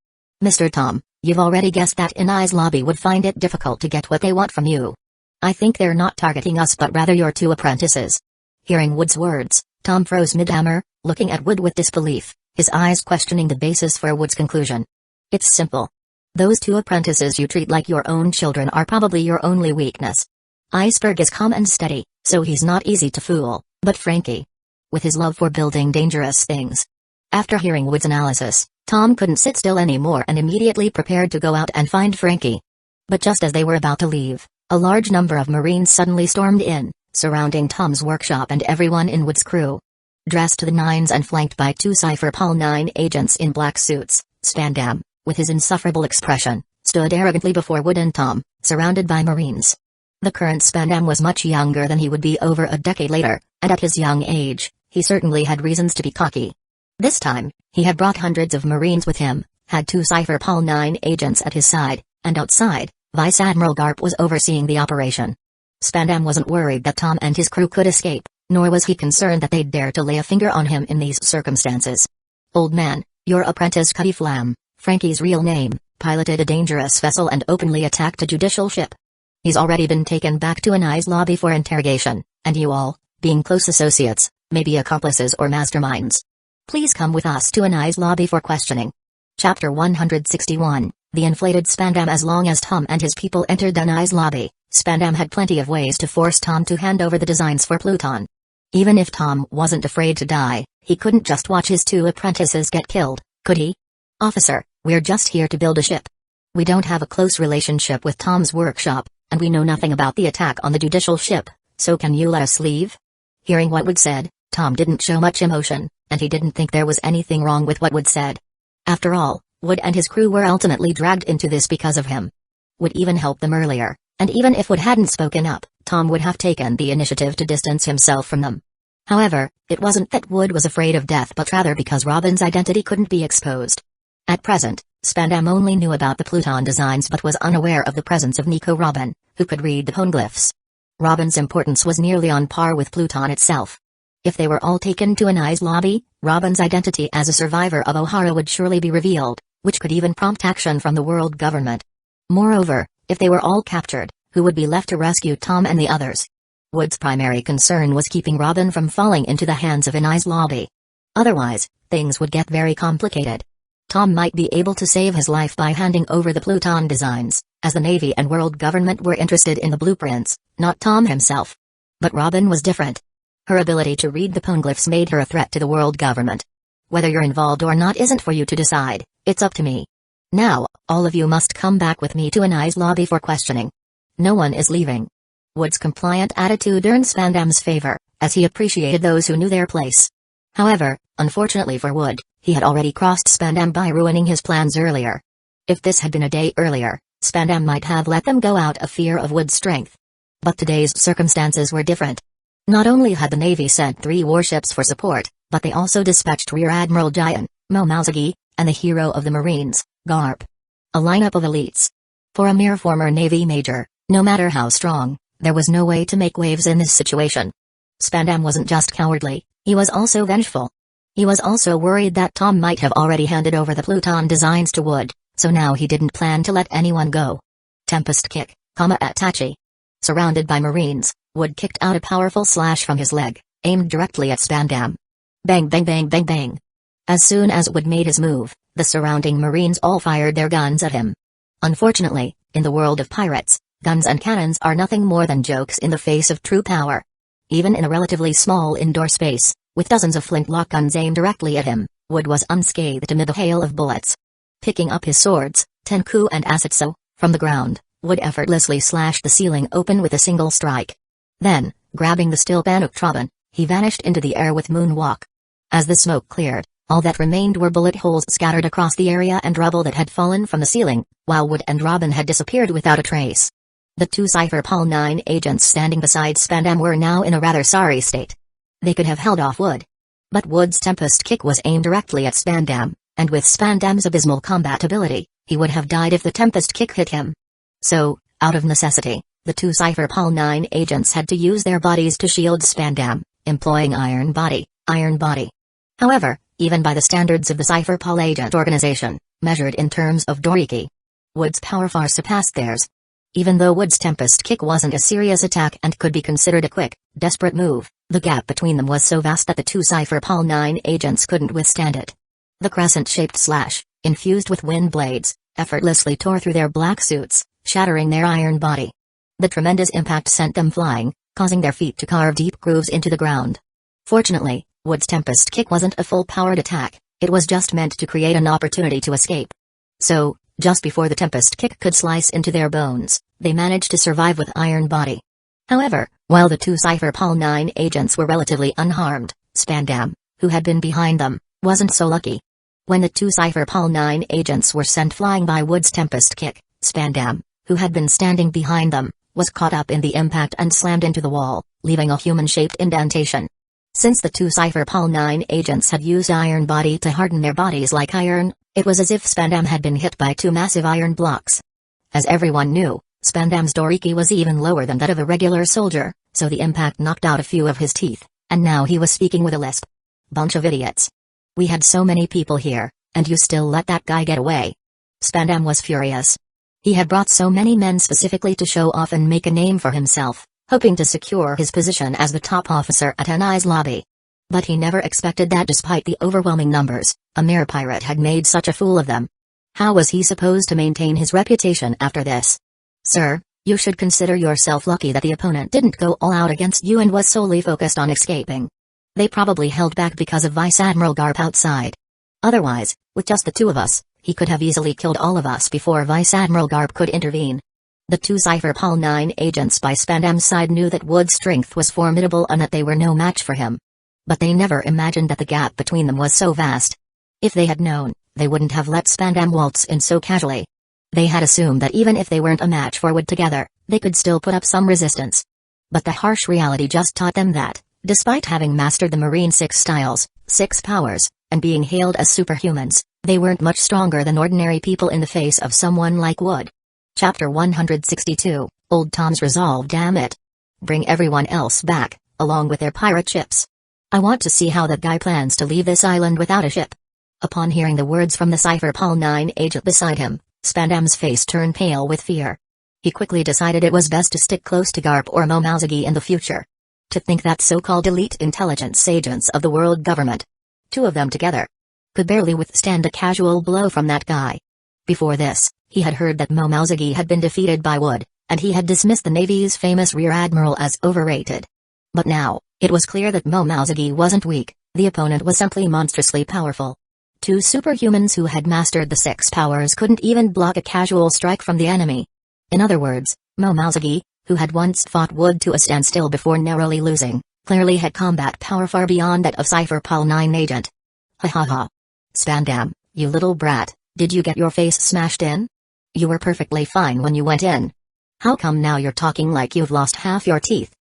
S1: "Mr. Tom, you've already guessed that Anai's lobby would find it difficult to get what they want from you. I think they're not targeting us but rather your two apprentices." Hearing Wood's words, Tom froze mid-hammer, looking at Wood with disbelief, his eyes questioning the basis for Wood's conclusion. "It's simple. Those two apprentices you treat like your own children are probably your only weakness. Iceberg is calm and steady, so he's not easy to fool, but Frankie, with his love for building dangerous things." After hearing Wood's analysis, Tom couldn't sit still anymore and immediately prepared to go out and find Frankie. But just as they were about to leave, a large number of Marines suddenly stormed in, surrounding Tom's workshop and everyone in Wood's crew. Dressed to the nines and flanked by two Cypher Pol 9 agents in black suits, Spandam, with his insufferable expression, stood arrogantly before Wood and Tom, surrounded by Marines. The current Spandam was much younger than he would be over a decade later, and at his young age, he certainly had reasons to be cocky. This time, he had brought hundreds of Marines with him, had two Cypher Pol 9 agents at his side, and outside, Vice Admiral Garp was overseeing the operation. Spandam wasn't worried that Tom and his crew could escape, nor was he concerned that they'd dare to lay a finger on him in these circumstances. "Old man, your apprentice Cutty Flam, Frankie's real name, piloted a dangerous vessel and openly attacked a judicial ship. He's already been taken back to Anai's lobby for interrogation, and you all, being close associates, may be accomplices or masterminds. Please come with us to Anai's lobby for questioning." Chapter 161, The Inflated Spandam. As long as Tom and his people entered Anai's lobby, Spandam had plenty of ways to force Tom to hand over the designs for Pluton. Even if Tom wasn't afraid to die, he couldn't just watch his two apprentices get killed, could he? "Officer, we're just here to build a ship. We don't have a close relationship with Tom's workshop, and we know nothing about the attack on the judicial ship, so can you let us leave?" Hearing what Wood said, Tom didn't show much emotion, and he didn't think there was anything wrong with what Wood said. After all, Wood and his crew were ultimately dragged into this because of him. Wood even helped them earlier, and even if Wood hadn't spoken up, Tom would have taken the initiative to distance himself from them. However, it wasn't that Wood was afraid of death but rather because Robin's identity couldn't be exposed. At present, Spandam only knew about the Pluton designs but was unaware of the presence of Nico Robin, who could read the poneglyphs. Robin's importance was nearly on par with Pluton itself. If they were all taken to an ICE lobby, Robin's identity as a survivor of O'Hara would surely be revealed, which could even prompt action from the world government. Moreover, if they were all captured, who would be left to rescue Tom and the others? Wood's primary concern was keeping Robin from falling into the hands of an ICE lobby. Otherwise, things would get very complicated. Tom might be able to save his life by handing over the Pluton designs, as the Navy and world government were interested in the blueprints, not Tom himself. But Robin was different. Her ability to read the poneglyphs made her a threat to the world government. Whether you're involved or not isn't for you to decide, it's up to me. Now, all of you must come back with me to an ICE lobby for questioning. No one is leaving. Wood's compliant attitude earned Spandam's favor, as he appreciated those who knew their place. However, unfortunately for Wood, he had already crossed Spandam by ruining his plans earlier. If this had been a day earlier, Spandam might have let them go out of fear of Wood's strength. But today's circumstances were different. Not only had the Navy sent 3 warships for support, but they also dispatched Rear Admiral Jayan, Momausagi, and the hero of the Marines, Garp. A lineup of elites. For a mere former Navy major, no matter how strong, there was no way to make waves in this situation. Spandam wasn't just cowardly, he was also vengeful. He was also worried that Tom might have already handed over the Pluton designs to Wood, so now he didn't plan to let anyone go. Tempest kick, Atachi. Surrounded by Marines, Wood kicked out a powerful slash from his leg, aimed directly at Spandam. Bang bang bang bang bang. As soon as Wood made his move, the surrounding Marines all fired their guns at him. Unfortunately, in the world of pirates, guns and cannons are nothing more than jokes in the face of true power. Even in a relatively small indoor space, with dozens of flintlock guns aimed directly at him, Wood was unscathed amid the hail of bullets. Picking up his swords, Tenku and Asatsu, from the ground, Wood effortlessly slashed the ceiling open with a single strike. Then, grabbing the still Banuktraban, he vanished into the air with Moonwalk. As the smoke cleared, all that remained were bullet holes scattered across the area and rubble that had fallen from the ceiling, while Wood and Robin had disappeared without a trace. The 2 Cypher Pol 9 agents standing beside Spandam were now in a rather sorry state. They could have held off Wood. But Wood's Tempest kick was aimed directly at Spandam, and with Spandam's abysmal combat ability, he would have died if the Tempest kick hit him. So, out of necessity, the 2 Cypher Pol 9 agents had to use their bodies to shield Spandam, employing Iron Body, Iron Body. However, even by the standards of the Cypher Pol agent organization, measured in terms of Doriki, Wood's power far surpassed theirs. Even though Wood's Tempest kick wasn't a serious attack and could be considered a quick, desperate move, the gap between them was so vast that the 2 Cypher Pol 9 agents couldn't withstand it. The crescent-shaped slash, infused with wind blades, effortlessly tore through their black suits, shattering their iron body. The tremendous impact sent them flying, causing their feet to carve deep grooves into the ground. Fortunately, Wood's Tempest kick wasn't a full-powered attack, it was just meant to create an opportunity to escape. So, just before the Tempest kick could slice into their bones, they managed to survive with Iron Body. However, while the 2 Cypher Pol 9 agents were relatively unharmed, Spandam, who had been behind them, wasn't so lucky. When the 2 Cypher Pol 9 agents were sent flying by Wood's Tempest kick, Spandam, who had been standing behind them, was caught up in the impact and slammed into the wall, leaving a human-shaped indentation. Since the 2 Cypher Pol 9 agents had used Iron Body to harden their bodies like iron, it was as if Spandam had been hit by 2 massive iron blocks. As everyone knew, Spandam's Doriki was even lower than that of a regular soldier, so the impact knocked out a few of his teeth, and now he was speaking with a lisp. Bunch of idiots. We had so many people here, and you still let that guy get away. Spandam was furious. He had brought so many men specifically to show off and make a name for himself, hoping to secure his position as the top officer at an ICE lobby. But he never expected that despite the overwhelming numbers, a mere pirate had made such a fool of them. How was he supposed to maintain his reputation after this? Sir, you should consider yourself lucky that the opponent didn't go all out against you and was solely focused on escaping. They probably held back because of Vice Admiral Garp outside. Otherwise, with just the 2 of us, he could have easily killed all of us before Vice Admiral Garp could intervene. The 2 Cypher Pol 9 agents by Spandam's side knew that Wood's strength was formidable and that they were no match for him. But they never imagined that the gap between them was so vast. If they had known, they wouldn't have let Spandam waltz in so casually. They had assumed that even if they weren't a match for Wood together, they could still put up some resistance. But the harsh reality just taught them that, despite having mastered the Marine 6 styles, 6 powers, and being hailed as superhumans, they weren't much stronger than ordinary people in the face of someone like Wood. Chapter 162, Old Tom's Resolve. Damn it. Bring everyone else back, along with their pirate ships. I want to see how that guy plans to leave this island without a ship. Upon hearing the words from the Cypher Pal 9 agent beside him, Spandam's face turned pale with fear. He quickly decided it was best to stick close to Garp or Momazagi in the future. To think that so-called elite intelligence agents of the world government, two of them together, could barely withstand a casual blow from that guy. Before this, he had heard that Momazagi had been defeated by Wood, and he had dismissed the Navy's famous Rear Admiral as overrated. But now, it was clear that Momazagi wasn't weak, the opponent was simply monstrously powerful. Two superhumans who had mastered the 6 powers couldn't even block a casual strike from the enemy. In other words, Momazagi, who had once fought Wood to a standstill before narrowly losing, clearly had combat power far beyond that of Cypher Pal 9 agent. Ha ha ha. Spandam, you little brat, did you get your face smashed in? You were perfectly fine when you went in. How come now you're talking like you've lost half your teeth?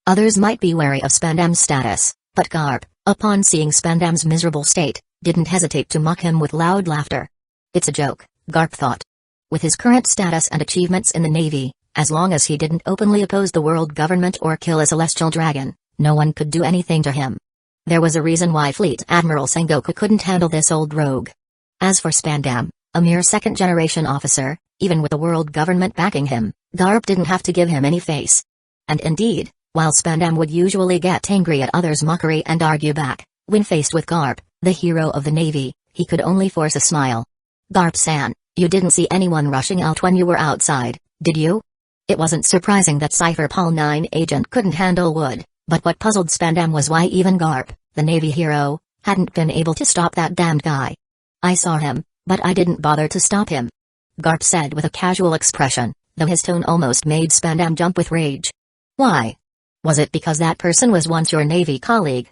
S1: Others might be wary of Spandam's status, but Garp, upon seeing Spandam's miserable state, didn't hesitate to mock him with loud laughter. It's a joke, Garp thought. With his current status and achievements in the Navy, as long as he didn't openly oppose the world government or kill a celestial dragon, no one could do anything to him. There was a reason why Fleet Admiral Sengoku couldn't handle this old rogue. As for Spandam, a mere second-generation officer, even with the world government backing him, Garp didn't have to give him any face. And indeed, while Spandam would usually get angry at others' mockery and argue back, when faced with Garp, the hero of the Navy, he could only force a smile. Garp-san, you didn't see anyone rushing out when you were outside, did you? It wasn't surprising that Cypher Pal 9 agent couldn't handle Wood, but what puzzled Spandam was why even Garp, the Navy hero, hadn't been able to stop that damned guy. I saw him, but I didn't bother to stop him, Garp said with a casual expression, though his tone almost made Spandam jump with rage. Why? Was it because that person was once your Navy colleague?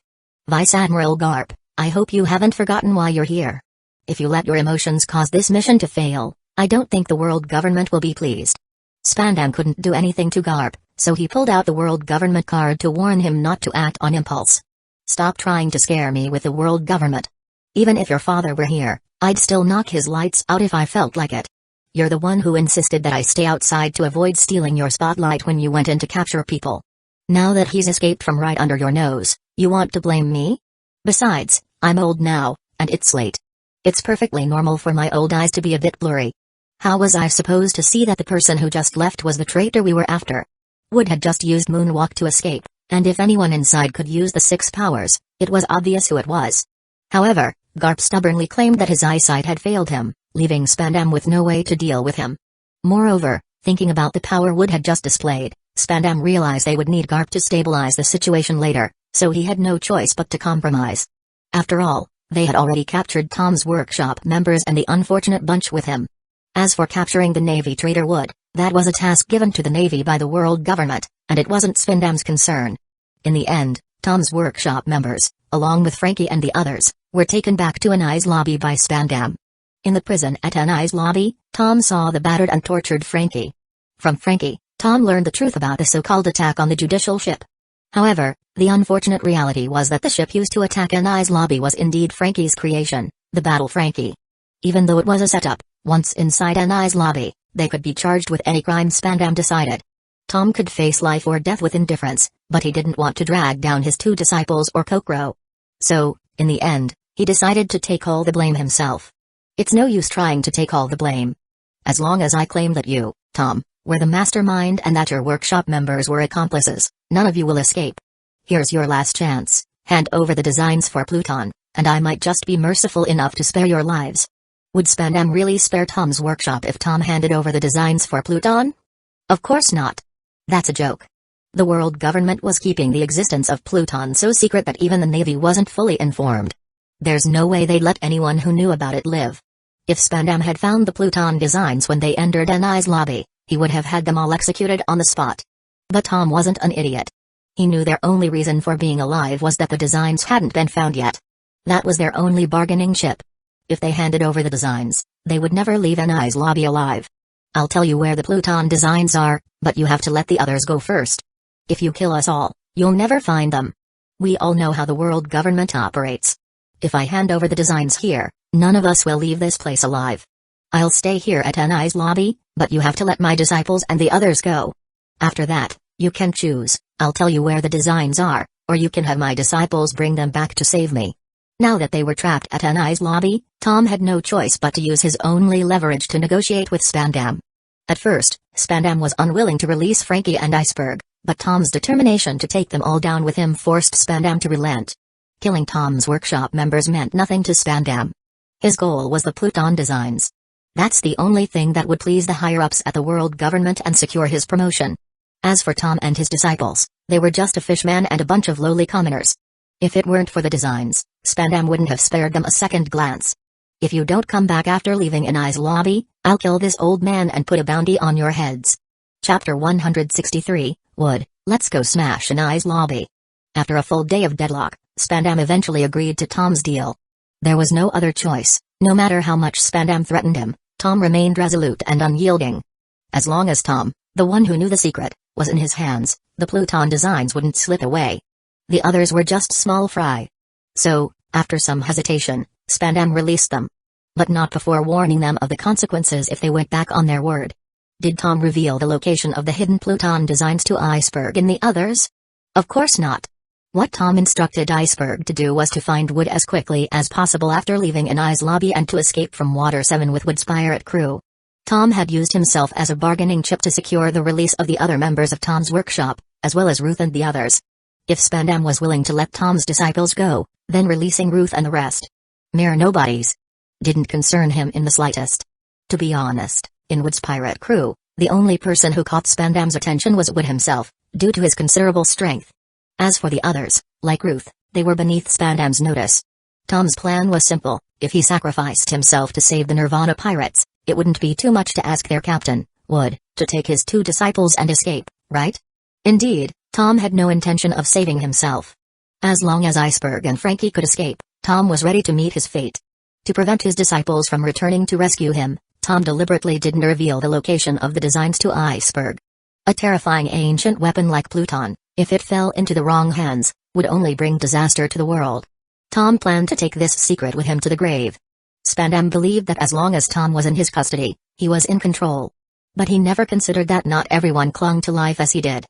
S1: Vice Admiral Garp, I hope you haven't forgotten why you're here. If you let your emotions cause this mission to fail, I don't think the world government will be pleased. Spandam couldn't do anything to Garp, so he pulled out the world government card to warn him not to act on impulse. Stop trying to scare me with the world government. Even if your father were here, I'd still knock his lights out if I felt like it. You're the one who insisted that I stay outside to avoid stealing your spotlight when you went in to capture people. Now that he's escaped from right under your nose, you want to blame me? Besides, I'm old now, and it's late. It's perfectly normal for my old eyes to be a bit blurry. How was I supposed to see that the person who just left was the traitor we were after? Wood had just used Moonwalk to escape, and if anyone inside could use the 6 powers, it was obvious who it was. However, Garp stubbornly claimed that his eyesight had failed him, leaving Spandam with no way to deal with him. Moreover, thinking about the power Wood had just displayed, Spandam realized they would need Garp to stabilize the situation later, so he had no choice but to compromise. After all, they had already captured Tom's workshop members and the unfortunate bunch with him. As for capturing the Navy traitor Wood, that was a task given to the Navy by the world government, and it wasn't Spandam's concern. In the end, Tom's workshop members, along with Frankie and the others, were taken back to Anai's lobby by Spandam. In the prison at Anai's lobby, Tom saw the battered and tortured Frankie. From Frankie, Tom learned the truth about the so-called attack on the judicial ship. However, the unfortunate reality was that the ship used to attack Anai's lobby was indeed Frankie's creation, the Battle Frankie. Even though it was a setup, once inside Anai's lobby, they could be charged with any crime Spandam decided. Tom could face life or death with indifference, but he didn't want to drag down his 2 disciples or Kokoro. So, in the end, he decided to take all the blame himself. It's no use trying to take all the blame. As long as I claim that you, Tom, were the mastermind and that your workshop members were accomplices, none of you will escape. Here's your last chance, hand over the designs for Pluton, and I might just be merciful enough to spare your lives. Would Spandam really spare Tom's workshop if Tom handed over the designs for Pluton? Of course not. That's a joke. The world government was keeping the existence of Pluton so secret that even the Navy wasn't fully informed. There's no way they'd let anyone who knew about it live. If Spandam had found the Pluton designs when they entered Anai's lobby, he would have had them all executed on the spot. But Tom wasn't an idiot. He knew their only reason for being alive was that the designs hadn't been found yet. That was their only bargaining chip. If they handed over the designs, they would never leave Anai's lobby alive. I'll tell you where the Pluton designs are, but you have to let the others go first. If you kill us all, you'll never find them. We all know how the world government operates. If I hand over the designs here, none of us will leave this place alive. I'll stay here at Anai's lobby, but you have to let my disciples and the others go. After that, you can choose, I'll tell you where the designs are, or you can have my disciples bring them back to save me. Now that they were trapped at Anai's lobby, Tom had no choice but to use his only leverage to negotiate with Spandam. At first, Spandam was unwilling to release Frankie and Iceberg, but Tom's determination to take them all down with him forced Spandam to relent. Killing Tom's workshop members meant nothing to Spandam. His goal was the Pluton designs. That's the only thing that would please the higher-ups at the world government and secure his promotion. As for Tom and his disciples, they were just a fishman and a bunch of lowly commoners. If it weren't for the designs, Spandam wouldn't have spared them a second glance. If you don't come back after leaving Anai's lobby, I'll kill this old man and put a bounty on your heads. Chapter 163, Wood, let's go smash Anai's lobby. After a full day of deadlock, Spandam eventually agreed to Tom's deal. There was no other choice. No matter how much Spandam threatened him, Tom remained resolute and unyielding. As long as Tom, the one who knew the secret, was in his hands, the Pluton designs wouldn't slip away. The others were just small fry. So, after some hesitation, Spandam released them. But not before warning them of the consequences if they went back on their word. Did Tom reveal the location of the hidden Pluton designs to Iceberg and the others? Of course not. What Tom instructed Iceberg to do was to find Wood as quickly as possible after leaving Anai's lobby and to escape from Water 7 with Wood's pirate crew. Tom had used himself as a bargaining chip to secure the release of the other members of Tom's workshop, as well as Ruth and the others. If Spandam was willing to let Tom's disciples go, then releasing Ruth and the rest, mere nobodies, didn't concern him in the slightest. To be honest, in Wood's pirate crew, the only person who caught Spandam's attention was Wood himself, due to his considerable strength. As for the others, like Ruth, they were beneath Spandam's notice. Tom's plan was simple: if he sacrificed himself to save the Nirvana pirates, it wouldn't be too much to ask their captain, Wood, to take his 2 disciples and escape, right? Indeed, Tom had no intention of saving himself. As long as Iceberg and Frankie could escape, Tom was ready to meet his fate. To prevent his disciples from returning to rescue him, Tom deliberately didn't reveal the location of the designs to Iceberg. A terrifying ancient weapon like Pluton, if it fell into the wrong hands, would only bring disaster to the world. Tom planned to take this secret with him to the grave. Spandam believed that as long as Tom was in his custody, he was in control. But he never considered that not everyone clung to life as he did.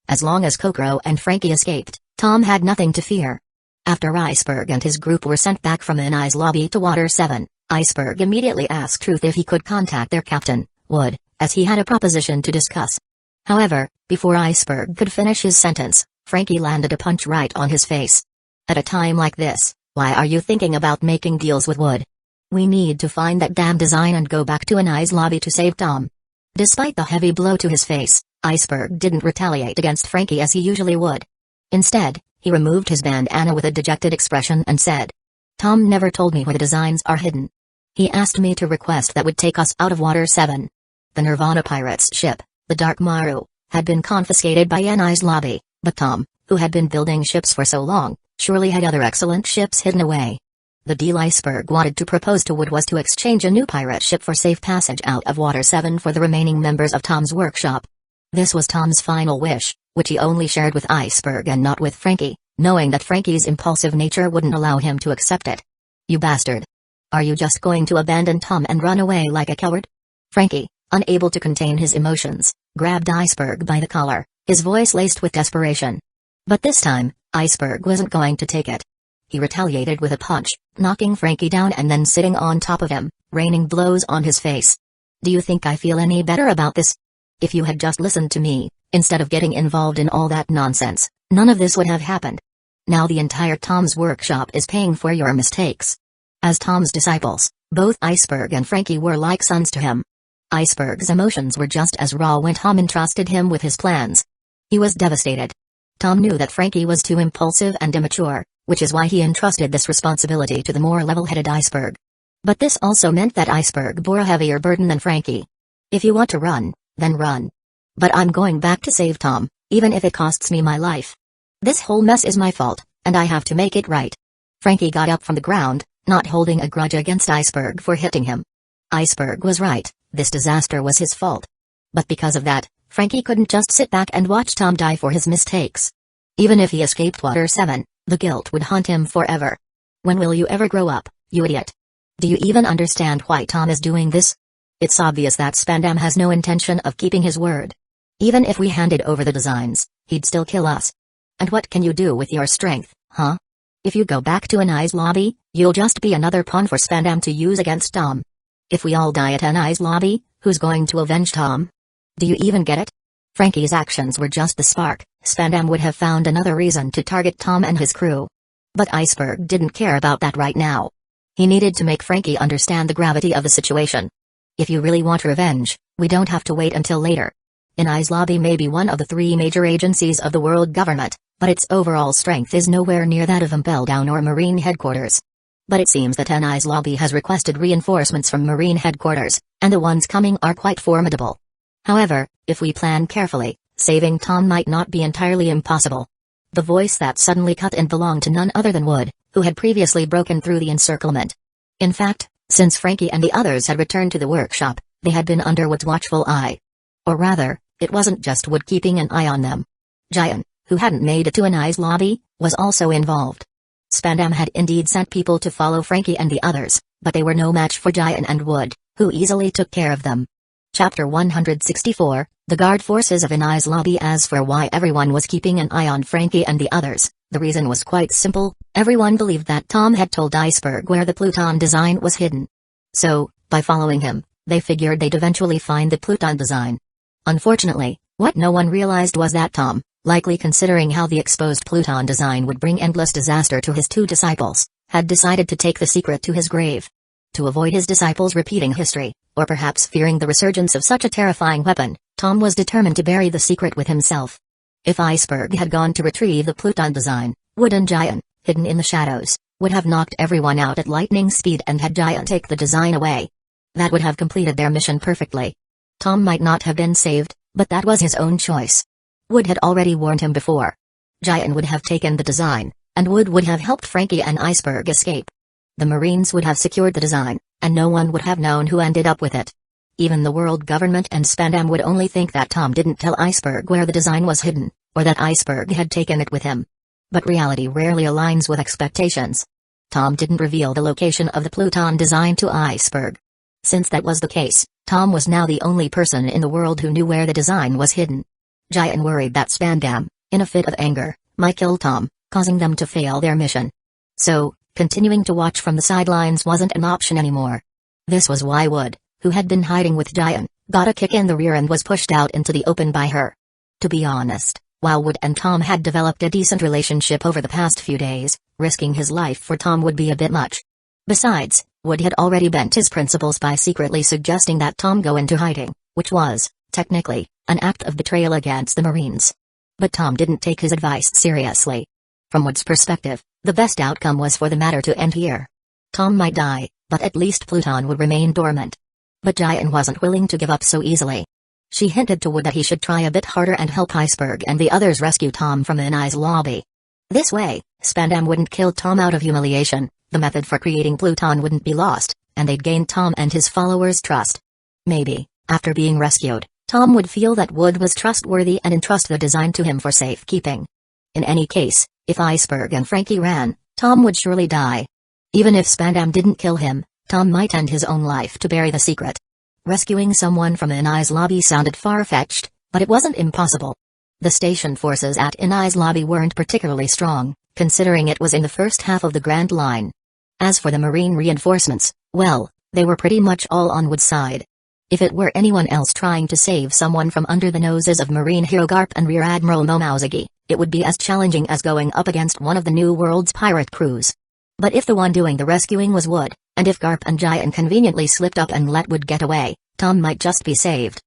S1: As long as Kokoro and Frankie escaped, Tom had nothing to fear. After Iceberg and his group were sent back from Anai's lobby to Water 7, Iceberg immediately asked Ruth if he could contact their captain, Wood, as he had a proposition to discuss. However, before Iceberg could finish his sentence, Frankie landed a punch right on his face. At a time like this, why are you thinking about making deals with Wood? We need to find that damn design and go back to Anai's lobby to save Tom. Despite the heavy blow to his face, Iceberg didn't retaliate against Frankie as he usually would. Instead, he removed his bandana with a dejected expression and said, Tom never told me where the designs are hidden. He asked me to request that would take us out of Water 7. The Nirvana pirates' ship, the Dark Maru, had been confiscated by Anai's lobby, but Tom, who had been building ships for so long, surely had other excellent ships hidden away. The deal Iceberg wanted to propose to Wood was to exchange a new pirate ship for safe passage out of Water 7 for the remaining members of Tom's workshop. This was Tom's final wish, which he only shared with Iceberg and not with Frankie, knowing that Frankie's impulsive nature wouldn't allow him to accept it. You bastard. Are you just going to abandon Tom and run away like a coward? Frankie, unable to contain his emotions, grabbed Iceberg by the collar, his voice laced with desperation. But this time, Iceberg wasn't going to take it. He retaliated with a punch, knocking Frankie down and then sitting on top of him, raining blows on his face. Do you think I feel any better about this? If you had just listened to me, instead of getting involved in all that nonsense, none of this would have happened. Now the entire Tom's workshop is paying for your mistakes. As Tom's disciples, both Iceberg and Frankie were like sons to him. Iceberg's emotions were just as raw when Tom entrusted him with his plans. He was devastated. Tom knew that Frankie was too impulsive and immature, which is why he entrusted this responsibility to the more level-headed Iceberg. But this also meant that Iceberg bore a heavier burden than Frankie. If you want to run, then run. But I'm going back to save Tom, even if it costs me my life. This whole mess is my fault, and I have to make it right. Frankie got up from the ground, not holding a grudge against Iceberg for hitting him. Iceberg was right, this disaster was his fault. But because of that, Frankie couldn't just sit back and watch Tom die for his mistakes. Even if he escaped Water 7, the guilt would haunt him forever. When will you ever grow up, you idiot? Do you even understand why Tom is doing this? It's obvious that Spandam has no intention of keeping his word. Even if we handed over the designs, he'd still kill us. And what can you do with your strength, huh? If you go back to Anai's lobby, you'll just be another pawn for Spandam to use against Tom. If we all die at Anai's lobby, who's going to avenge Tom? Do you even get it? Frankie's actions were just the spark. Spandam would have found another reason to target Tom and his crew. But Iceberg didn't care about that right now. He needed to make Frankie understand the gravity of the situation. If you really want revenge, we don't have to wait until later. Anai's lobby may be one of the 3 major agencies of the world government, but its overall strength is nowhere near that of Impeldown or Marine headquarters. But it seems that Anai's lobby has requested reinforcements from Marine headquarters, and the ones coming are quite formidable. However, if we plan carefully, saving Tom might not be entirely impossible. The voice that suddenly cut in belonged to none other than Wood, who had previously broken through the encirclement. In fact, since Frankie and the others had returned to the workshop, they had been under Wood's watchful eye. Or rather, it wasn't just Wood keeping an eye on them. Giant, who hadn't made it to Anai's lobby, was also involved. Spandam had indeed sent people to follow Frankie and the others, but they were no match for Giant and Wood, who easily took care of them. Chapter 164, The Guard Forces of Anai's Lobby. As for why everyone was keeping an eye on Frankie and the others, the reason was quite simple. Everyone believed that Tom had told Iceberg where the Pluton design was hidden. So, by following him, they figured they'd eventually find the Pluton design. Unfortunately, what no one realized was that Tom, likely considering how the exposed Pluton design would bring endless disaster to his 2 disciples, had decided to take the secret to his grave. To avoid his disciples repeating history, or perhaps fearing the resurgence of such a terrifying weapon, Tom was determined to bury the secret with himself. If Iceberg had gone to retrieve the Pluton design, Wood and Giant, hidden in the shadows, would have knocked everyone out at lightning speed and had Giant take the design away. That would have completed their mission perfectly. Tom might not have been saved, but that was his own choice. Wood had already warned him before. Giant would have taken the design, and Wood would have helped Frankie and Iceberg escape. The Marines would have secured the design, and no one would have known who ended up with it. Even the world government and Spandam would only think that Tom didn't tell Iceberg where the design was hidden, or that Iceberg had taken it with him. But reality rarely aligns with expectations. Tom didn't reveal the location of the Pluton design to Iceberg. Since that was the case, Tom was now the only person in the world who knew where the design was hidden. Giant worried that Spandam, in a fit of anger, might kill Tom, causing them to fail their mission. So, continuing to watch from the sidelines wasn't an option anymore. This was why Wood, who had been hiding with Giant, got a kick in the rear and was pushed out into the open by her. To be honest, while Wood and Tom had developed a decent relationship over the past few days, risking his life for Tom would be a bit much. Besides, Wood had already bent his principles by secretly suggesting that Tom go into hiding, which was, technically, an act of betrayal against the Marines. But Tom didn't take his advice seriously. From Wood's perspective, the best outcome was for the matter to end here. Tom might die, but at least Pluton would remain dormant. But Giant wasn't willing to give up so easily. She hinted to Wood that he should try a bit harder and help Iceberg and the others rescue Tom from Anai's lobby. This way, Spandam wouldn't kill Tom out of humiliation, the method for creating Pluton wouldn't be lost, and they'd gain Tom and his followers' trust. Maybe, after being rescued, Tom would feel that Wood was trustworthy and entrust the design to him for safekeeping. In any case, if Iceberg and Frankie ran, Tom would surely die. Even if Spandam didn't kill him, Tom might end his own life to bury the secret. Rescuing someone from Anai's lobby sounded far-fetched, but it wasn't impossible. The station forces at Anai's lobby weren't particularly strong, considering it was in the first half of the Grand Line. As for the Marine reinforcements, well, they were pretty much all on Wood's side. If it were anyone else trying to save someone from under the noses of Marine hero Garp and Rear Admiral Momauzagi, it would be as challenging as going up against one of the New World's pirate crews. But if the one doing the rescuing was Wood, and if Garp and Giant conveniently slipped up and let Wood get away, Tom might just be saved.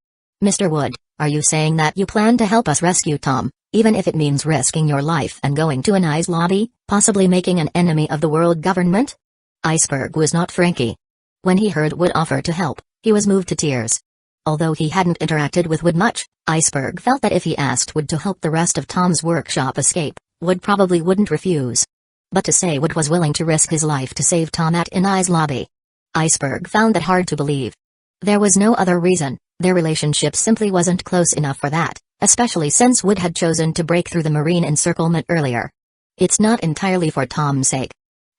S1: Mr. Wood, are you saying that you plan to help us rescue Tom, even if it means risking your life and going to Anai's lobby, possibly making an enemy of the world government? Iceberg was not Frankie. When he heard Wood offer to help, he was moved to tears. Although he hadn't interacted with Wood much, Iceberg felt that if he asked Wood to help the rest of Tom's workshop escape, Wood probably wouldn't refuse. But to say Wood was willing to risk his life to save Tom at Anai's lobby, Iceberg found that hard to believe. There was no other reason, their relationship simply wasn't close enough for that, especially since Wood had chosen to break through the Marine encirclement earlier. It's not entirely for Tom's sake.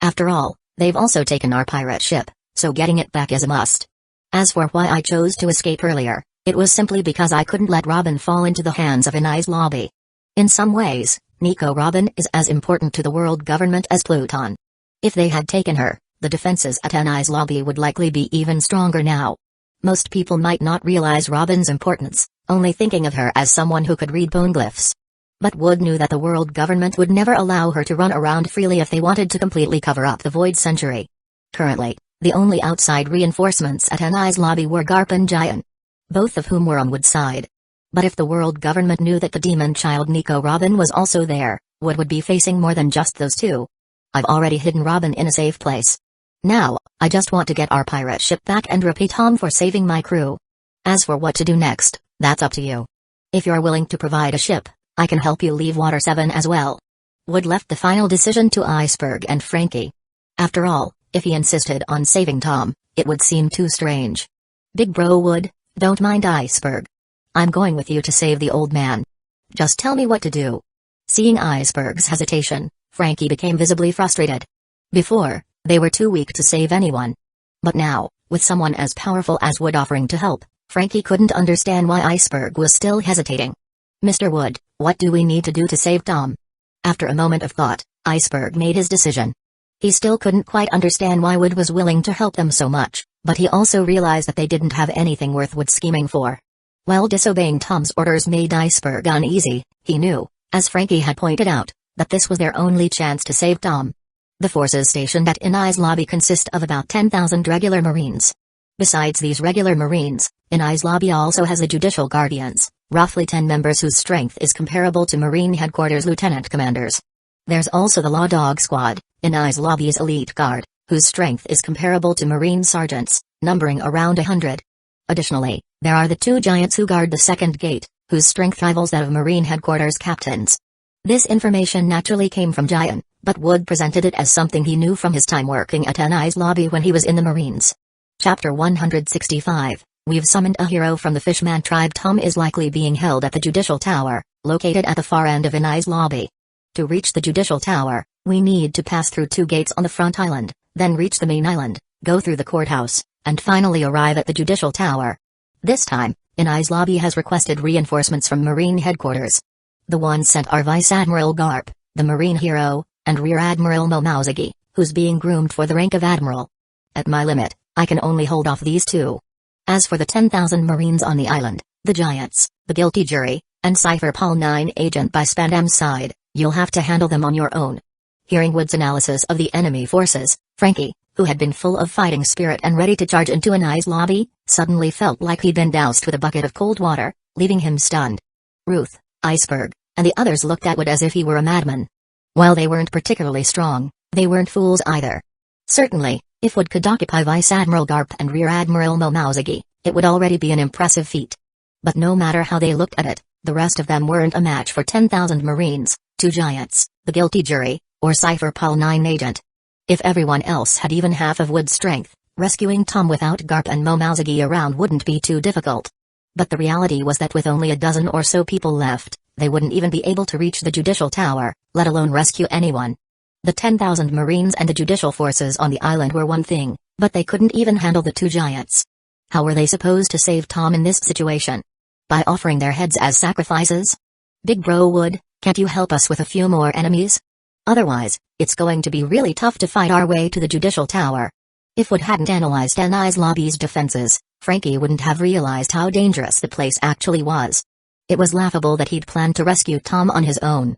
S1: After all, they've also taken our pirate ship, so getting it back is a must. As for why I chose to escape earlier, it was simply because I couldn't let Robin fall into the hands of Anai's lobby. In some ways, Nico Robin is as important to the world government as Pluton. If they had taken her, the defenses at NI's lobby would likely be even stronger now. Most people might not realize Robin's importance, only thinking of her as someone who could read poneglyphs. But Wood knew that the world government would never allow her to run around freely if they wanted to completely cover up the Void Century. Currently, the only outside reinforcements at NI's lobby were Garp and Giant, both of whom were on Wood's side. But if the world government knew that the demon child Nico Robin was also there, Wood would be facing more than just those two. I've already hidden Robin in a safe place. Now, I just want to get our pirate ship back and repay Tom for saving my crew. As for what to do next, that's up to you. If you're willing to provide a ship, I can help you leave Water 7 as well. Wood left the final decision to Iceberg and Frankie. After all, if he insisted on saving Tom, it would seem too strange. Big Bro Wood, don't mind Iceberg. I'm going with you to save the old man. Just tell me what to do. Seeing Iceberg's hesitation, Frankie became visibly frustrated. Before, they were too weak to save anyone. But now, with someone as powerful as Wood offering to help, Frankie couldn't understand why Iceberg was still hesitating. Mr. Wood, what do we need to do to save Tom? After a moment of thought, Iceberg made his decision. He still couldn't quite understand why Wood was willing to help them so much, but he also realized that they didn't have anything worth Wood scheming for. While disobeying Tom's orders made Iceberg uneasy, he knew, as Frankie had pointed out, that this was their only chance to save Tom. The forces stationed at NI's lobby consist of about 10,000 regular Marines. Besides these regular Marines, NI's lobby also has a judicial guardians, roughly 10 members whose strength is comparable to Marine headquarters lieutenant commanders. There's also the Law Dog Squad, NI's lobby's elite guard, whose strength is comparable to Marine sergeants, numbering around 100. Additionally, there are the two giants who guard the second gate, whose strength rivals that of Marine headquarters captains. This information naturally came from Giant, but Wood presented it as something he knew from his time working at NI's lobby when he was in the Marines. Chapter 165, We've summoned a hero from the Fishman tribe. Tom is likely being held at the Judicial Tower, located at the far end of NI's lobby. To reach the Judicial Tower, we need to pass through two gates on the front island, then reach the main island, go through the courthouse, and finally arrive at the Judicial Tower. This time, NI's lobby has requested reinforcements from Marine headquarters. The ones sent are Vice Admiral Garp, the Marine hero, and Rear Admiral Momauzagi, who's being groomed for the rank of Admiral. At my limit, I can only hold off these two. As for the 10,000 Marines on the island, the Giants, the Guilty Jury, and Cypher Paul 9 agent by Spandam's side, you'll have to handle them on your own. Hearing Wood's analysis of the enemy forces, Frankie, who had been full of fighting spirit and ready to charge into NI's lobby, suddenly felt like he'd been doused with a bucket of cold water, leaving him stunned. Ruth, Iceberg, and the others looked at Wood as if he were a madman. While they weren't particularly strong, they weren't fools either. Certainly, if Wood could occupy Vice Admiral Garp and Rear Admiral Momauzagi, it would already be an impressive feat. But no matter how they looked at it, the rest of them weren't a match for 10,000 Marines, two Giants, the Guilty Jury, or Cypher Paul 9 agent. If everyone else had even half of Wood's strength, rescuing Tom without Garp and Momauzagi around wouldn't be too difficult. But the reality was that with only a dozen or so people left, they wouldn't even be able to reach the Judicial Tower, let alone rescue anyone. The 10,000 Marines and the judicial forces on the island were one thing, but they couldn't even handle the two Giants. How were they supposed to save Tom in this situation? By offering their heads as sacrifices? Big Bro Wood, can't you help us with a few more enemies? Otherwise, it's going to be really tough to fight our way to the Judicial Tower. If Wood hadn't analyzed NI's lobby's defenses, Frankie wouldn't have realized how dangerous the place actually was. It was laughable that he'd planned to rescue Tom on his own.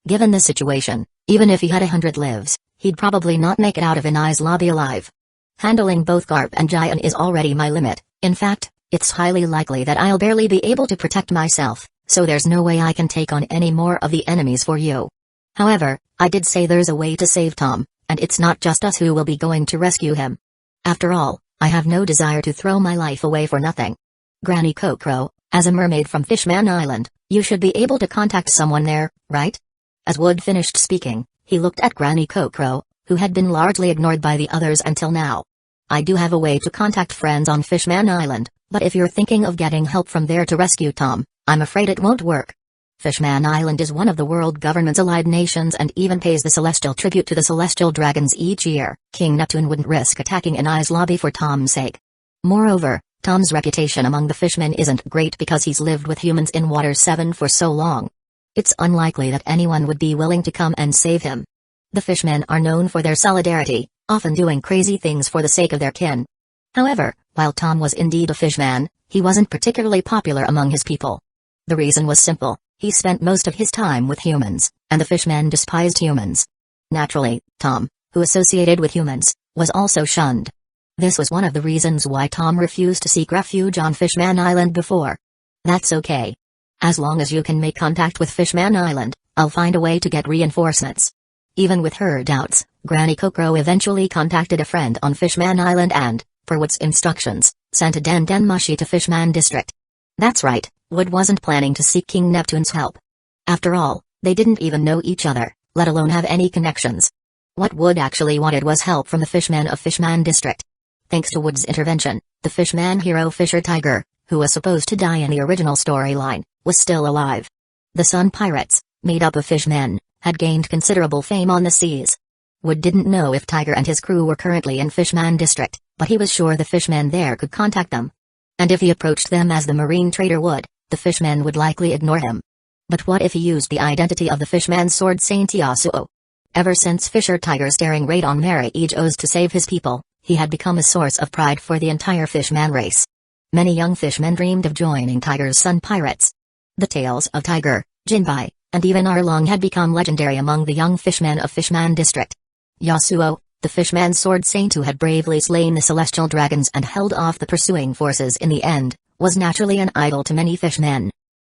S1: Given the situation, even if he had 100 lives, he'd probably not make it out of NI's lobby alive. Handling both Garp and Giant is already my limit. In fact, it's highly likely that I'll barely be able to protect myself, so there's no way I can take on any more of the enemies for you. However, I did say there's a way to save Tom, and it's not just us who will be going to rescue him. After all, I have no desire to throw my life away for nothing. Granny Kokro, as a mermaid from Fishman Island, you should be able to contact someone there, right? As Wood finished speaking, he looked at Granny Kokro, who had been largely ignored by the others until now. I do have a way to contact friends on Fishman Island, but if you're thinking of getting help from there to rescue Tom, I'm afraid it won't work. Fishman Island is one of the world government's allied nations and even pays the celestial tribute to the celestial dragons each year. King Neptune wouldn't risk attacking NI's lobby for Tom's sake. Moreover, Tom's reputation among the fishmen isn't great because he's lived with humans in Water 7 for so long. It's unlikely that anyone would be willing to come and save him. The fishmen are known for their solidarity, often doing crazy things for the sake of their kin. However, while Tom was indeed a fishman, he wasn't particularly popular among his people. The reason was simple: he spent most of his time with humans, and the fishmen despised humans. Naturally, Tom, who associated with humans, was also shunned. This was one of the reasons why Tom refused to seek refuge on Fishman Island before. That's okay. As long as you can make contact with Fishman Island, I'll find a way to get reinforcements. Even with her doubts, Granny Kokoro eventually contacted a friend on Fishman Island and, per Wood's instructions, sent a Den-Den-mushi to Fishman District. That's right, Wood wasn't planning to seek King Neptune's help. After all, they didn't even know each other, let alone have any connections. What Wood actually wanted was help from the fishmen of Fishman District. Thanks to Wood's intervention, the fishman hero Fisher Tiger, who was supposed to die in the original storyline, was still alive. The Sun Pirates, made up of fishmen, had gained considerable fame on the seas. Wood didn't know if Tiger and his crew were currently in Fishman District, but he was sure the fishmen there could contact them. And if he approached them as the marine trader Wood, the fishmen would likely ignore him. But what if he used the identity of the fishman sword Saint Yasuo? Ever since Fisher Tiger's daring raid on Mary Ejos to save his people, he had become a source of pride for the entire fishman race. Many young fishmen dreamed of joining Tiger's Sun Pirates. The tales of Tiger, Jinbai, and even Arlong had become legendary among the young fishmen of Fishman District. Yasuo, the fishman sword saint who had bravely slain the celestial dragons and held off the pursuing forces in the end, was naturally an idol to many fishmen.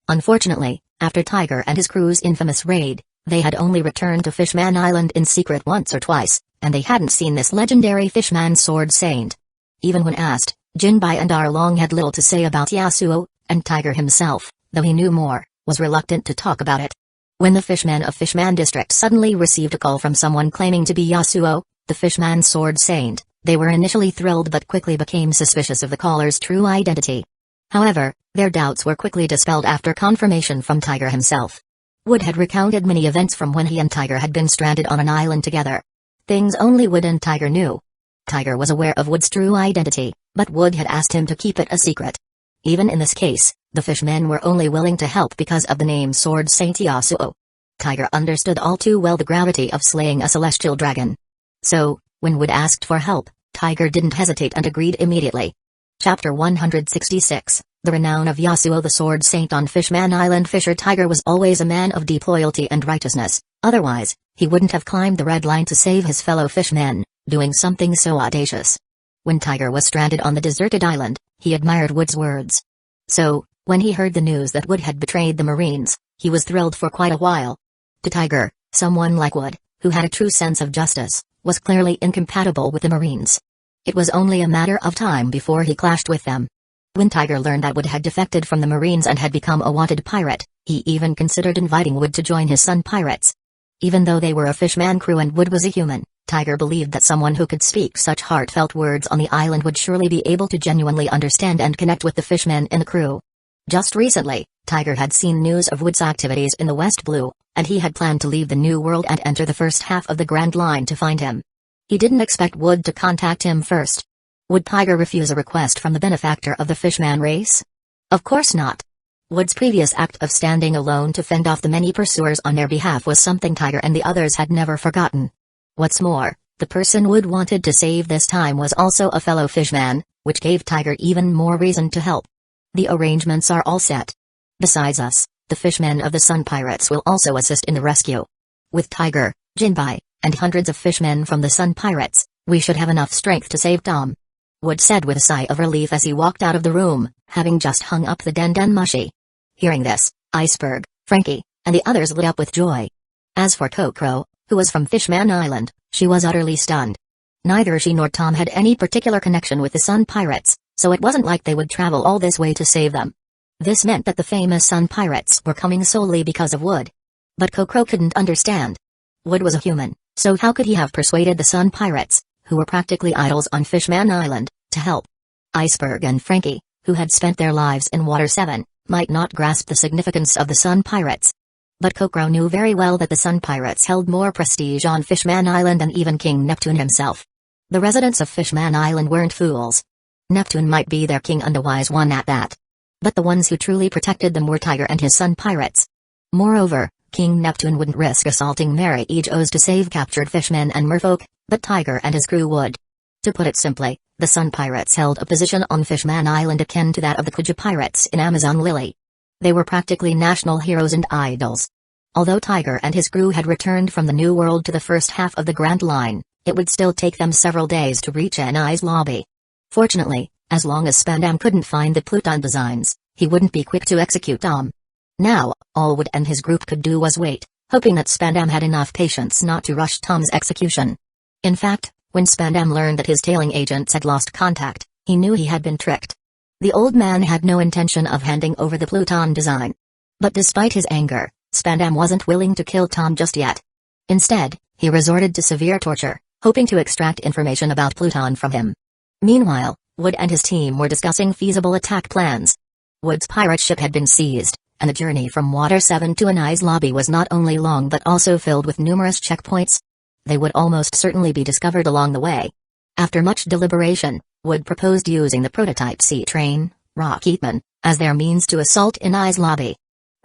S1: Unfortunately, after Tiger and his crew's infamous raid, they had only returned to Fishman Island in secret once or twice, and they hadn't seen this legendary fishman sword saint. Even when asked, Jinbai and Arlong had little to say about Yasuo, and Tiger himself, though he knew more, was reluctant to talk about it. When the fishmen of Fishman District suddenly received a call from someone claiming to be Yasuo, the fishman sword saint, they were initially thrilled but quickly became suspicious of the caller's true identity. However, their doubts were quickly dispelled after confirmation from Tiger himself. Wood had recounted many events from when he and Tiger had been stranded on an island together. Things only Wood and Tiger knew. Tiger was aware of Wood's true identity, but Wood had asked him to keep it a secret. Even in this case, the fishmen were only willing to help because of the name Sword Saint Yasuo. Tiger understood all too well the gravity of slaying a celestial dragon. So, when Wood asked for help, Tiger didn't hesitate and agreed immediately. Chapter 166, The Renown of Yasuo the Sword Saint on Fishman Island. Fisher Tiger was always a man of deep loyalty and righteousness, otherwise, he wouldn't have climbed the red line to save his fellow fishmen, doing something so audacious. When Tiger was stranded on the deserted island, he admired Wood's words. So, when he heard the news that Wood had betrayed the Marines, he was thrilled for quite a while. To Tiger, someone like Wood, who had a true sense of justice, was clearly incompatible with the Marines. It was only a matter of time before he clashed with them. When Tiger learned that Wood had defected from the Marines and had become a wanted pirate, he even considered inviting Wood to join his Sun Pirates. Even though they were a fishman crew and Wood was a human, Tiger believed that someone who could speak such heartfelt words on the island would surely be able to genuinely understand and connect with the fishmen in the crew. Just recently, Tiger had seen news of Wood's activities in the West Blue, and he had planned to leave the New World and enter the first half of the Grand Line to find him. He didn't expect Wood to contact him first. Would Tiger refuse a request from the benefactor of the fishman race? Of course not. Wood's previous act of standing alone to fend off the many pursuers on their behalf was something Tiger and the others had never forgotten. What's more, the person Wood wanted to save this time was also a fellow fishman, which gave Tiger even more reason to help. The arrangements are all set. Besides us, the fishmen of the Sun Pirates will also assist in the rescue. With Tiger, Jinbai, and hundreds of fishmen from the Sun Pirates, we should have enough strength to save Tom. Wood said with a sigh of relief as he walked out of the room, having just hung up the Den-Den-mushi. Hearing this, Iceberg, Frankie, and the others lit up with joy. As for Kokoro, who was from Fishman Island, she was utterly stunned. Neither she nor Tom had any particular connection with the Sun Pirates, so it wasn't like they would travel all this way to save them. This meant that the famous Sun Pirates were coming solely because of Wood. But Kokoro couldn't understand. Wood was a human, so how could he have persuaded the Sun Pirates, who were practically idols on Fishman Island, to help? Iceberg and Frankie, who had spent their lives in Water 7, might not grasp the significance of the Sun Pirates. But Kokoro knew very well that the Sun Pirates held more prestige on Fishman Island than even King Neptune himself. The residents of Fishman Island weren't fools. Neptune might be their king and a wise one at that. But the ones who truly protected them were Tiger and his Sun Pirates. Moreover, King Neptune wouldn't risk assaulting Mary Ejos to save captured fishmen and merfolk, but Tiger and his crew would. To put it simply, the Sun Pirates held a position on Fishman Island akin to that of the Kuja Pirates in Amazon Lily. They were practically national heroes and idols. Although Tiger and his crew had returned from the New World to the first half of the Grand Line, it would still take them several days to reach NI's lobby. Fortunately, as long as Spandam couldn't find the Pluton designs, he wouldn't be quick to execute Tom. Now, all Wood and his group could do was wait, hoping that Spandam had enough patience not to rush Tom's execution. In fact, when Spandam learned that his tailing agents had lost contact, he knew he had been tricked. The old man had no intention of handing over the Pluton design. But despite his anger, Spandam wasn't willing to kill Tom just yet. Instead, he resorted to severe torture, hoping to extract information about Pluton from him. Meanwhile, Wood and his team were discussing feasible attack plans. Wood's pirate ship had been seized, and the journey from Water 7 to NI's lobby was not only long but also filled with numerous checkpoints. They would almost certainly be discovered along the way. After much deliberation, Wood proposed using the prototype sea train, Rocketman, as their means to assault NI's lobby.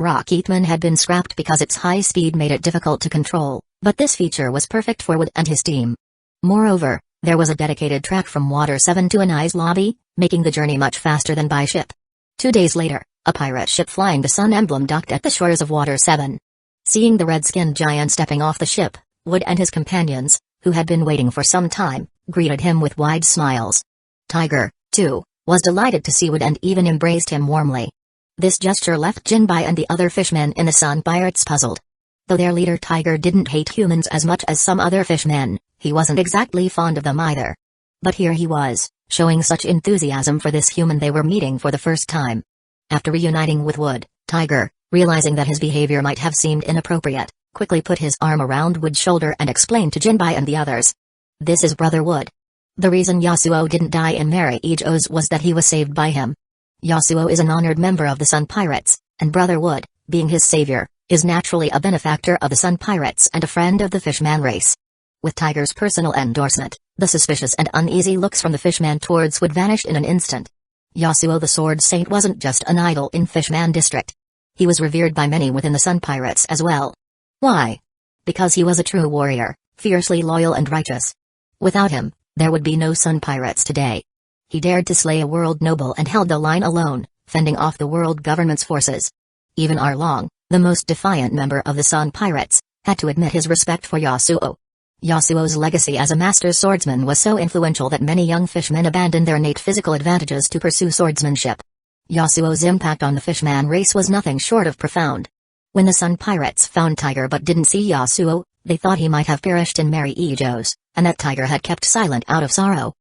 S1: Rocketman had been scrapped because its high speed made it difficult to control, but this feature was perfect for Wood and his team. Moreover, there was a dedicated track from Water 7 to NI's lobby, making the journey much faster than by ship. 2 days later, a pirate ship flying the sun emblem docked at the shores of Water 7. Seeing the red-skinned giant stepping off the ship, Wood and his companions, who had been waiting for some time, greeted him with wide smiles. Tiger, too, was delighted to see Wood and even embraced him warmly. This gesture left Jinbai and the other fishmen in the Sun Pirates puzzled. Though their leader Tiger didn't hate humans as much as some other fishmen, he wasn't exactly fond of them either. But here he was, showing such enthusiasm for this human they were meeting for the first time. After reuniting with Wood, Tiger, realizing that his behavior might have seemed inappropriate, quickly put his arm around Wood's shoulder and explained to Jinbai and the others. "This is Brother Wood. The reason Yasuo didn't die in Mary Ejos was that he was saved by him. Yasuo is an honored member of the Sun Pirates, and Brother Wood, being his savior, is naturally a benefactor of the Sun Pirates and a friend of the Fishman race." With Tiger's personal endorsement, the suspicious and uneasy looks from the Fishman towards Wood vanished in an instant. Yasuo the Sword Saint wasn't just an idol in Fishman District. He was revered by many within the Sun Pirates as well. Why? Because he was a true warrior, fiercely loyal and righteous. Without him, there would be no Sun Pirates today. He dared to slay a world noble and held the line alone, fending off the world government's forces. Even Arlong, the most defiant member of the Sun Pirates, had to admit his respect for Yasuo. Yasuo's legacy as a master swordsman was so influential that many young fishmen abandoned their innate physical advantages to pursue swordsmanship. Yasuo's impact on the Fishman race was nothing short of profound. When the Sun Pirates found Tiger but didn't see Yasuo, they thought he might have perished in Mary Ejos, and that Tiger had kept silent out of sorrow.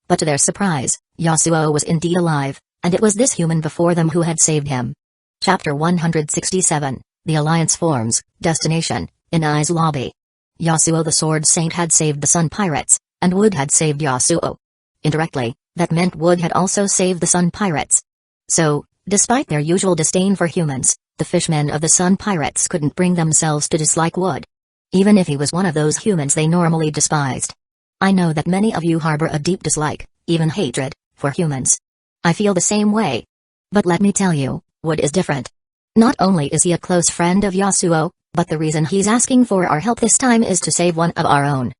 S1: But to their surprise, Yasuo was indeed alive, and it was this human before them who had saved him. Chapter 167, The Alliance Forms, Destination, NI's Lobby. Yasuo the Sword Saint had saved the Sun Pirates, and Wood had saved Yasuo. Indirectly, that meant Wood had also saved the Sun Pirates. So, despite their usual disdain for humans, the fishmen of the Sun Pirates couldn't bring themselves to dislike Wood. Even if he was one of those humans they normally despised. I know that many of you harbor a deep dislike, even hatred, for humans. I feel the same way. But let me tell you, Wood is different. Not only is he a close friend of Yasuo, but the reason he's asking for our help this time is to save one of our own.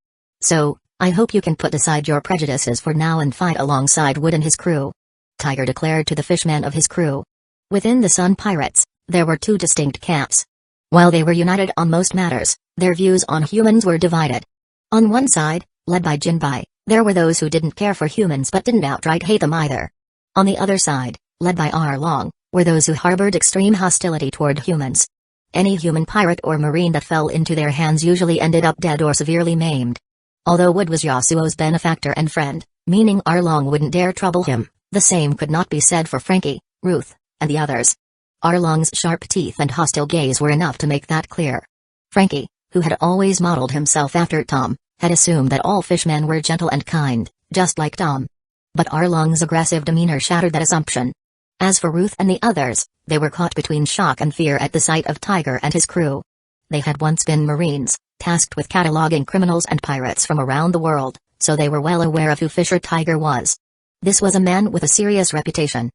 S1: So, I hope you can put aside your prejudices for now and fight alongside Wood and his crew. Tiger declared to the fishmen of his crew. Within the Sun Pirates, there were two distinct camps. While they were united on most matters, their views on humans were divided. On one side, led by Jinbai, there were those who didn't care for humans but didn't outright hate them either. On the other side, led by Arlong, were those who harbored extreme hostility toward humans. Any human pirate or marine that fell into their hands usually ended up dead or severely maimed. Although Wood was Yasuo's benefactor and friend, meaning Arlong wouldn't dare trouble him, the same could not be said for Frankie, Ruth, and the others. Arlong's sharp teeth and hostile gaze were enough to make that clear. Frankie, who had always modeled himself after Tom, had assumed that all fishmen were gentle and kind, just like Tom. But Arlong's aggressive demeanor shattered that assumption. As for Ruth and the others, they were caught between shock and fear at the sight of Tiger and his crew. They had once been Marines, tasked with cataloging criminals and pirates from around the world, so they were well aware of who Fisher Tiger was. This was a man with a serious reputation.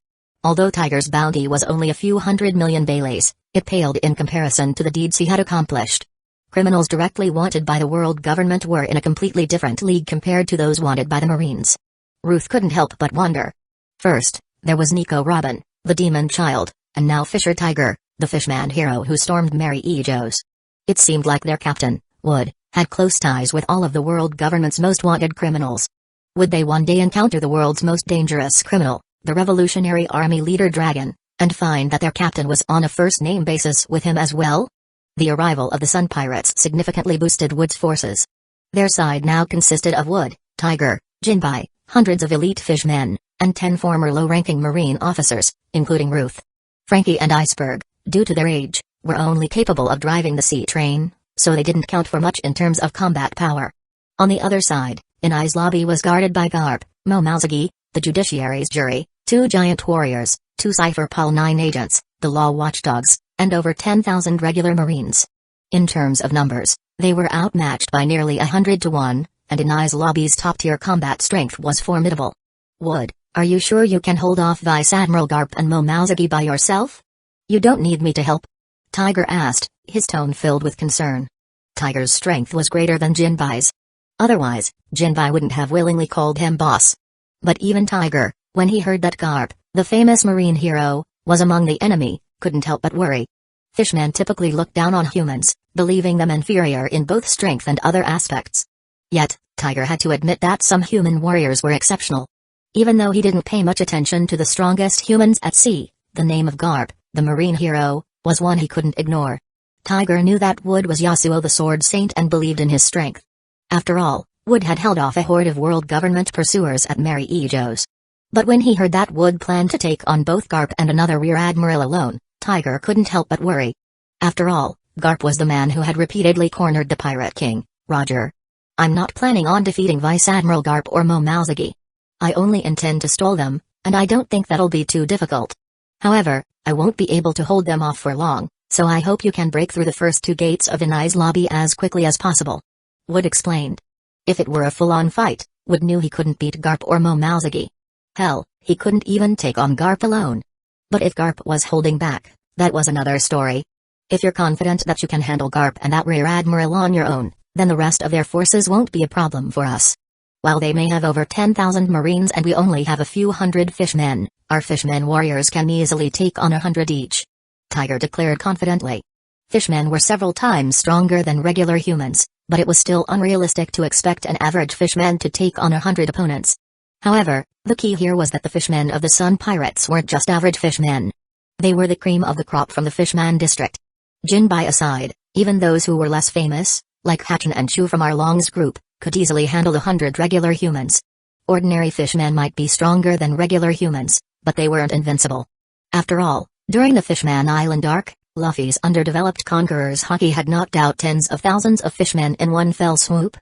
S1: Although Tiger's bounty was only a few hundred million baileys, it paled in comparison to the deeds he had accomplished. Criminals directly wanted by the world government were in a completely different league compared to those wanted by the Marines. Ruth couldn't help but wonder. First, there was Nico Robin, the demon child, and now Fisher Tiger, the fishman hero who stormed Mary E. Joe's. It seemed like their captain, Wood, had close ties with all of the world government's most wanted criminals. Would they one day encounter the world's most dangerous criminal, the Revolutionary Army leader Dragon, and find that their captain was on a first-name basis with him as well? The arrival of the Sun Pirates significantly boosted Wood's forces. Their side now consisted of Wood, Tiger, Jinbai, hundreds of elite fishmen, and 10 former low-ranking Marine officers, including Ruth. Frankie and Iceberg, due to their age, were only capable of driving the sea train, so they didn't count for much in terms of combat power. On the other side, Inai's lobby was guarded by Garp, Momazagi, the judiciary's jury, 2 giant warriors, 2 Cypher Pol 9 agents, the law watchdogs, and over 10,000 regular Marines. In terms of numbers, they were outmatched by nearly 100 to 1, and Inai's lobby's top-tier combat strength was formidable. Wood, are you sure you can hold off Vice Admiral Garp and Momazagi by yourself? You don't need me to help? Tiger asked, his tone filled with concern. Tiger's strength was greater than Jinbai's. Otherwise, Jinbai wouldn't have willingly called him boss. But even Tiger, when he heard that Garp, the famous Marine hero, was among the enemy, couldn't help but worry. Fishmen typically look down on humans, believing them inferior in both strength and other aspects. Yet, Tiger had to admit that some human warriors were exceptional. Even though he didn't pay much attention to the strongest humans at sea, the name of Garp, the Marine hero, was one he couldn't ignore. Tiger knew that Wood was Yasuo the Sword Saint and believed in his strength. After all, Wood had held off a horde of world government pursuers at Mary E. Joe's. But when he heard that Wood planned to take on both Garp and another rear admiral alone, Tiger couldn't help but worry. After all, Garp was the man who had repeatedly cornered the Pirate King, Roger. I'm not planning on defeating Vice Admiral Garp or Momazagi. I only intend to stall them, and I don't think that'll be too difficult. However, I won't be able to hold them off for long, so I hope you can break through the first 2 gates of Inai's lobby as quickly as possible. Wood explained. If it were a full-on fight, Wood knew he couldn't beat Garp or Momazagi. Hell, he couldn't even take on Garp alone. But if Garp was holding back, that was another story. If you're confident that you can handle Garp and that rear admiral on your own, then the rest of their forces won't be a problem for us. While they may have over 10,000 Marines and we only have a few hundred fishmen, our fishmen warriors can easily take on 100 each. Tiger declared confidently. Fishmen were several times stronger than regular humans, but it was still unrealistic to expect an average fishman to take on 100 opponents. However, the key here was that the fishmen of the Sun Pirates weren't just average fishmen. They were the cream of the crop from the Fishman district. Jinbai aside, even those who were less famous, like Hachin and Chu from Arlong's group, could easily handle 100 regular humans. Ordinary fishmen might be stronger than regular humans, but they weren't invincible. After all, during the Fishman Island arc, Luffy's underdeveloped conquerors Haki had knocked out tens of thousands of fishmen in one fell swoop.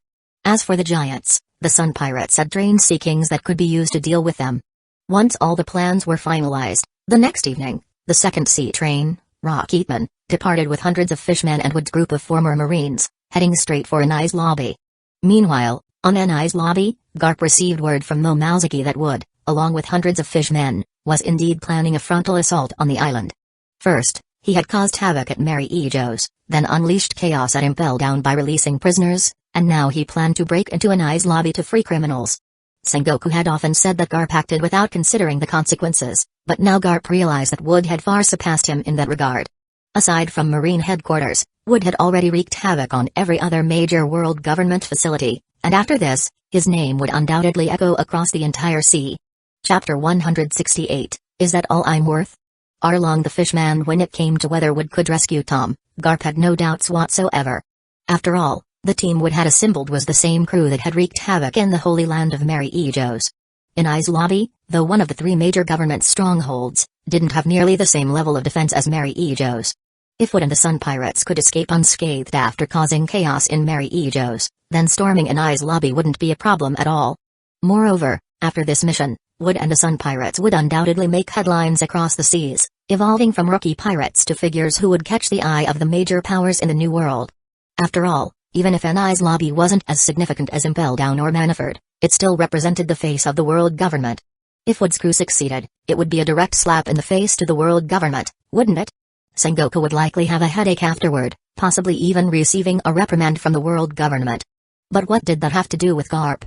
S1: As for the giants, the Sun Pirates had trained Sea Kings that could be used to deal with them. Once all the plans were finalized, the next evening, the second sea train, Rocketman, departed with hundreds of fishmen and Wood's group of former Marines, heading straight for Inai's lobby. Meanwhile, on Inai's lobby, Garp received word from Momazagi that Wood, along with hundreds of fishmen, was indeed planning a frontal assault on the island. First, he had caused havoc at Mary E. Joe's, then unleashed chaos at Impel Down by releasing prisoners, and now he planned to break into Inai's lobby to free criminals. Sengoku had often said that Garp acted without considering the consequences, but now Garp realized that Wood had far surpassed him in that regard. Aside from Marine headquarters, Wood had already wreaked havoc on every other major world government facility, and after this, his name would undoubtedly echo across the entire sea. Chapter 168, Is That All I'm Worth? Arlong the Fishman. When it came to whether Wood could rescue Tom, Garp had no doubts whatsoever. After all, the team Wood had assembled was the same crew that had wreaked havoc in the Holy Land of Mary E. Joe's. Inai's lobby, though one of the 3 major government strongholds, didn't have nearly the same level of defense as Mary E. Joe's. If Wood and the Sun Pirates could escape unscathed after causing chaos in Mary E. Joe's, then storming Inai's lobby wouldn't be a problem at all. Moreover, after this mission, Wood and the Sun Pirates would undoubtedly make headlines across the seas, evolving from rookie pirates to figures who would catch the eye of the major powers in the New World. After all, even if Inai's lobby wasn't as significant as Impel Down or Manafort, it still represented the face of the world government.
S2: If Wood's crew succeeded, it would be a direct slap in the face to the world government, wouldn't it? Sengoku would likely have a headache afterward, possibly even receiving a reprimand from the world government. But what did that have to do with Garp?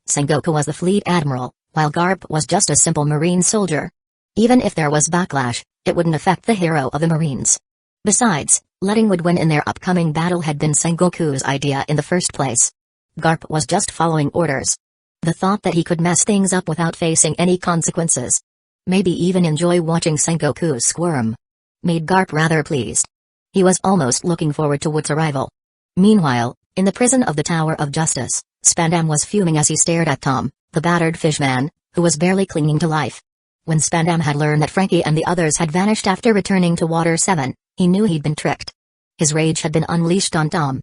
S2: Sengoku was the fleet admiral, while Garp was just a simple marine soldier. Even if there was backlash, it wouldn't affect the hero of the Marines. Besides, letting Wood win in their upcoming battle had been Sengoku's idea in the first place. Garp was just following orders. The thought that he could mess things up without facing any consequences, maybe even enjoy watching Sengoku squirm, made Garp rather pleased. He was almost looking forward to Wood's arrival. Meanwhile, in the prison of the Tower of Justice, Spandam was fuming as he stared at Tom, the battered fishman, who was barely clinging to life. When Spandam had learned that Frankie and the others had vanished after returning to Water 7, he knew he'd been tricked. His rage had been unleashed on Tom.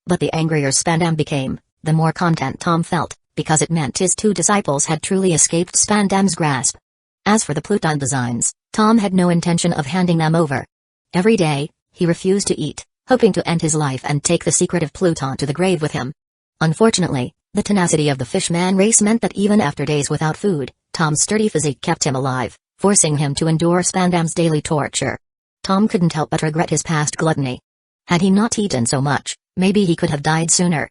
S2: But the angrier Spandam became, the more content Tom felt, because it meant his two disciples had truly escaped Spandam's grasp. As for the Pluton designs, Tom had no intention of handing them over. Every day, he refused to eat, hoping to end his life and take the secret of Pluton to the grave with him. Unfortunately, the tenacity of the fishman race meant that even after days without food, Tom's sturdy physique kept him alive, forcing him to endure Spandam's daily torture. Tom couldn't help but regret his past gluttony. Had he not eaten so much, maybe he could have died sooner.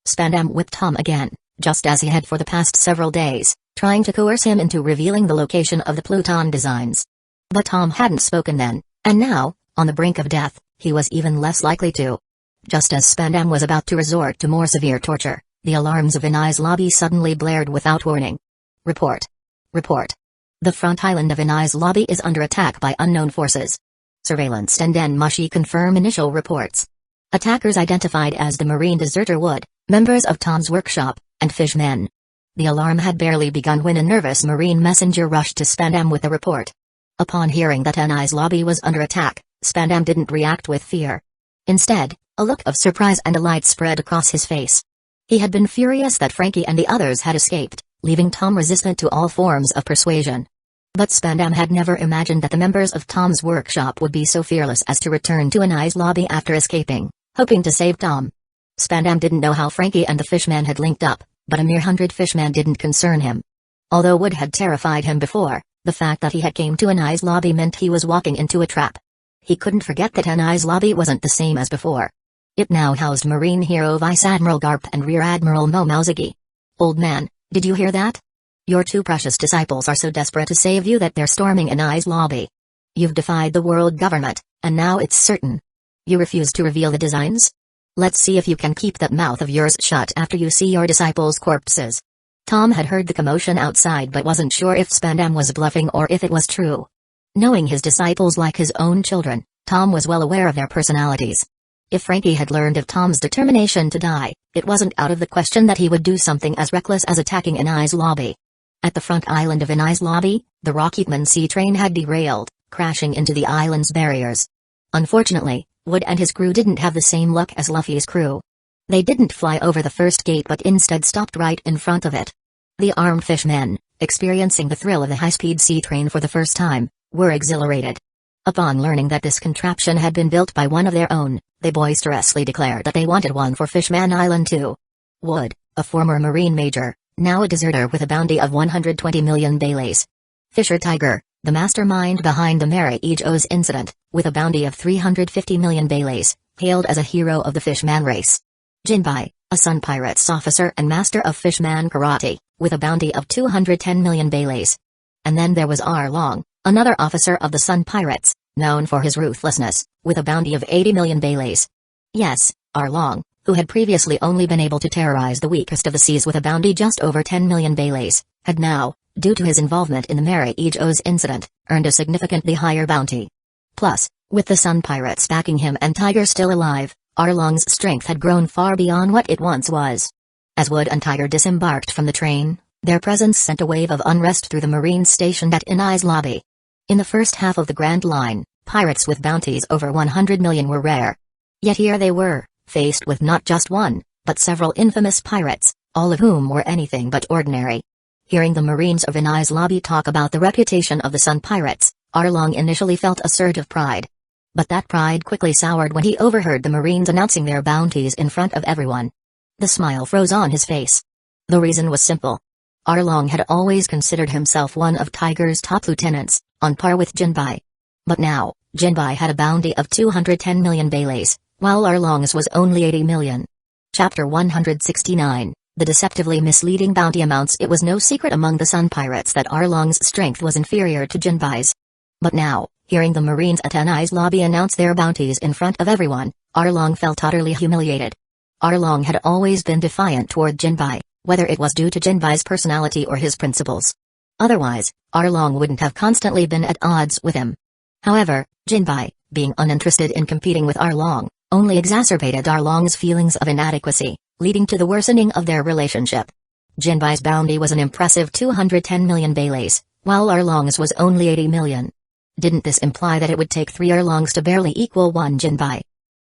S2: Spandam whipped Tom again, just as he had for the past several days, trying to coerce him into revealing the location of the Pluton designs. But Tom hadn't spoken then, and now, on the brink of death, he was even less likely to. Just as Spandam was about to resort to more severe torture, the alarms of Inai's lobby suddenly blared without warning. Report. Report. The front island of Inai's lobby is under attack by unknown forces. Surveillance and Mushi confirm initial reports. Attackers identified as the marine deserter Wood, members of Tom's workshop, and fishmen. The alarm had barely begun when a nervous marine messenger rushed to Spandam with a report. Upon hearing that Inai's lobby was under attack, Spandam didn't react with fear. Instead, a look of surprise and delight spread across his face. He had been furious that Frankie and the others had escaped, leaving Tom resistant to all forms of persuasion. But Spandam had never imagined that the members of Tom's workshop would be so fearless as to return to Inai's lobby after escaping, hoping to save Tom. Spandam didn't know how Frankie and the fishmen had linked up, but a mere 100 fishmen didn't concern him. Although Wood had terrified him before, the fact that he had came to Inai's lobby meant he was walking into a trap. He couldn't forget that Inai's lobby wasn't the same as before. It now housed Marine Hero Vice Admiral Garp and Rear Admiral Momouzagi. Old man, did you hear that? Your two precious disciples are so desperate to save you that they're storming Inai's lobby. You've defied the world government, and now it's certain. You refuse to reveal the designs? Let's see if you can keep that mouth of yours shut after you see your disciples' corpses. Tom had heard the commotion outside but wasn't sure if Spandam was bluffing or if it was true. Knowing his disciples like his own children, Tom was well aware of their personalities. If Frankie had learned of Tom's determination to die, it wasn't out of the question that he would do something as reckless as attacking Inai's lobby. At the front island of Inai's lobby, the Rocketman sea train had derailed, crashing into the island's barriers. Unfortunately, Wood and his crew didn't have the same luck as Luffy's crew. They didn't fly over the first gate but instead stopped right in front of it. The armed fishmen, experiencing the thrill of the high-speed sea train for the first time, were exhilarated. Upon learning that this contraption had been built by one of their own, they boisterously declared that they wanted one for Fishman Island too. Wood, a former Marine major, now a deserter with a bounty of 120 million baileys. Fisher Tiger, the mastermind behind the Mary Ijos incident, with a bounty of 350 million baileys, hailed as a hero of the Fishman race. Jinbai, a Sun Pirates officer and master of Fishman karate, with a bounty of 210 million baileys. And then there was Arlong, another officer of the Sun Pirates, known for his ruthlessness, with a bounty of 80 million baileys. Yes, Arlong, who had previously only been able to terrorize the weakest of the seas with a bounty just over 10 million baileys, had now, due to his involvement in the Mary Ijos incident, earned a significantly higher bounty. Plus, with the Sun Pirates backing him and Tiger still alive, Arlong's strength had grown far beyond what it once was. As Wood and Tiger disembarked from the train, their presence sent a wave of unrest through the Marines stationed at Inai's lobby. In the first half of the Grand Line, pirates with bounties over 100 million were rare. Yet here they were, faced with not just one, but several infamous pirates, all of whom were anything but ordinary. Hearing the Marines of Inai's lobby talk about the reputation of the Sun Pirates, Arlong initially felt a surge of pride. But that pride quickly soured when he overheard the Marines announcing their bounties in front of everyone. The smile froze on his face. The reason was simple. Arlong had always considered himself one of Tiger's top lieutenants, on par with Jinbai. But now, Jinbai had a bounty of 210 million Baileys, while Arlong's was only 80 million. Chapter 169, The Deceptively Misleading Bounty Amounts. It was no secret among the Sun Pirates that Arlong's strength was inferior to Jinbai's. But now, hearing the Marines at Anai's lobby announce their bounties in front of everyone, Arlong felt utterly humiliated. Arlong had always been defiant toward Jinbai, whether it was due to Jinbai's personality or his principles. Otherwise, Arlong wouldn't have constantly been at odds with him. However, Jinbai, being uninterested in competing with Arlong, only exacerbated Arlong's feelings of inadequacy, leading to the worsening of their relationship. Jinbai's bounty was an impressive 210 million Baileys, while Arlong's was only 80 million. Didn't this imply that it would take 3 Arlongs to barely equal 1 Jinbai?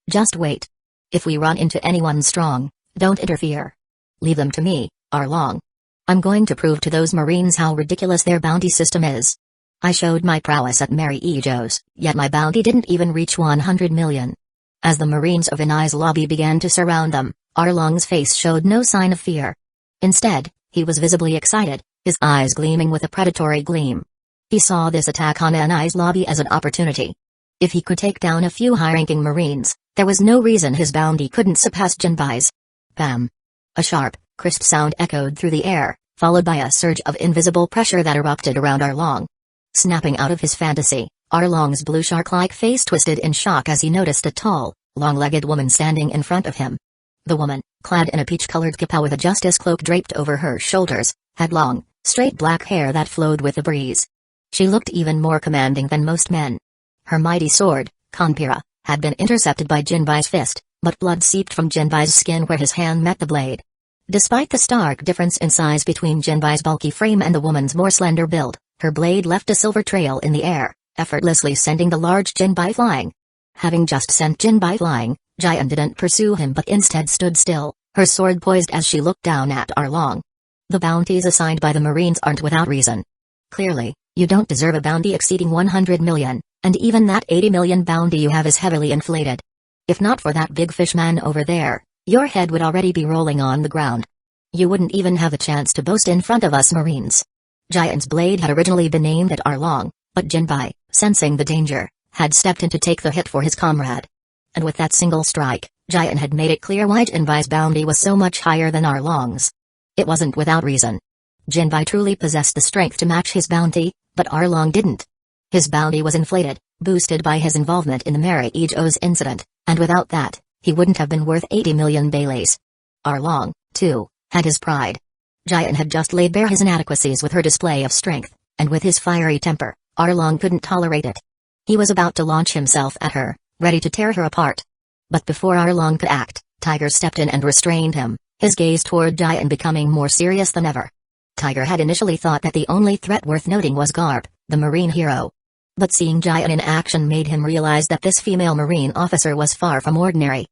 S2: Just wait. If we run into anyone strong, don't interfere. Leave them to me, Arlong. I'm going to prove to those Marines how ridiculous their bounty system is. I showed my prowess at Mary Ejo's, yet my bounty didn't even reach 100 million. As the Marines of Anai's lobby began to surround them, Arlong's face showed no sign of fear. Instead, he was visibly excited, his eyes gleaming with a predatory gleam. He saw this attack on Anai's lobby as an opportunity. If he could take down a few high-ranking Marines, there was no reason his bounty couldn't surpass Jinbai's. Bam! A sharp, crisp sound echoed through the air, followed by a surge of invisible pressure that erupted around Arlong. Snapping out of his fantasy, Arlong's blue shark-like face twisted in shock as he noticed a tall, long-legged woman standing in front of him. The woman, clad in a peach-colored kippa with a justice cloak draped over her shoulders, had long, straight black hair that flowed with the breeze. She looked even more commanding than most men. Her mighty sword, Kanpira, had been intercepted by Jinbai's fist, but blood seeped from Jinbai's skin where his hand met the blade. Despite the stark difference in size between Jinbai's bulky frame and the woman's more slender build, her blade left a silver trail in the air, effortlessly sending the large Jinbai flying. Having just sent Jinbai flying, Jian didn't pursue him but instead stood still, her sword poised as she looked down at Arlong. The bounties assigned by the Marines aren't without reason. Clearly, you don't deserve a bounty exceeding 100 million, and even that 80 million bounty you have is heavily inflated. If not for that big fish man over there, your head would already be rolling on the ground. You wouldn't even have a chance to boast in front of us Marines. Jian's blade had originally been aimed at Arlong, but Jinbai, sensing the danger, had stepped in to take the hit for his comrade. And with that single strike, Jian had made it clear why Jinbai's bounty was so much higher than Arlong's. It wasn't without reason. Jinbai truly possessed the strength to match his bounty, but Arlong didn't. His bounty was inflated, boosted by his involvement in the Mary Ejo's incident, and without that, he wouldn't have been worth 80 million Baileys. Arlong, too, had his pride. Jian had just laid bare his inadequacies with her display of strength, and with his fiery temper, Arlong couldn't tolerate it. He was about to launch himself at her, ready to tear her apart. But before Arlong could act, Tiger stepped in and restrained him, his gaze toward Jian becoming more serious than ever. Tiger had initially thought that the only threat worth noting was Garp, the Marine hero. But seeing Jian in action made him realize that this female Marine officer was far from ordinary.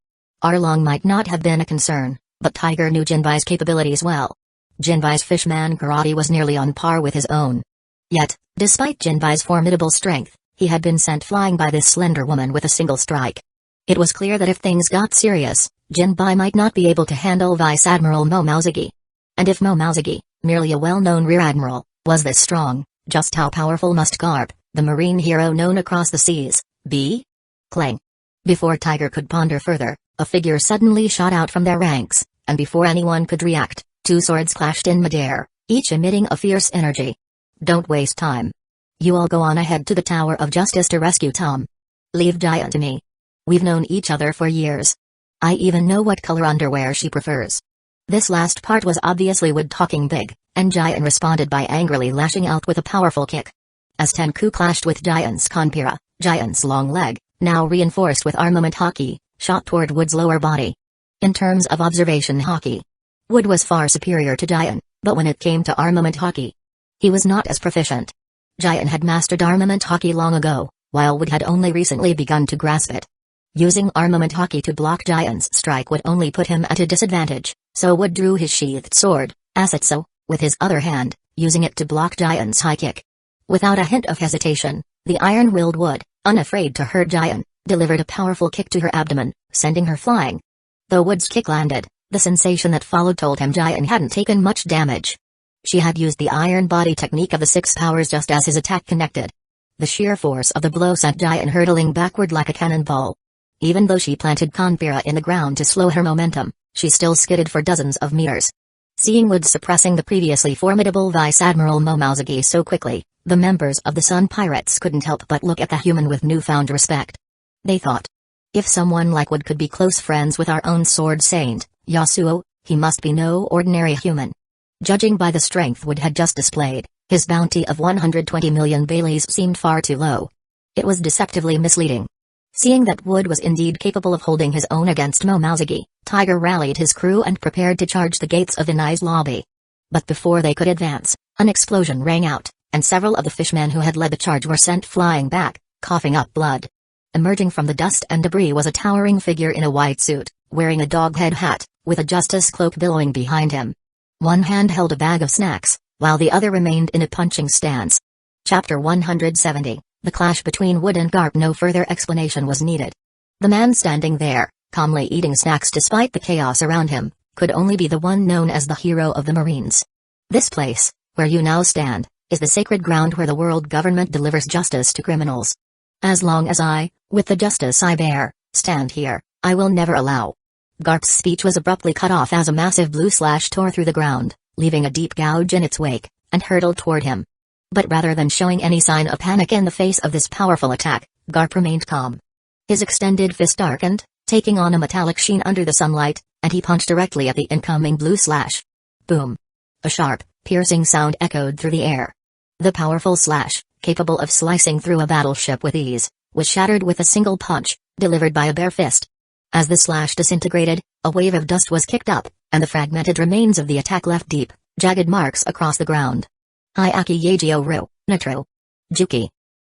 S2: Arlong might not have been a concern, but Tiger knew Jinbai's capabilities well. Jinbai's fishman karate was nearly on par with his own. Yet, despite Jinbai's formidable strength, he had been sent flying by this slender woman with a single strike. It was clear that if things got serious, Jinbai might not be able to handle Vice Admiral Mo Maozagi. And if Mo Maozagi, merely a well-known rear admiral, was this strong, just how powerful must Garp, the Marine hero known across the seas, be? Clang! Before Tiger could ponder further, a figure suddenly shot out from their ranks, and before anyone could react, 2 swords clashed in midair, each emitting a fierce energy. Don't waste time. You all go on ahead to the Tower of Justice to rescue Tom. Leave Jian to me. We've known each other for years. I even know what color underwear she prefers. This last part was obviously Wood talking big, and Jian responded by angrily lashing out with a powerful kick. As Tenku clashed with Jian's Kanpira, Jian's long leg, now reinforced with armament hockey, shot toward Wood's lower body. In terms of observation hockey, Wood was far superior to Jian, but when it came to armament hockey, he was not as proficient. Jian had mastered armament hockey long ago, while Wood had only recently begun to grasp it. Using armament hockey to block Jian's strike would only put him at a disadvantage, so Wood drew his sheathed sword, Asetsu, with his other hand, using it to block Jian's high kick. Without a hint of hesitation, the iron-willed Wood, unafraid to hurt Jian, delivered a powerful kick to her abdomen, sending her flying. Though Wood's kick landed, the sensation that followed told him Jian hadn't taken much damage. She had used the iron body technique of the six powers just as his attack connected. The sheer force of the blow sent Jian hurtling backward like a cannonball. Even though she planted Kanpira in the ground to slow her momentum, she still skidded for dozens of meters. Seeing Woods suppressing the previously formidable Vice Admiral Momozagi so quickly, the members of the Sun Pirates couldn't help but look at the human with newfound respect. They thought, if someone like Wood could be close friends with our own sword saint, Yasuo, he must be no ordinary human. Judging by the strength Wood had just displayed, his bounty of 120 million Baileys seemed far too low. It was deceptively misleading. Seeing that Wood was indeed capable of holding his own against Momozagi, Tiger rallied his crew and prepared to charge the gates of Inai's lobby. But before they could advance, an explosion rang out, and several of the fishmen who had led the charge were sent flying back, coughing up blood. Emerging from the dust and debris was a towering figure in a white suit, wearing a dog-head hat, with a justice cloak billowing behind him. One hand held a bag of snacks, while the other remained in a punching stance. Chapter 170, The Clash Between Wood and Garp. No further explanation was needed. The man standing there, calmly eating snacks despite the chaos around him, could only be the one known as the hero of the Marines. This place, where you now stand, is the sacred ground where the world government delivers justice to criminals. As long as I, with the justice I bear, stand here, I will never allow. Garp's speech was abruptly cut off as a massive blue slash tore through the ground, leaving a deep gouge in its wake, and hurtled toward him. But rather than showing any sign of panic in the face of this powerful attack, Garp remained calm. His extended fist darkened, taking on a metallic sheen under the sunlight, and he punched directly at the incoming blue slash. Boom! A sharp, piercing sound echoed through the air. The powerful slash, capable of slicing through a battleship with ease, was shattered with a single punch, delivered by a bare fist. As the slash disintegrated, a wave of dust was kicked up, and the fragmented remains of the attack left deep, jagged marks across the ground. Hyaki Yagio Ru, Natru. Juki.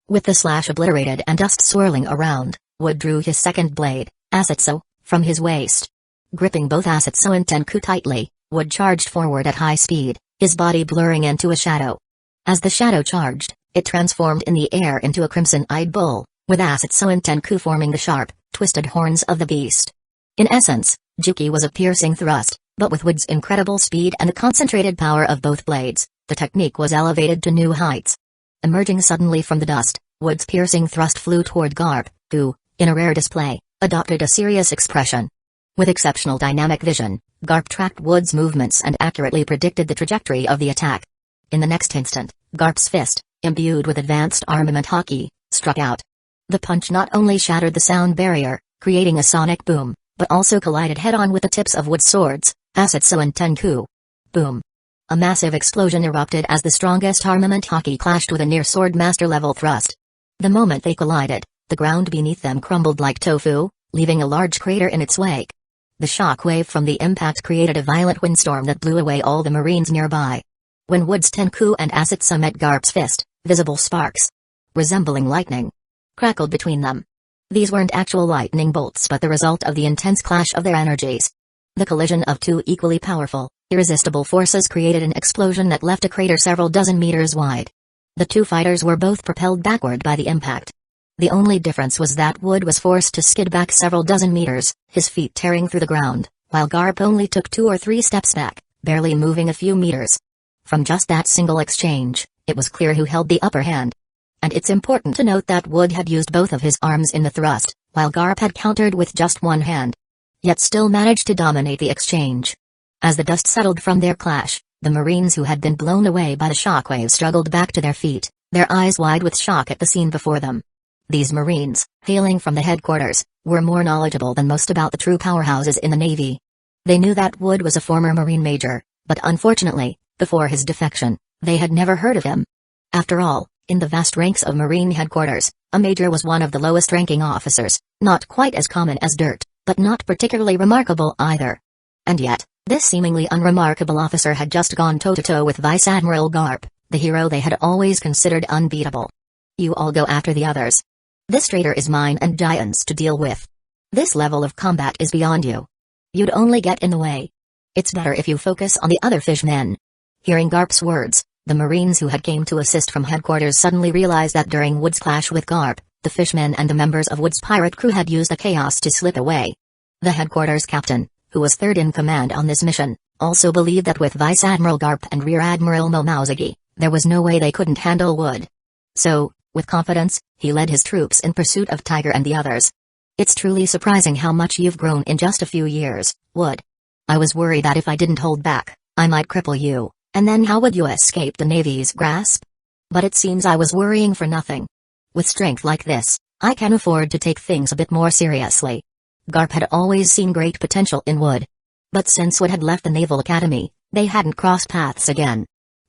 S2: With the slash obliterated and dust swirling around, Wood drew his second blade, Asetsu, from his waist. Gripping both Asetsu and Tenku tightly, Wood charged forward at high speed, his body blurring into a shadow. As the shadow charged, it transformed in the air into a crimson-eyed bull, with Asetsu and Tenku forming the sharp, twisted horns of the beast. In essence, Juki was a piercing thrust, but with Wood's incredible speed and the concentrated power of both blades, the technique was elevated to new heights. Emerging suddenly from the dust, Wood's piercing thrust flew toward Garp, who, in a rare display, adopted a serious expression. With exceptional dynamic vision, Garp tracked Wood's movements and accurately predicted the trajectory of the attack. In the next instant, Garp's fist, imbued with advanced armament hockey, struck out. The punch not only shattered the sound barrier, creating a sonic boom, but also collided head-on with the tips of Wood's swords, Asetsu and Tenku. Boom! A massive explosion erupted as the strongest armament hockey clashed with a near sword master level thrust. The moment they collided, the ground beneath them crumbled like tofu, leaving a large crater in its wake. The shock wave from the impact created a violent windstorm that blew away all the Marines nearby. When Wood's Tenku and Asetsu met Garp's fist, visible sparks, resembling lightning, crackled between them. These weren't actual lightning bolts but the result of the intense clash of their energies. The collision of two equally powerful, irresistible forces created an explosion that left a crater several dozen meters wide. The two fighters were both propelled backward by the impact. The only difference was that Wood was forced to skid back several dozen meters, his feet tearing through the ground, while Garp only took 2 or 3 steps back, barely moving a few meters. From just that single exchange, it was clear who held the upper hand. And it's important to note that Wood had used both of his arms in the thrust, while Garp had countered with just one hand. Yet still managed to dominate the exchange. As the dust settled from their clash, the Marines who had been blown away by the shockwave struggled back to their feet, their eyes wide with shock at the scene before them. These Marines, hailing from the headquarters, were more knowledgeable than most about the true powerhouses in the Navy. They knew that Wood was a former Marine major, but unfortunately, before his defection, they had never heard of him. After all, in the vast ranks of Marine headquarters, a major was one of the lowest-ranking officers, not quite as common as dirt, but not particularly remarkable either. And yet, this seemingly unremarkable officer had just gone toe-to-toe with Vice Admiral Garp, the hero they had always considered unbeatable. You all go after the others. This traitor is mine and Giant's to deal with. This level of combat is beyond you. You'd only get in the way. It's better if you focus on the other fishmen. Hearing Garp's words, the Marines who had came to assist from headquarters suddenly realized that during Wood's clash with Garp, the fishmen and the members of Wood's pirate crew had used the chaos to slip away. The headquarters captain, who was third in command on this mission, also believed that with Vice Admiral Garp and Rear Admiral Momousagi, there was no way they couldn't handle Wood. So, with confidence, he led his troops in pursuit of Tiger and the others. It's truly surprising how much you've grown in just a few years, Wood. I was worried that if I didn't hold back, I might cripple you, and then how would you escape the Navy's grasp? But it seems I was worrying for nothing. With strength like this, I can afford to take things a bit more seriously. Garp had always seen great potential in Wood. But since Wood had left the Naval Academy, they hadn't crossed paths again.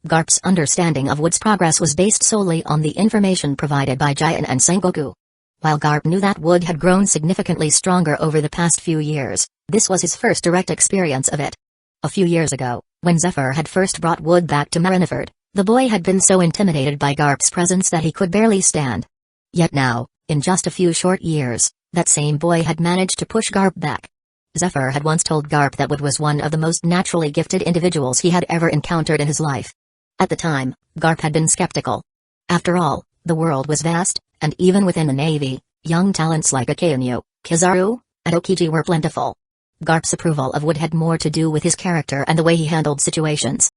S2: Garp's understanding of Wood's progress was based solely on the information provided by Jian and Sengoku. While Garp knew that Wood had grown significantly stronger over the past few years, this was his first direct experience of it. A few years ago, when Zephyr had first brought Wood back to Marineford, the boy had been so intimidated by Garp's presence that he could barely stand. Yet now, in just a few short years, that same boy had managed to push Garp back. Zephyr had once told Garp that Wood was one of the most naturally gifted individuals he had ever encountered in his life. At the time, Garp had been skeptical. After all, the world was vast, and even within the Navy, young talents like Akainu, Kizaru, and Okiji were plentiful. Garp's approval of Wood had more to do with his character and the way he handled situations.